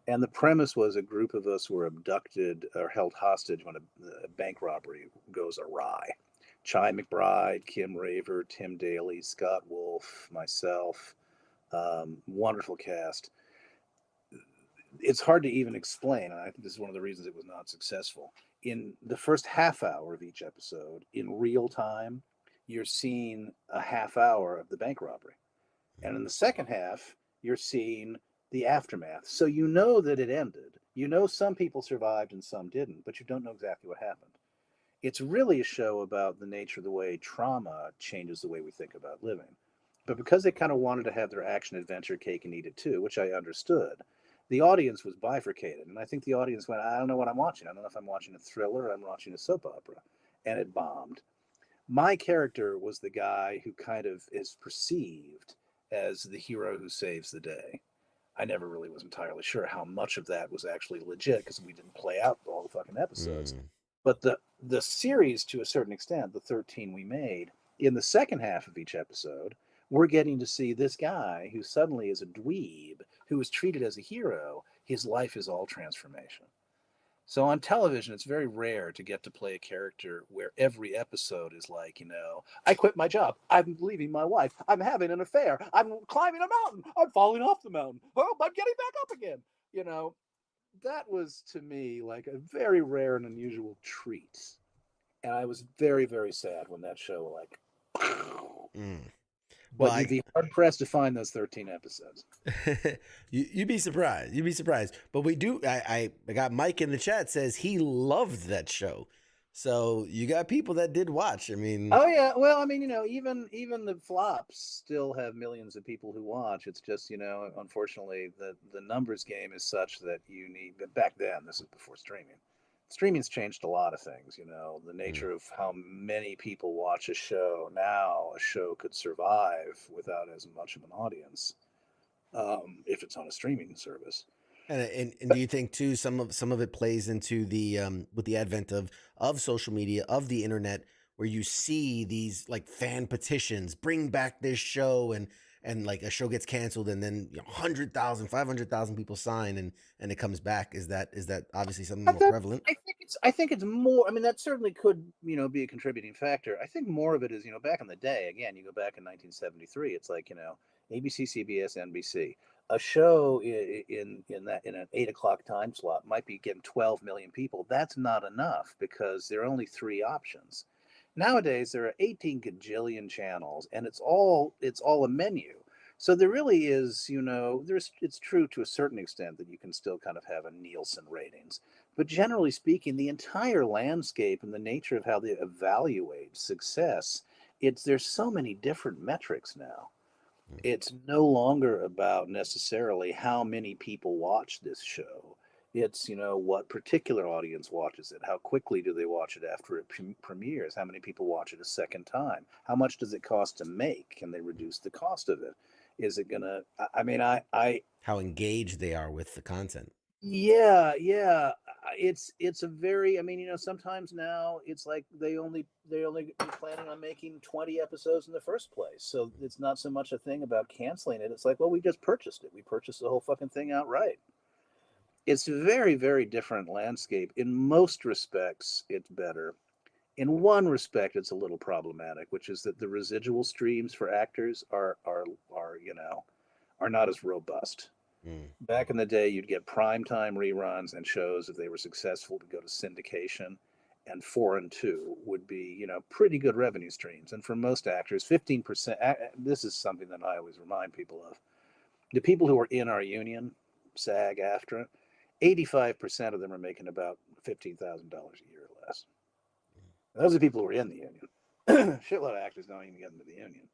And the premise was a group of us were abducted or held hostage when a bank robbery goes awry. Chi McBride, Kim Raver, Tim Daly, Scott Wolf, myself, wonderful cast. It's hard to even explain, and I think this is one of the reasons it was not successful. In the first half hour of each episode, in real time, you're seeing a half hour of the bank robbery. And in the second half, you're seeing the aftermath. So you know that it ended. You know some people survived and some didn't, but you don't know exactly what happened. It's really a show about the nature of the way trauma changes the way we think about living. But because they kind of wanted to have their action adventure cake and eat it too, which I understood, the audience was bifurcated. And I think the audience went, I don't know what I'm watching. I don't know if I'm watching a thriller or I'm watching a soap opera. And it bombed. My character was the guy who kind of is perceived as the hero who saves the day. I never really was entirely sure how much of that was actually legit because we didn't play out all the fucking episodes. But the series, to a certain extent, the 13 we made, in the second half of each episode, we're getting to see this guy who suddenly is a dweeb, who was treated as a hero. His life is all transformation. So on television, it's very rare to get to play a character where every episode is like, you know, I quit my job. I'm leaving my wife. I'm having an affair. I'm climbing a mountain. I'm falling off the mountain. Oh, I'm getting back up again. You know, that was to me like a very rare and unusual treat. And I was very, very sad when that show like, Well, but you'd be hard pressed to find those 13 episodes. You'd be surprised. You'd be surprised. But we do. I got Mike in the chat says he loved that show. So you got people that did watch. I mean, Oh yeah, well, I mean, even the flops still have millions of people who watch. It's just, unfortunately, the numbers game is such that you need. But back then, this is before streaming. Streaming's changed a lot of things. The nature of how many people watch a show now. A show could survive without as much of an audience if it's on a streaming service. and do you think too some of it plays into the with the advent of social media, of the internet, where you see these like fan petitions, bring back this show, and like a show gets canceled and then 100,000, 500,000 people sign and it comes back. Is that obviously something more prevalent? I think it's more. I mean, that certainly could be a contributing factor. I think more of it is back in the day. Again, you go back in 1973. It's like ABC, CBS, NBC. A show in an 8 o'clock time slot might be getting 12 million people. That's not enough because there are only three options. Nowadays there are 18 gajillion channels, and it's all a menu. So there really is, it's true to a certain extent that you can still kind of have a Nielsen ratings, but generally speaking, the entire landscape and the nature of how they evaluate success, there's so many different metrics now. It's no longer about necessarily how many people watch this show. It's, what particular audience watches it. How quickly do they watch it after it premieres? How many people watch it a second time? How much does it cost to make? Can they reduce the cost of it? Is it gonna? I mean, How engaged they are with the content. yeah, yeah. It's a very. I mean, sometimes now it's like they only planning on making 20 episodes in the first place. So it's not so much a thing about canceling it. It's like, well, we just purchased it. We purchased the whole fucking thing outright. It's a very, very different landscape. In most respects, it's better. In one respect, it's a little problematic, which is that the residual streams for actors are not as robust. Back in the day, you'd get primetime reruns and shows if they were successful to go to syndication, and 4 and 2 would be pretty good revenue streams. And for most actors, 15%. This is something that I always remind people of. The people who are in our union, SAG, AFTRA, 85% of them are making about $15,000 a year or less. Those are people who are in the union. Shitload of actors don't even get into the union.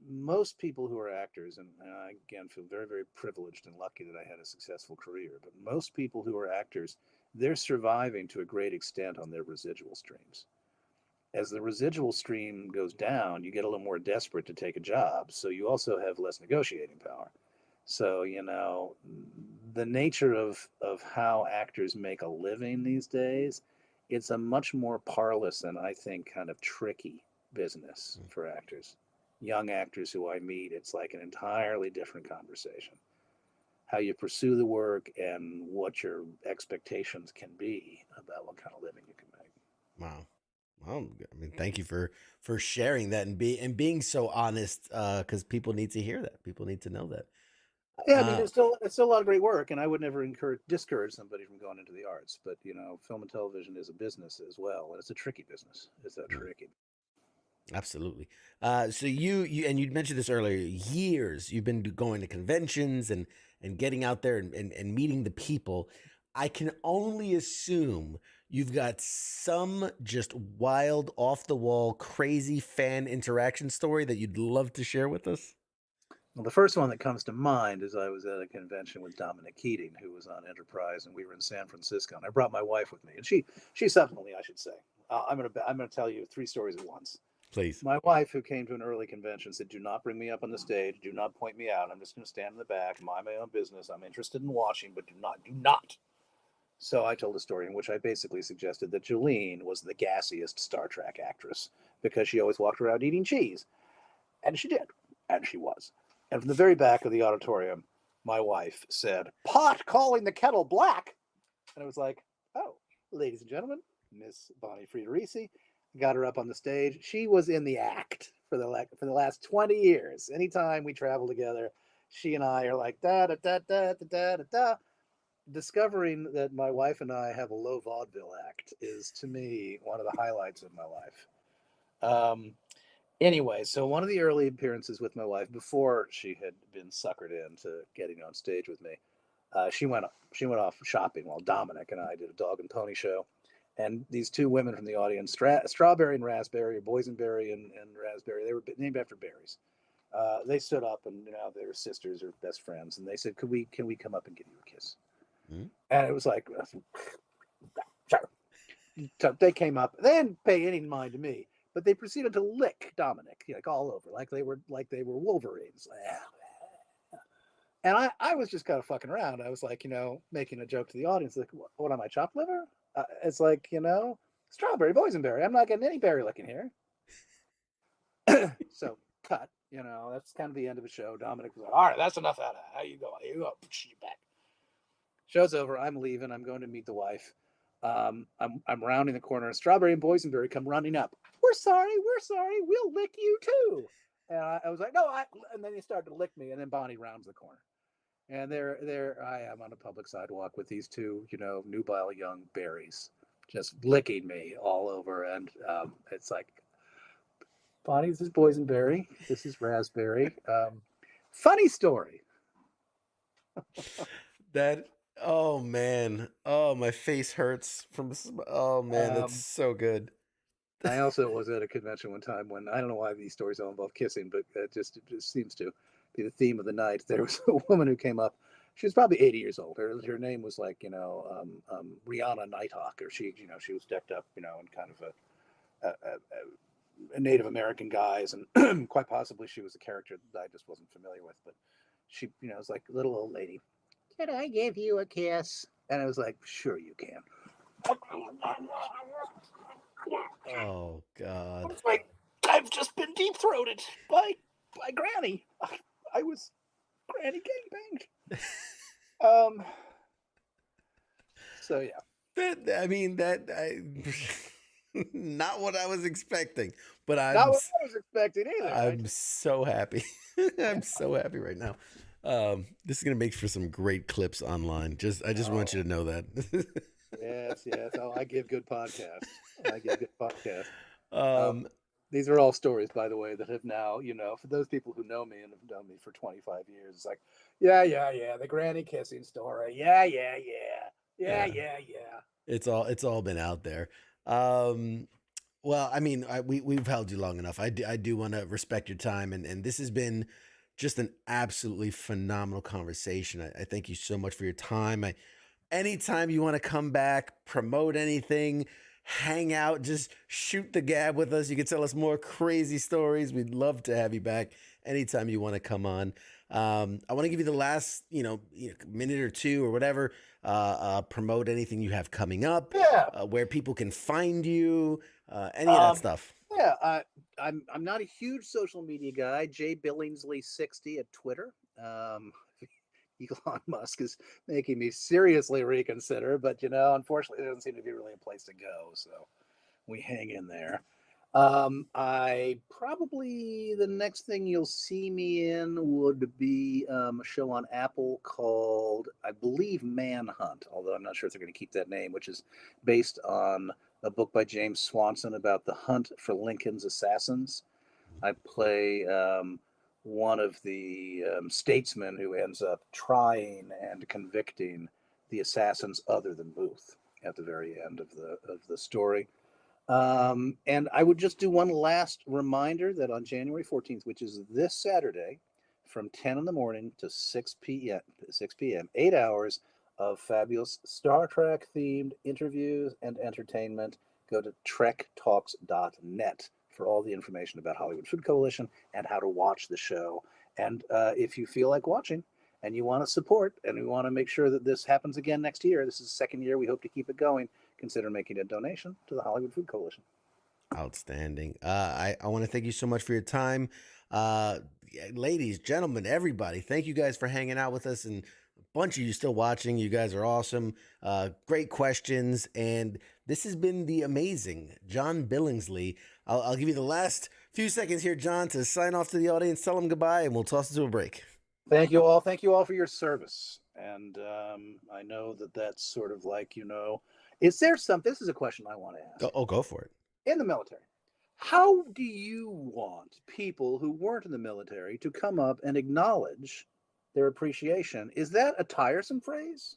Most people who are actors, and I again feel very, very privileged and lucky that I had a successful career, but most people who are actors, they're surviving to a great extent on their residual streams. As the residual stream goes down, you get a little more desperate to take a job, so you also have less negotiating power. So, the nature of how actors make a living these days, it's a much more parlous and I think kind of tricky business for actors. Young actors who I meet, it's like an entirely different conversation. How you pursue the work and what your expectations can be about what kind of living you can make. Wow. Well, I mean, thank you for sharing that and being so honest, because people need to hear that. People need to know that. Yeah, I mean, it's still a lot of great work, and I would never discourage somebody from going into the arts. But film and television is a business as well, and it's a tricky business. It's a tricky. Absolutely. So you and you mentioned this earlier. Years you've been going to conventions and getting out there and meeting the people. I can only assume you've got some just wild, off the wall, crazy fan interaction story that you'd love to share with us. Well, the first one that comes to mind is I was at a convention with Dominic Keating, who was on Enterprise, and we were in San Francisco. And I brought my wife with me, and she subsequently, I should say, I'm gonna tell you 3 stories at once. Please. My wife, who came to an early convention, said, "Do not bring me up on the stage. Do not point me out. I'm just going to stand in the back, mind my own business. I'm interested in watching, but do not." So I told a story in which I basically suggested that Jolene was the gassiest Star Trek actress because she always walked around eating cheese. And she did. And she was. And from the very back of the auditorium, my wife said, "Pot calling the kettle black." And I was like, "Oh, ladies and gentlemen, Miss Bonnie Friederici." Got her up on the stage. She was in the act for the last 20 years. Anytime we travel together, she and I are like da da da da da da da. Discovering that my wife and I have a low vaudeville act is, to me, one of the highlights of my life. Anyway, so one of the early appearances with my wife before she had been suckered into getting on stage with me, she went off shopping while Dominic and I did a dog and pony show. And these two women from the audience, Strawberry and Raspberry, or Boysenberry and Raspberry, they were named after berries. They stood up, and they were sisters or best friends, and they said, can we come up and give you a kiss? Mm-hmm. And it was like, sure. So they came up. They didn't pay any mind to me, but they proceeded to lick Dominic, like all over, like they were Wolverines. And I was just kind of fucking around. I was like, making a joke to the audience, like, what am I, chopped liver? It's like, strawberry, boysenberry. I'm not getting any berry licking here. So cut. That's kind of the end of the show. Dominic was like, all right, that's enough out of that. How you go? You go. Back. Show's over. I'm leaving. I'm going to meet the wife. I'm rounding the corner, and Strawberry and Boysenberry come running up. We're sorry. We'll lick you too. And I was like, no. And then he started to lick me, and then Bonnie rounds the corner. And there I am on a public sidewalk with these two, nubile young berries just licking me all over. And it's like, Bonnie, this is Boysenberry. This is Raspberry. Funny story. Oh man. Oh, my face hurts oh man, that's so good. I also was at a convention one time when, I don't know why these stories all involve kissing, but it just seems to be the theme of the night. There was a woman who came up. She was probably 80 years old. Her name was like, Rihanna Nighthawk, or she was decked up, in kind of a Native American guise, and quite possibly she was a character that I just wasn't familiar with. But she, was like, little old lady. Can I give you a kiss? And I was like, sure you can. Oh God! It's like, I've just been deep throated by Granny. I was Granny gangbanged. So yeah. Not what I was expecting, but not what I was expecting either. I'm so happy. I'm so happy right now. This is gonna make for some great clips online. I just want you to know that. Yes. Oh, I give good podcasts. These are all stories, by the way, that have now, for those people who know me and have known me for 25 years, it's like, yeah, the granny kissing story. Yeah. It's all been out there. Well, we've held you long enough. I do want to respect your time, and this has been just an absolutely phenomenal conversation. I thank you so much for your time. Anytime you want to come back, promote anything, hang out, just shoot the gab with us. You can tell us more crazy stories. We'd love to have you back anytime you want to come on. I want to give you the last, minute or two or whatever. Promote anything you have coming up. Yeah. Where people can find you. Any of that stuff. Yeah, I'm not a huge social media guy. J Billingsley 60 at Twitter. Elon Musk is making me seriously reconsider, but unfortunately, there doesn't seem to be really a place to go. So we hang in there. I probably, the next thing you'll see me in would be a show on Apple called, I believe, Manhunt, although I'm not sure if they're going to keep that name, which is based on a book by James Swanson about the hunt for Lincoln's assassins. I play one of the statesmen who ends up trying and convicting the assassins other than Booth at the very end of the story. And I would just do one last reminder that on January 14th, which is this Saturday, from 10 in the morning to 6 p.m., 8 hours of fabulous Star Trek themed interviews and entertainment. Go to trektalks.net for all the information about Hollywood Food Coalition and how to watch the show. And if you feel like watching and you want to support and we want to make sure that this happens again next year, this is the second year, we hope to keep it going, consider making a donation to the Hollywood Food Coalition. Outstanding. I want to thank you so much for your time. Ladies, gentlemen, everybody, thank you guys for hanging out with us, and a bunch of you still watching. You guys are awesome. Great questions. And this has been the amazing John Billingsley. I'll give you the last few seconds here, John, to sign off to the audience, tell them goodbye, and we'll toss it to a break. Thank you all. Thank you all for your service. And I know that that's sort of like, is there this is a question I want to ask. Go for it. In the military, how do you want people who weren't in the military to come up and acknowledge their appreciation? Is that a tiresome phrase?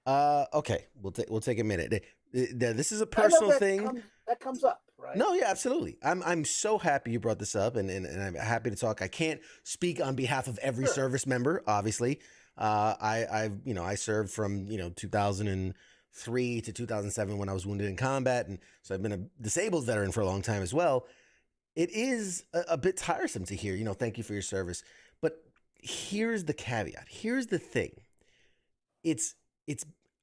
Okay, we'll take a minute. This is a I know personal that thing. that comes up, right? No, yeah, absolutely. I'm so happy you brought this up, and I'm happy to talk. I can't speak on behalf of every service member, obviously. I served from 2003 to 2007 when I was wounded in combat, and so I've been a disabled veteran for a long time as well. It is a bit tiresome to hear, thank you for your service. But here's the caveat. Here's the thing.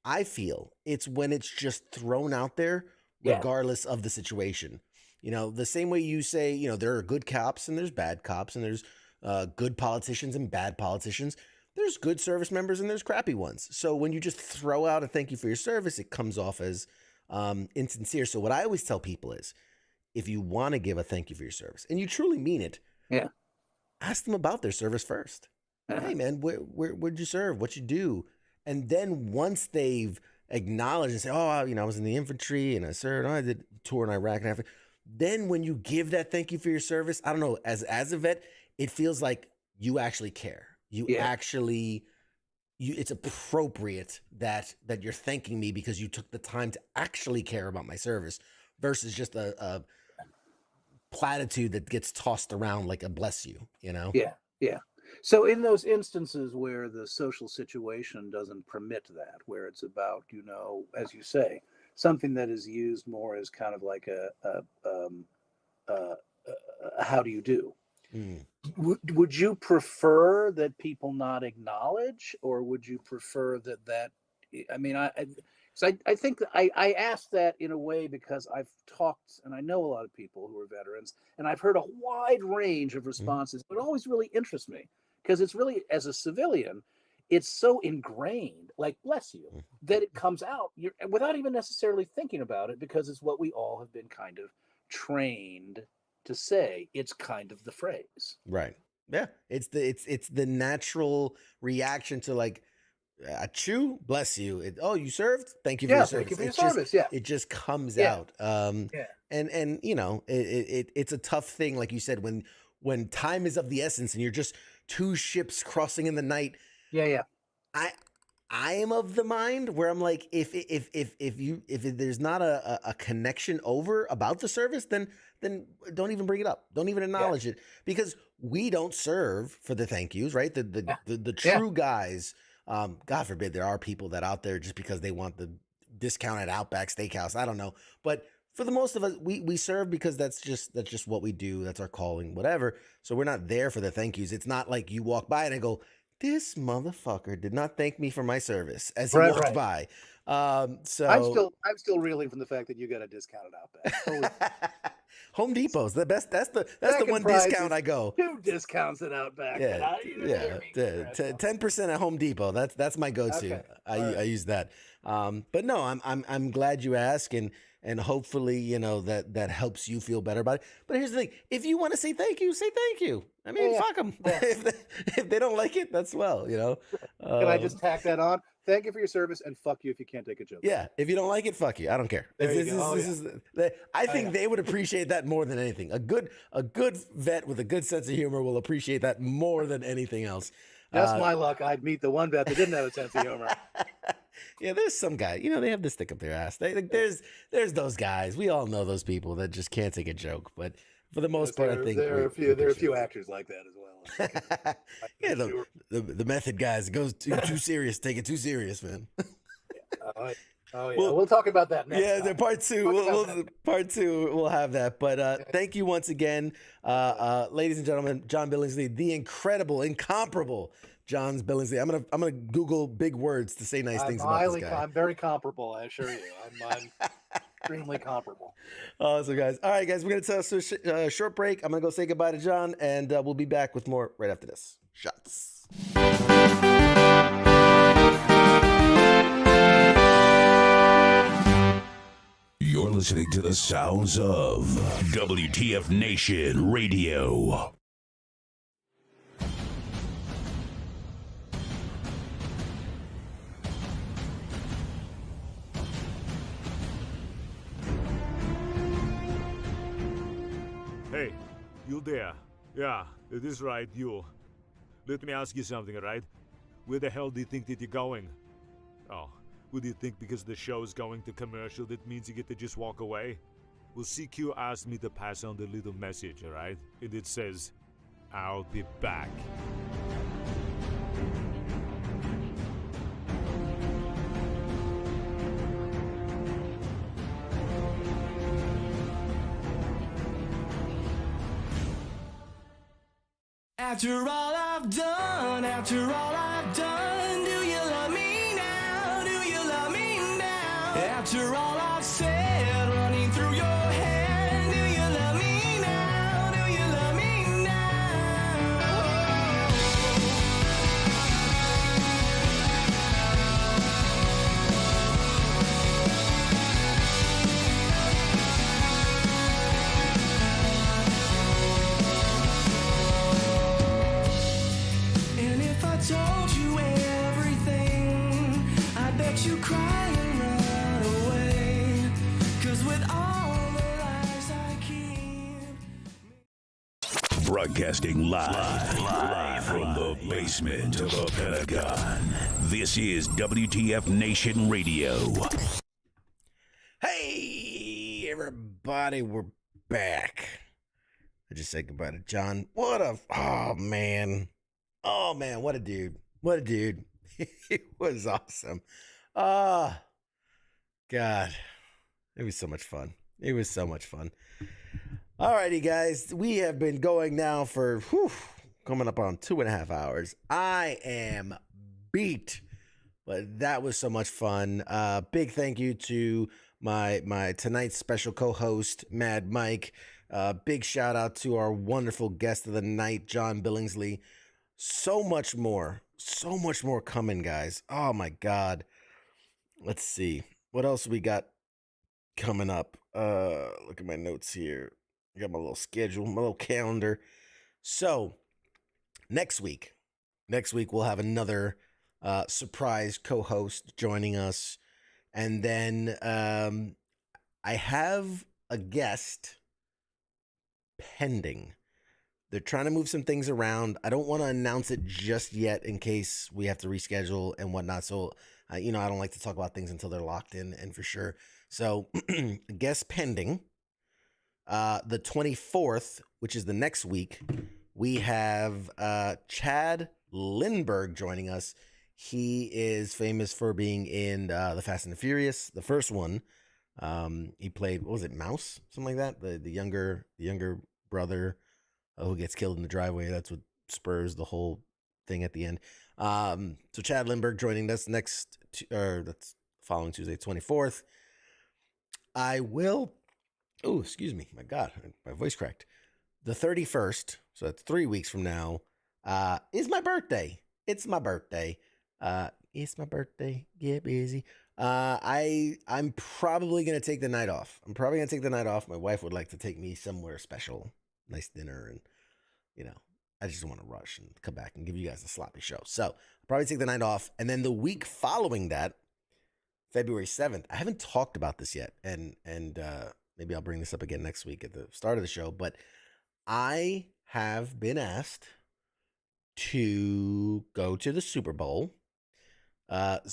I feel it's when it's just thrown out there, regardless of the situation. The same way you say, there are good cops and there's bad cops and there's good politicians and bad politicians. There's good service members and there's crappy ones. So when you just throw out a thank you for your service, it comes off as insincere. So what I always tell people is, if you want to give a thank you for your service and you truly mean it, ask them about their service first. Hey man, where'd you serve? What'd you do? And then once they've acknowledged and say, oh, I was in the infantry and I served, I did a tour in Iraq and Africa. Then when you give that thank you for your service, I don't know, as a vet, it feels like you actually care. It's appropriate that you're thanking me because you took the time to actually care about my service versus just a platitude that gets tossed around like a bless you, Yeah. So in those instances where the social situation doesn't permit that, where it's about, as you say, something that is used more as kind of like a how do you do? Would you prefer that people not acknowledge, or would you prefer that? I mean, I think I asked that in a way because I've talked and I know a lot of people who are veterans, and I've heard a wide range of responses. But it always really interests me because it's really, as a civilian, it's so ingrained, like bless you, that it comes out without even necessarily thinking about it, because it's what we all have been kind of trained to say. It's kind of the phrase, right? Yeah, it's the natural reaction to like, achoo, bless you. You served, thank you for your service. Thank you for your service. It just comes out. And it's a tough thing, like you said, when time is of the essence and you're just two ships crossing in the night. I am of the mind where I'm like, if there's not a connection over about the service, then don't even bring it up. Don't even acknowledge it, because we don't serve for the thank yous, right? The true guys. God forbid there are people that out there just because they want the discount at Outback Steakhouse. I don't know, but for the most of us, we serve because that's just what we do. That's our calling, whatever. So we're not there for the thank yous. It's not like you walk by and I go, this motherfucker did not thank me for my service as he walked by. So I'm still reeling from the fact that you got a discount at Outback. Home Depot's the best. That's the one discount I go. 2 discounts at Outback. 10% at Home Depot. That's my go-to. Okay. I use that. But no, I'm glad you ask, and hopefully that helps you feel better about it. But here's the thing: if you want to say thank you, say thank you. I mean, fuck them. If they don't like it, that's well. Can I just tack that on? Thank you for your service, and fuck you if you can't take a joke. Yeah, if you don't like it, fuck you. I don't care. I think they would appreciate that more than anything. A good vet with a good sense of humor will appreciate that more than anything else. That's my luck. I'd meet the one vet that didn't have a sense of humor. Yeah, there's some guy, they have to stick up their ass. There's those guys. We all know those people that just can't take a joke. But for the most part, I think there are a few actors like that as well. Yeah, the method guys, it goes too serious. Take it too serious, man. We'll talk about that next. Yeah, the part two. Part two, we'll have that. But thank you once again, ladies and gentlemen. John Billingsley, the incredible, incomparable John Billingsley. I'm gonna Google big words to say nice things about this guy. I'm very comparable, I assure you. I'm extremely comparable. Awesome, guys. All right, guys, we're gonna take a short break. I'm gonna go say goodbye to John, and we'll be back with more right after this. Shots. You're listening to the sounds of WTF Nation Radio. Hey, you there? Yeah, it is right, you. Let me ask you something, right? Where the hell do you think that you're going? Oh, Would you think because the show is going to commercial, that means you get to just walk away? Well, CQ asked me to pass on the little message, alright? And it says, I'll be back. After all I've done, do you love me now? Do you love me now? After all I've said, running through your head, do you love me now? Do you love me And if I told you everything, I bet you cry and run away. 'Cause with all the lies I keep. Broadcasting live from the basement of the Pentagon. This is WTF Nation Radio. Hey, everybody, we're back. I just said goodbye to John. Oh man, what a dude. It was awesome. God, it was so much fun. Alrighty, guys, we have been going now for coming up on 2.5 hours. I am beat, but that was so much fun. Big thank you to my tonight's special co-host, Mad Mike. Big shout out to our wonderful guest of the night, John Billingsley. So much more coming, guys. Oh my God. Let's see what else we got coming up. Look at my notes here. I got my little schedule, my little calendar. So next week we'll have another surprise co-host joining us. And then I have a guest pending. They're trying to move some things around. I don't want to announce it just yet in case we have to reschedule and whatnot. So, I don't like to talk about things until they're locked in and for sure. So, guest pending. The 24th, which is the next week, we have Chad Lindbergh joining us. He is famous for being in the Fast and the Furious, the first one. He played, what was it, Mouse? Something like that? The younger brother who gets killed in the driveway. That's what spurs the whole thing at the end. So Chad Lindbergh joining us that's following Tuesday, 24th. I will, excuse me. My God, my voice cracked. The 31st, so that's 3 weeks from now, is my birthday. It's my birthday. Get busy. I'm probably going to take the night off. My wife would like to take me somewhere special. Nice dinner, and I just don't want to rush and come back and give you guys a sloppy show. So I'll probably take the night off, and then the week following that, February 7th. I haven't talked about this yet, and maybe I'll bring this up again next week at the start of the show. But I have been asked to go to the Super Bowl. Not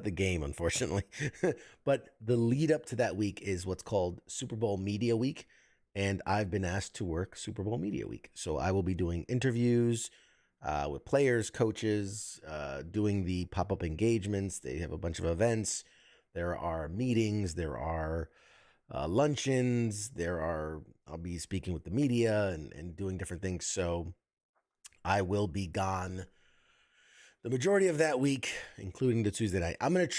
the game, unfortunately, but the lead up to that week is what's called Super Bowl Media Week. And I've been asked to work Super Bowl Media Week. So I will be doing interviews with players, coaches, doing the pop-up engagements. They have a bunch of events. There are meetings. There are luncheons. I'll be speaking with the media and doing different things. So I will be gone the majority of that week, including the Tuesday night. I'm going to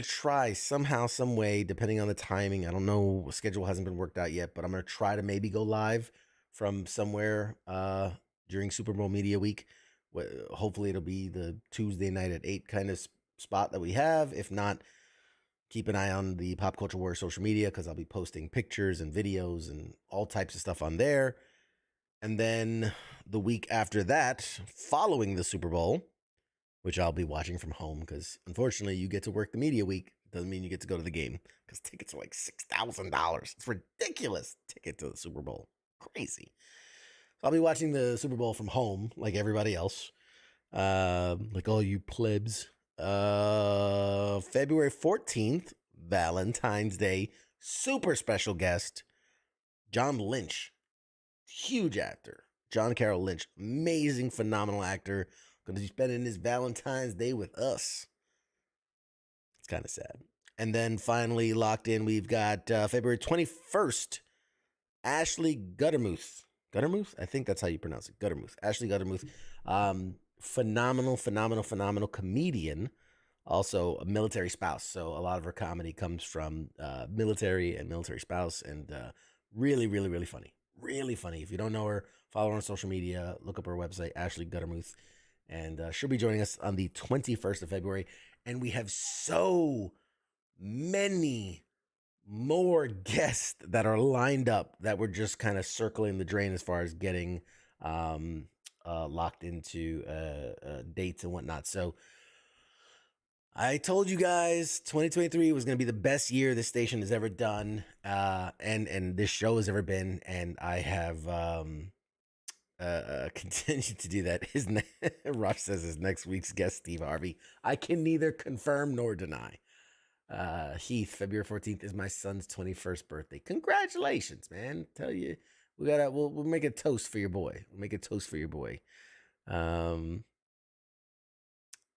try somehow, some way, depending on the timing. I don't know. The schedule hasn't been worked out yet, but I'm going to try to maybe go live from somewhere during Super Bowl Media Week. Hopefully it'll be the Tuesday night at 8 kind of spot that we have. If not, keep an eye on the Pop Culture War social media, because I'll be posting pictures and videos and all types of stuff on there. And then the week after that, following the Super Bowl, which I'll be watching from home, because unfortunately you get to work the media week. Doesn't mean you get to go to the game, because tickets are like $6,000. It's ridiculous. Ticket to the Super Bowl. Crazy. So I'll be watching the Super Bowl from home like everybody else, like all you plebs. February 14th, Valentine's Day, super special guest, John Lynch. Huge actor. John Carroll Lynch. Amazing, phenomenal actor. Going to be spending his Valentine's Day with us. It's kind of sad. And then finally locked in, we've got February 21st, Ashley Guttermuth. Guttermuth? I think that's how you pronounce it. Guttermuth. Ashley Guttermuth. Phenomenal comedian. Also a military spouse. So a lot of her comedy comes from military and military spouse. And really funny. Really funny. If you don't know her, follow her on social media. Look up her website, Ashley Guttermuth. And she'll be joining us on the 21st of February. And we have so many more guests that are lined up that we're just kind of circling the drain as far as getting locked into dates and whatnot. So I told you guys 2023 was going to be the best year this station has ever done, and this show has ever been, and I have continued to do that. Rush says his next week's guest, Steve Harvey. I can neither confirm nor deny. Heath, February 14th is my son's 21st birthday. Congratulations, man. Tell you, we'll make a toast for your boy. We'll make a toast for your boy. I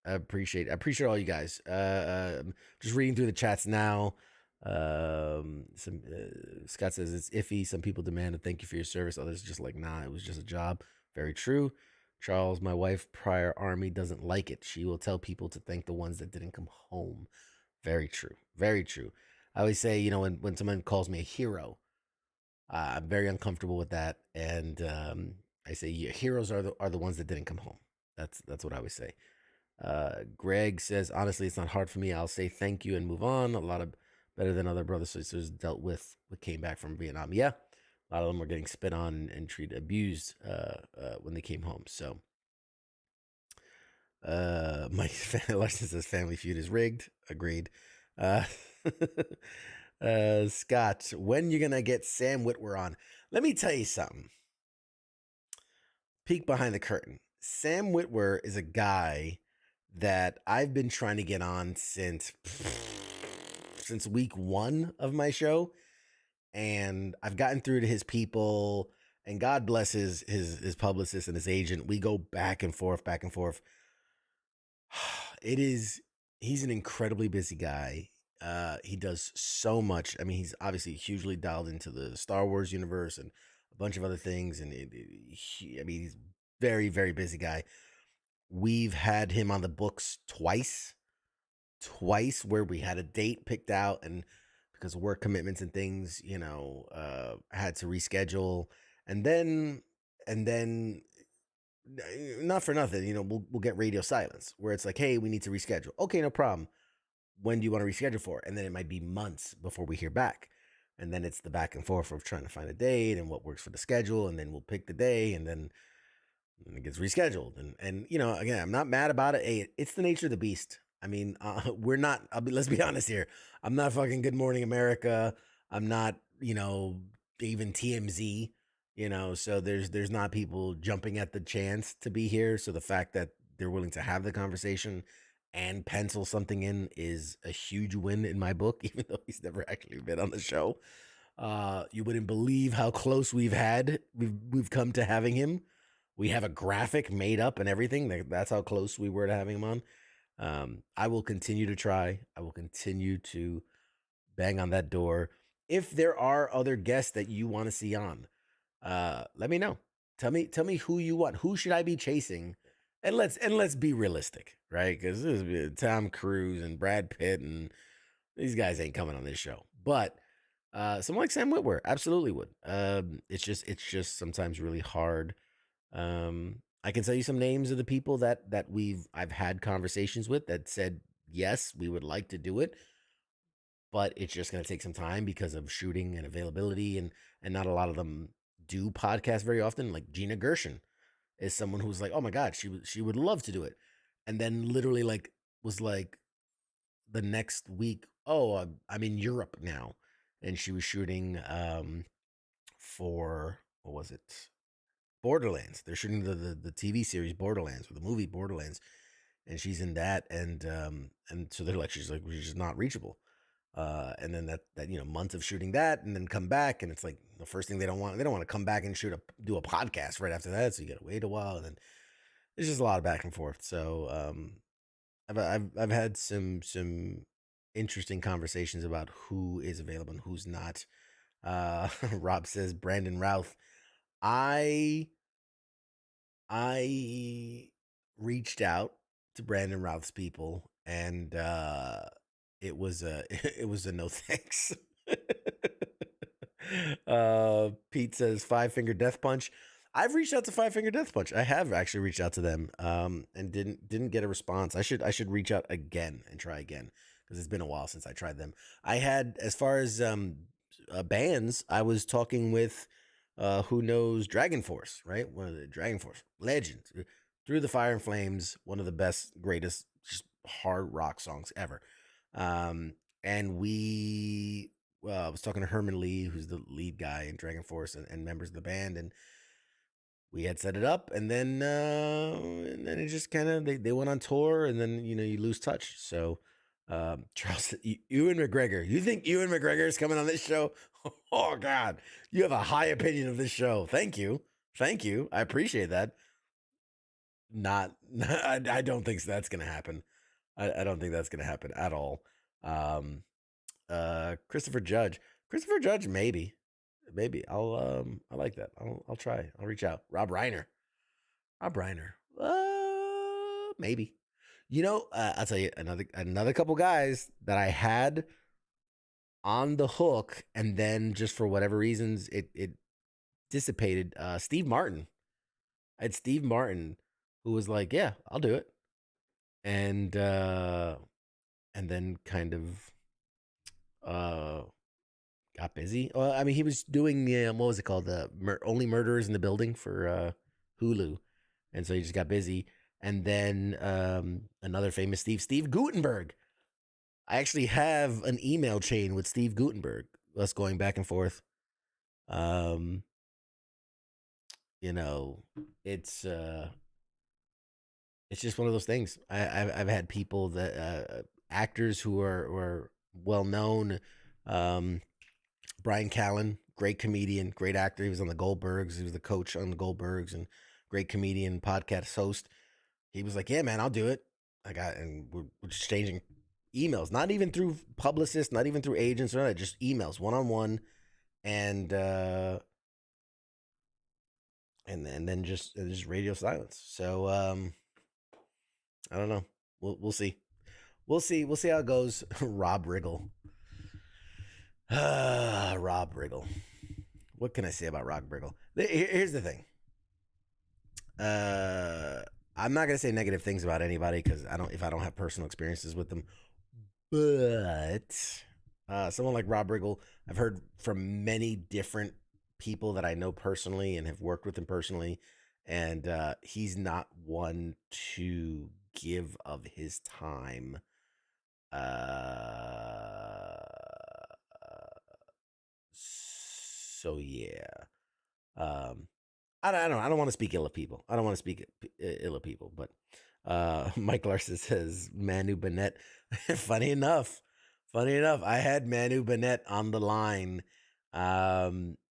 appreciate all you guys. Just reading through the chats now. Scott says it's iffy. Some people demand a thank you for your service. Others just like, nah, it was just a job. Very true. Charles, my wife, prior Army, doesn't like it. She will tell people to thank the ones that didn't come home. Very true. Very true. I always say, when someone calls me a hero, I'm very uncomfortable with that. And I say, heroes are the ones that didn't come home. That's what I always say. Greg says, honestly, it's not hard for me. I'll say thank you and move on. A lot of better than other brothers and sisters dealt with what came back from Vietnam. Yeah, a lot of them were getting spit on and treated, abused when they came home. So, Mike Larson says Family Feud is rigged. Agreed. Scott, when you gonna get Sam Witwer on? Let me tell you something. Peek behind the curtain. Sam Witwer is a guy that I've been trying to get on since week 1 of my show, and I've gotten through to his people, and God bless his publicist and his agent. We go back and forth. He's an incredibly busy guy. He does so much. I mean, he's obviously hugely dialed into the Star Wars universe and a bunch of other things, and he's very, very busy guy. We've had him on the books twice where we had a date picked out, and because of work commitments and things, had to reschedule. And then not for nothing, we'll get radio silence where it's like, hey, we need to reschedule. Okay, no problem. When do you want to reschedule for? And then it might be months before we hear back. And then it's the back and forth of trying to find a date and what works for the schedule. And then we'll pick the day, and then it gets rescheduled. And again, I'm not mad about it. Hey, it's the nature of the beast. I mean, we're not, let's be honest here. I'm not fucking Good Morning America. I'm not, even TMZ, so there's not people jumping at the chance to be here. So the fact that they're willing to have the conversation and pencil something in is a huge win in my book, even though he's never actually been on the show. You wouldn't believe how close we've come to having him. We have a graphic made up and everything. That's how close we were to having him on. I will continue to try. I will continue to bang on that door. If there are other guests that you want to see on, let me know. Tell me who you want. Who should I be chasing? And let's be realistic, right? Because this is Tom Cruise and Brad Pitt, and these guys ain't coming on this show. But someone like Sam Witwer absolutely would. It's just sometimes really hard. I can tell you some names of the people that I've had conversations with that said yes, we would like to do it, but it's just going to take some time because of shooting and availability, and not a lot of them do podcasts very often. Like Gina Gershon is someone who's like, oh my God, she would love to do it. And then literally was like the next week, oh, I'm in Europe now. And she was shooting for, what was it? Borderlands. They're shooting the TV series Borderlands, or the movie Borderlands. and she's in that, and so they're like, she's just not reachable. And then that months of shooting that, and then come back, and it's like the first thing they don't want to come back and do a podcast right after that, so you got to wait a while, and then it's just a lot of back and forth. So I've had some interesting conversations about who is available and who's not. Rob says Brandon Routh. I reached out to Brandon Routh's people, and it was a it was a no thanks. Pete says Five Finger Death Punch. I've reached out to Five Finger Death Punch. I have actually reached out to them, and didn't get a response. I should reach out again and try again, because it's been a while since I tried them. I had, as far as bands, I was talking with Who Knows Dragon Force, right? One of the Dragon Force legends. Through the Fire and Flames, one of the best, greatest, just hard rock songs ever. And we I was talking to Herman Lee, who's the lead guy in Dragon Force, and members of the band, and we had set it up, and then it just kind of they went on tour, and then you lose touch. So Charles, Ewan McGregor, you think Ewan McGregor is coming on this show? Oh God, you have a high opinion of this show. Thank you, I appreciate that. I don't think that's gonna happen. I don't think that's gonna happen at all. Christopher Judge, maybe I'll I like that. I'll try. I'll reach out. Rob Reiner, maybe. I'll tell you another couple guys that I had on the hook, and then just for whatever reasons it dissipated. Steve Martin. I had Steve Martin, who was like, yeah, I'll do it. And then kind of got busy. Well, I mean, he was doing what was it called? The Only Murderers in the Building for Hulu. And so he just got busy. And then another famous Steve Guttenberg. I actually have an email chain with Steve Guttenberg, us going back and forth. It's just one of those things. I've had people that actors who are well known. Brian Callen, great comedian, great actor. He was on the Goldbergs. He was the coach on the Goldbergs, and great comedian, podcast host. He was like, "Yeah, man, I'll do it." And we're exchanging emails, not even through publicists, not even through agents, or just emails, one-on-one, and then just radio silence. So I don't know. We'll see. We'll see how it goes. Rob Riggle. Rob Riggle. What can I say about Rob Riggle? Here's the thing. I'm not gonna say negative things about anybody, because if I don't have personal experiences with them. But someone like Rob Riggle, I've heard from many different people that I know personally and have worked with him personally, and he's not one to give of his time. So yeah. I don't want to speak ill of people. I don't want to speak ill of people, but Mike Larson says Manu Bennett. Funny enough, I had Manu Bennett on the line.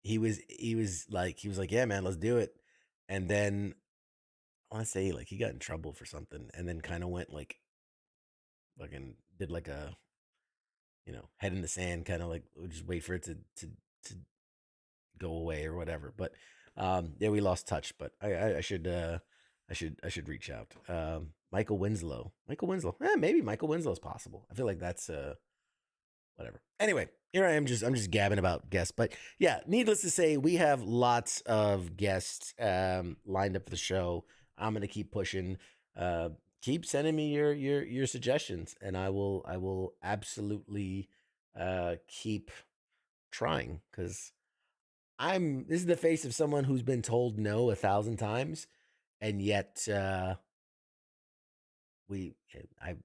He was like, yeah, man, let's do it. And then I want to say like he got in trouble for something, and then kind of went like fucking did like a head in the sand, kind of like just wait for it to go away or whatever. But yeah, we lost touch. But I should reach out. Michael Winslow. Maybe Michael Winslow is possible. I feel like that's whatever. Anyway, here I am. I'm just gabbing about guests. But yeah, needless to say, we have lots of guests lined up for the show. I'm gonna keep pushing. Keep sending me your suggestions, and I will absolutely keep trying, because this is the face of someone who's been told no 1,000 times, and yet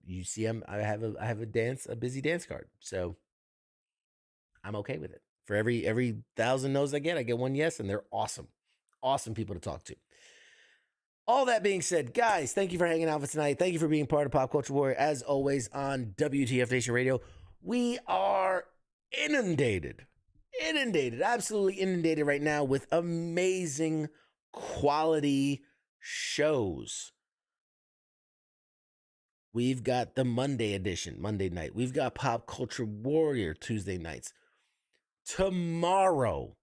you see I have a busy dance card, so I'm okay with it. For every 1,000 no's I get one yes, and they're awesome people to talk to. All that being said, guys, thank you for hanging out with us tonight. Thank you for being part of Pop Culture Warrior. As always, on WTF Nation Radio, we are inundated, absolutely inundated right now with amazing quality shows. We've got the Monday edition, Monday night. We've got Pop Culture Warrior Tuesday nights. Tomorrow,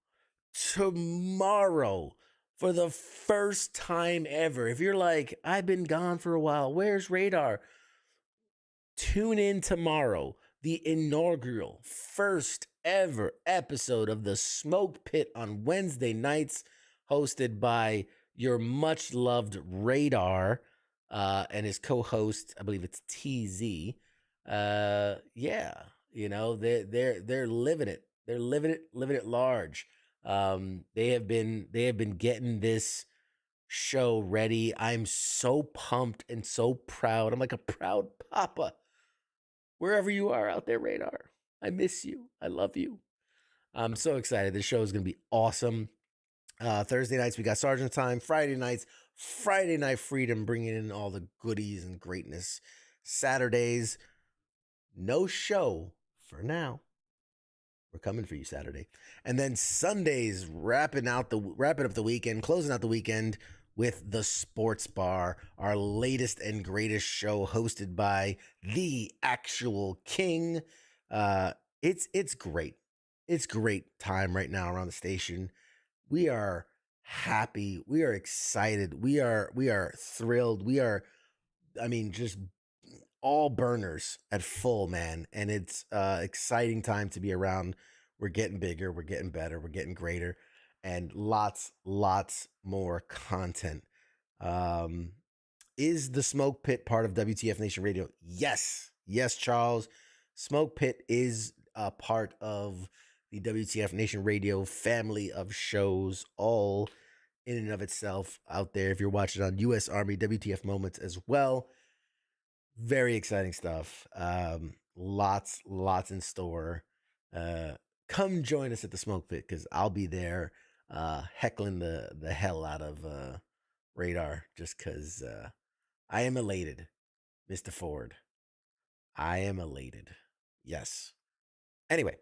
for the first time ever, if you're like, I've been gone for a while, where's Radar? Tune in tomorrow, the inaugural first ever episode of The Smoke Pit on Wednesday nights, hosted by your much loved Radar and his co-host, I believe it's TZ. Yeah, you know, they're living it. They're living it large. They have been getting this show ready. I'm so pumped and so proud. I'm like a proud papa. Wherever you are out there, Radar, I miss you. I love you. I'm so excited. This show is going to be awesome. Thursday nights, we got Sergeant Time. Friday nights, Friday Night Freedom, bringing in all the goodies and greatness. Saturdays, no show for now. We're coming for you Saturday. And then Sundays, wrapping up the weekend, closing out the weekend with The Sports Bar, our latest and greatest show hosted by the actual king. It's great. It's great time right now around the station. We are happy. We are excited. We are thrilled. We are, just all burners at full, man. And it's exciting time to be around. We're getting bigger. We're getting better. We're getting greater. And lots more content. Is the Smoke Pit part of WTF Nation Radio? Yes, Charles. Smoke Pit is a part of the WTF Nation Radio family of shows, all in and of itself out there. If you're watching on U.S. Army WTF Moments as well, very exciting stuff. Lots in store. Come join us at the Smoke Pit, because I'll be there heckling the hell out of Radar, just because I am elated, Mr. Ford. I am elated. Yes. Anyway,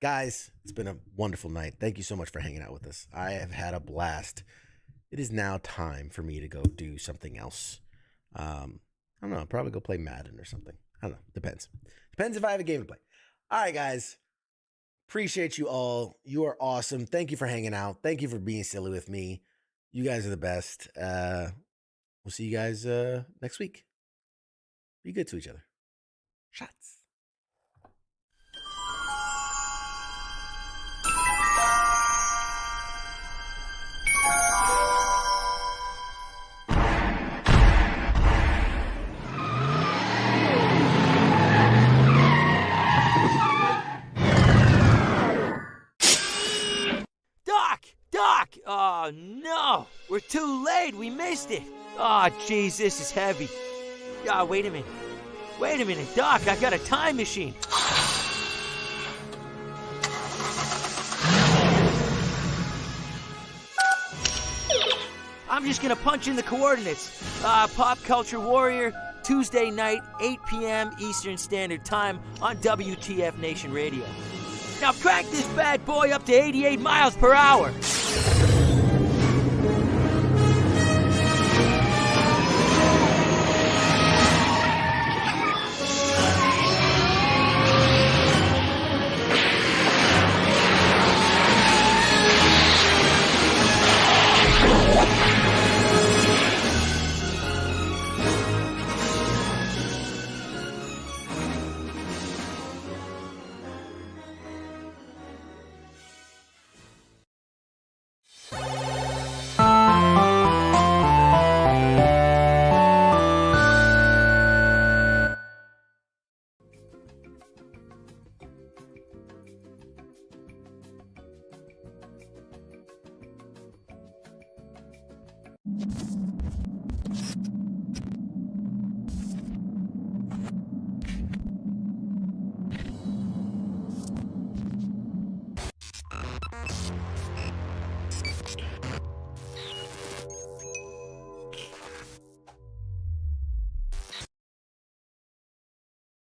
guys, it's been a wonderful night. Thank you so much for hanging out with us. I have had a blast. It is now time for me to go do something else. I don't know. I'll probably go play Madden or something. I don't know. Depends if I have a game to play. All right, guys. Appreciate you all. You are awesome. Thank you for hanging out. Thank you for being silly with me. You guys are the best. We'll see you guys next week. Be good to each other. Shots. Doc! Oh, no! We're too late! We missed it! Oh, jeez, this is heavy. Wait a minute, Doc, I got a time machine. I'm just gonna punch in the coordinates. Pop Culture Warrior, Tuesday night, 8 p.m. Eastern Standard Time on WTF Nation Radio. Now crank this bad boy up to 88 miles per hour.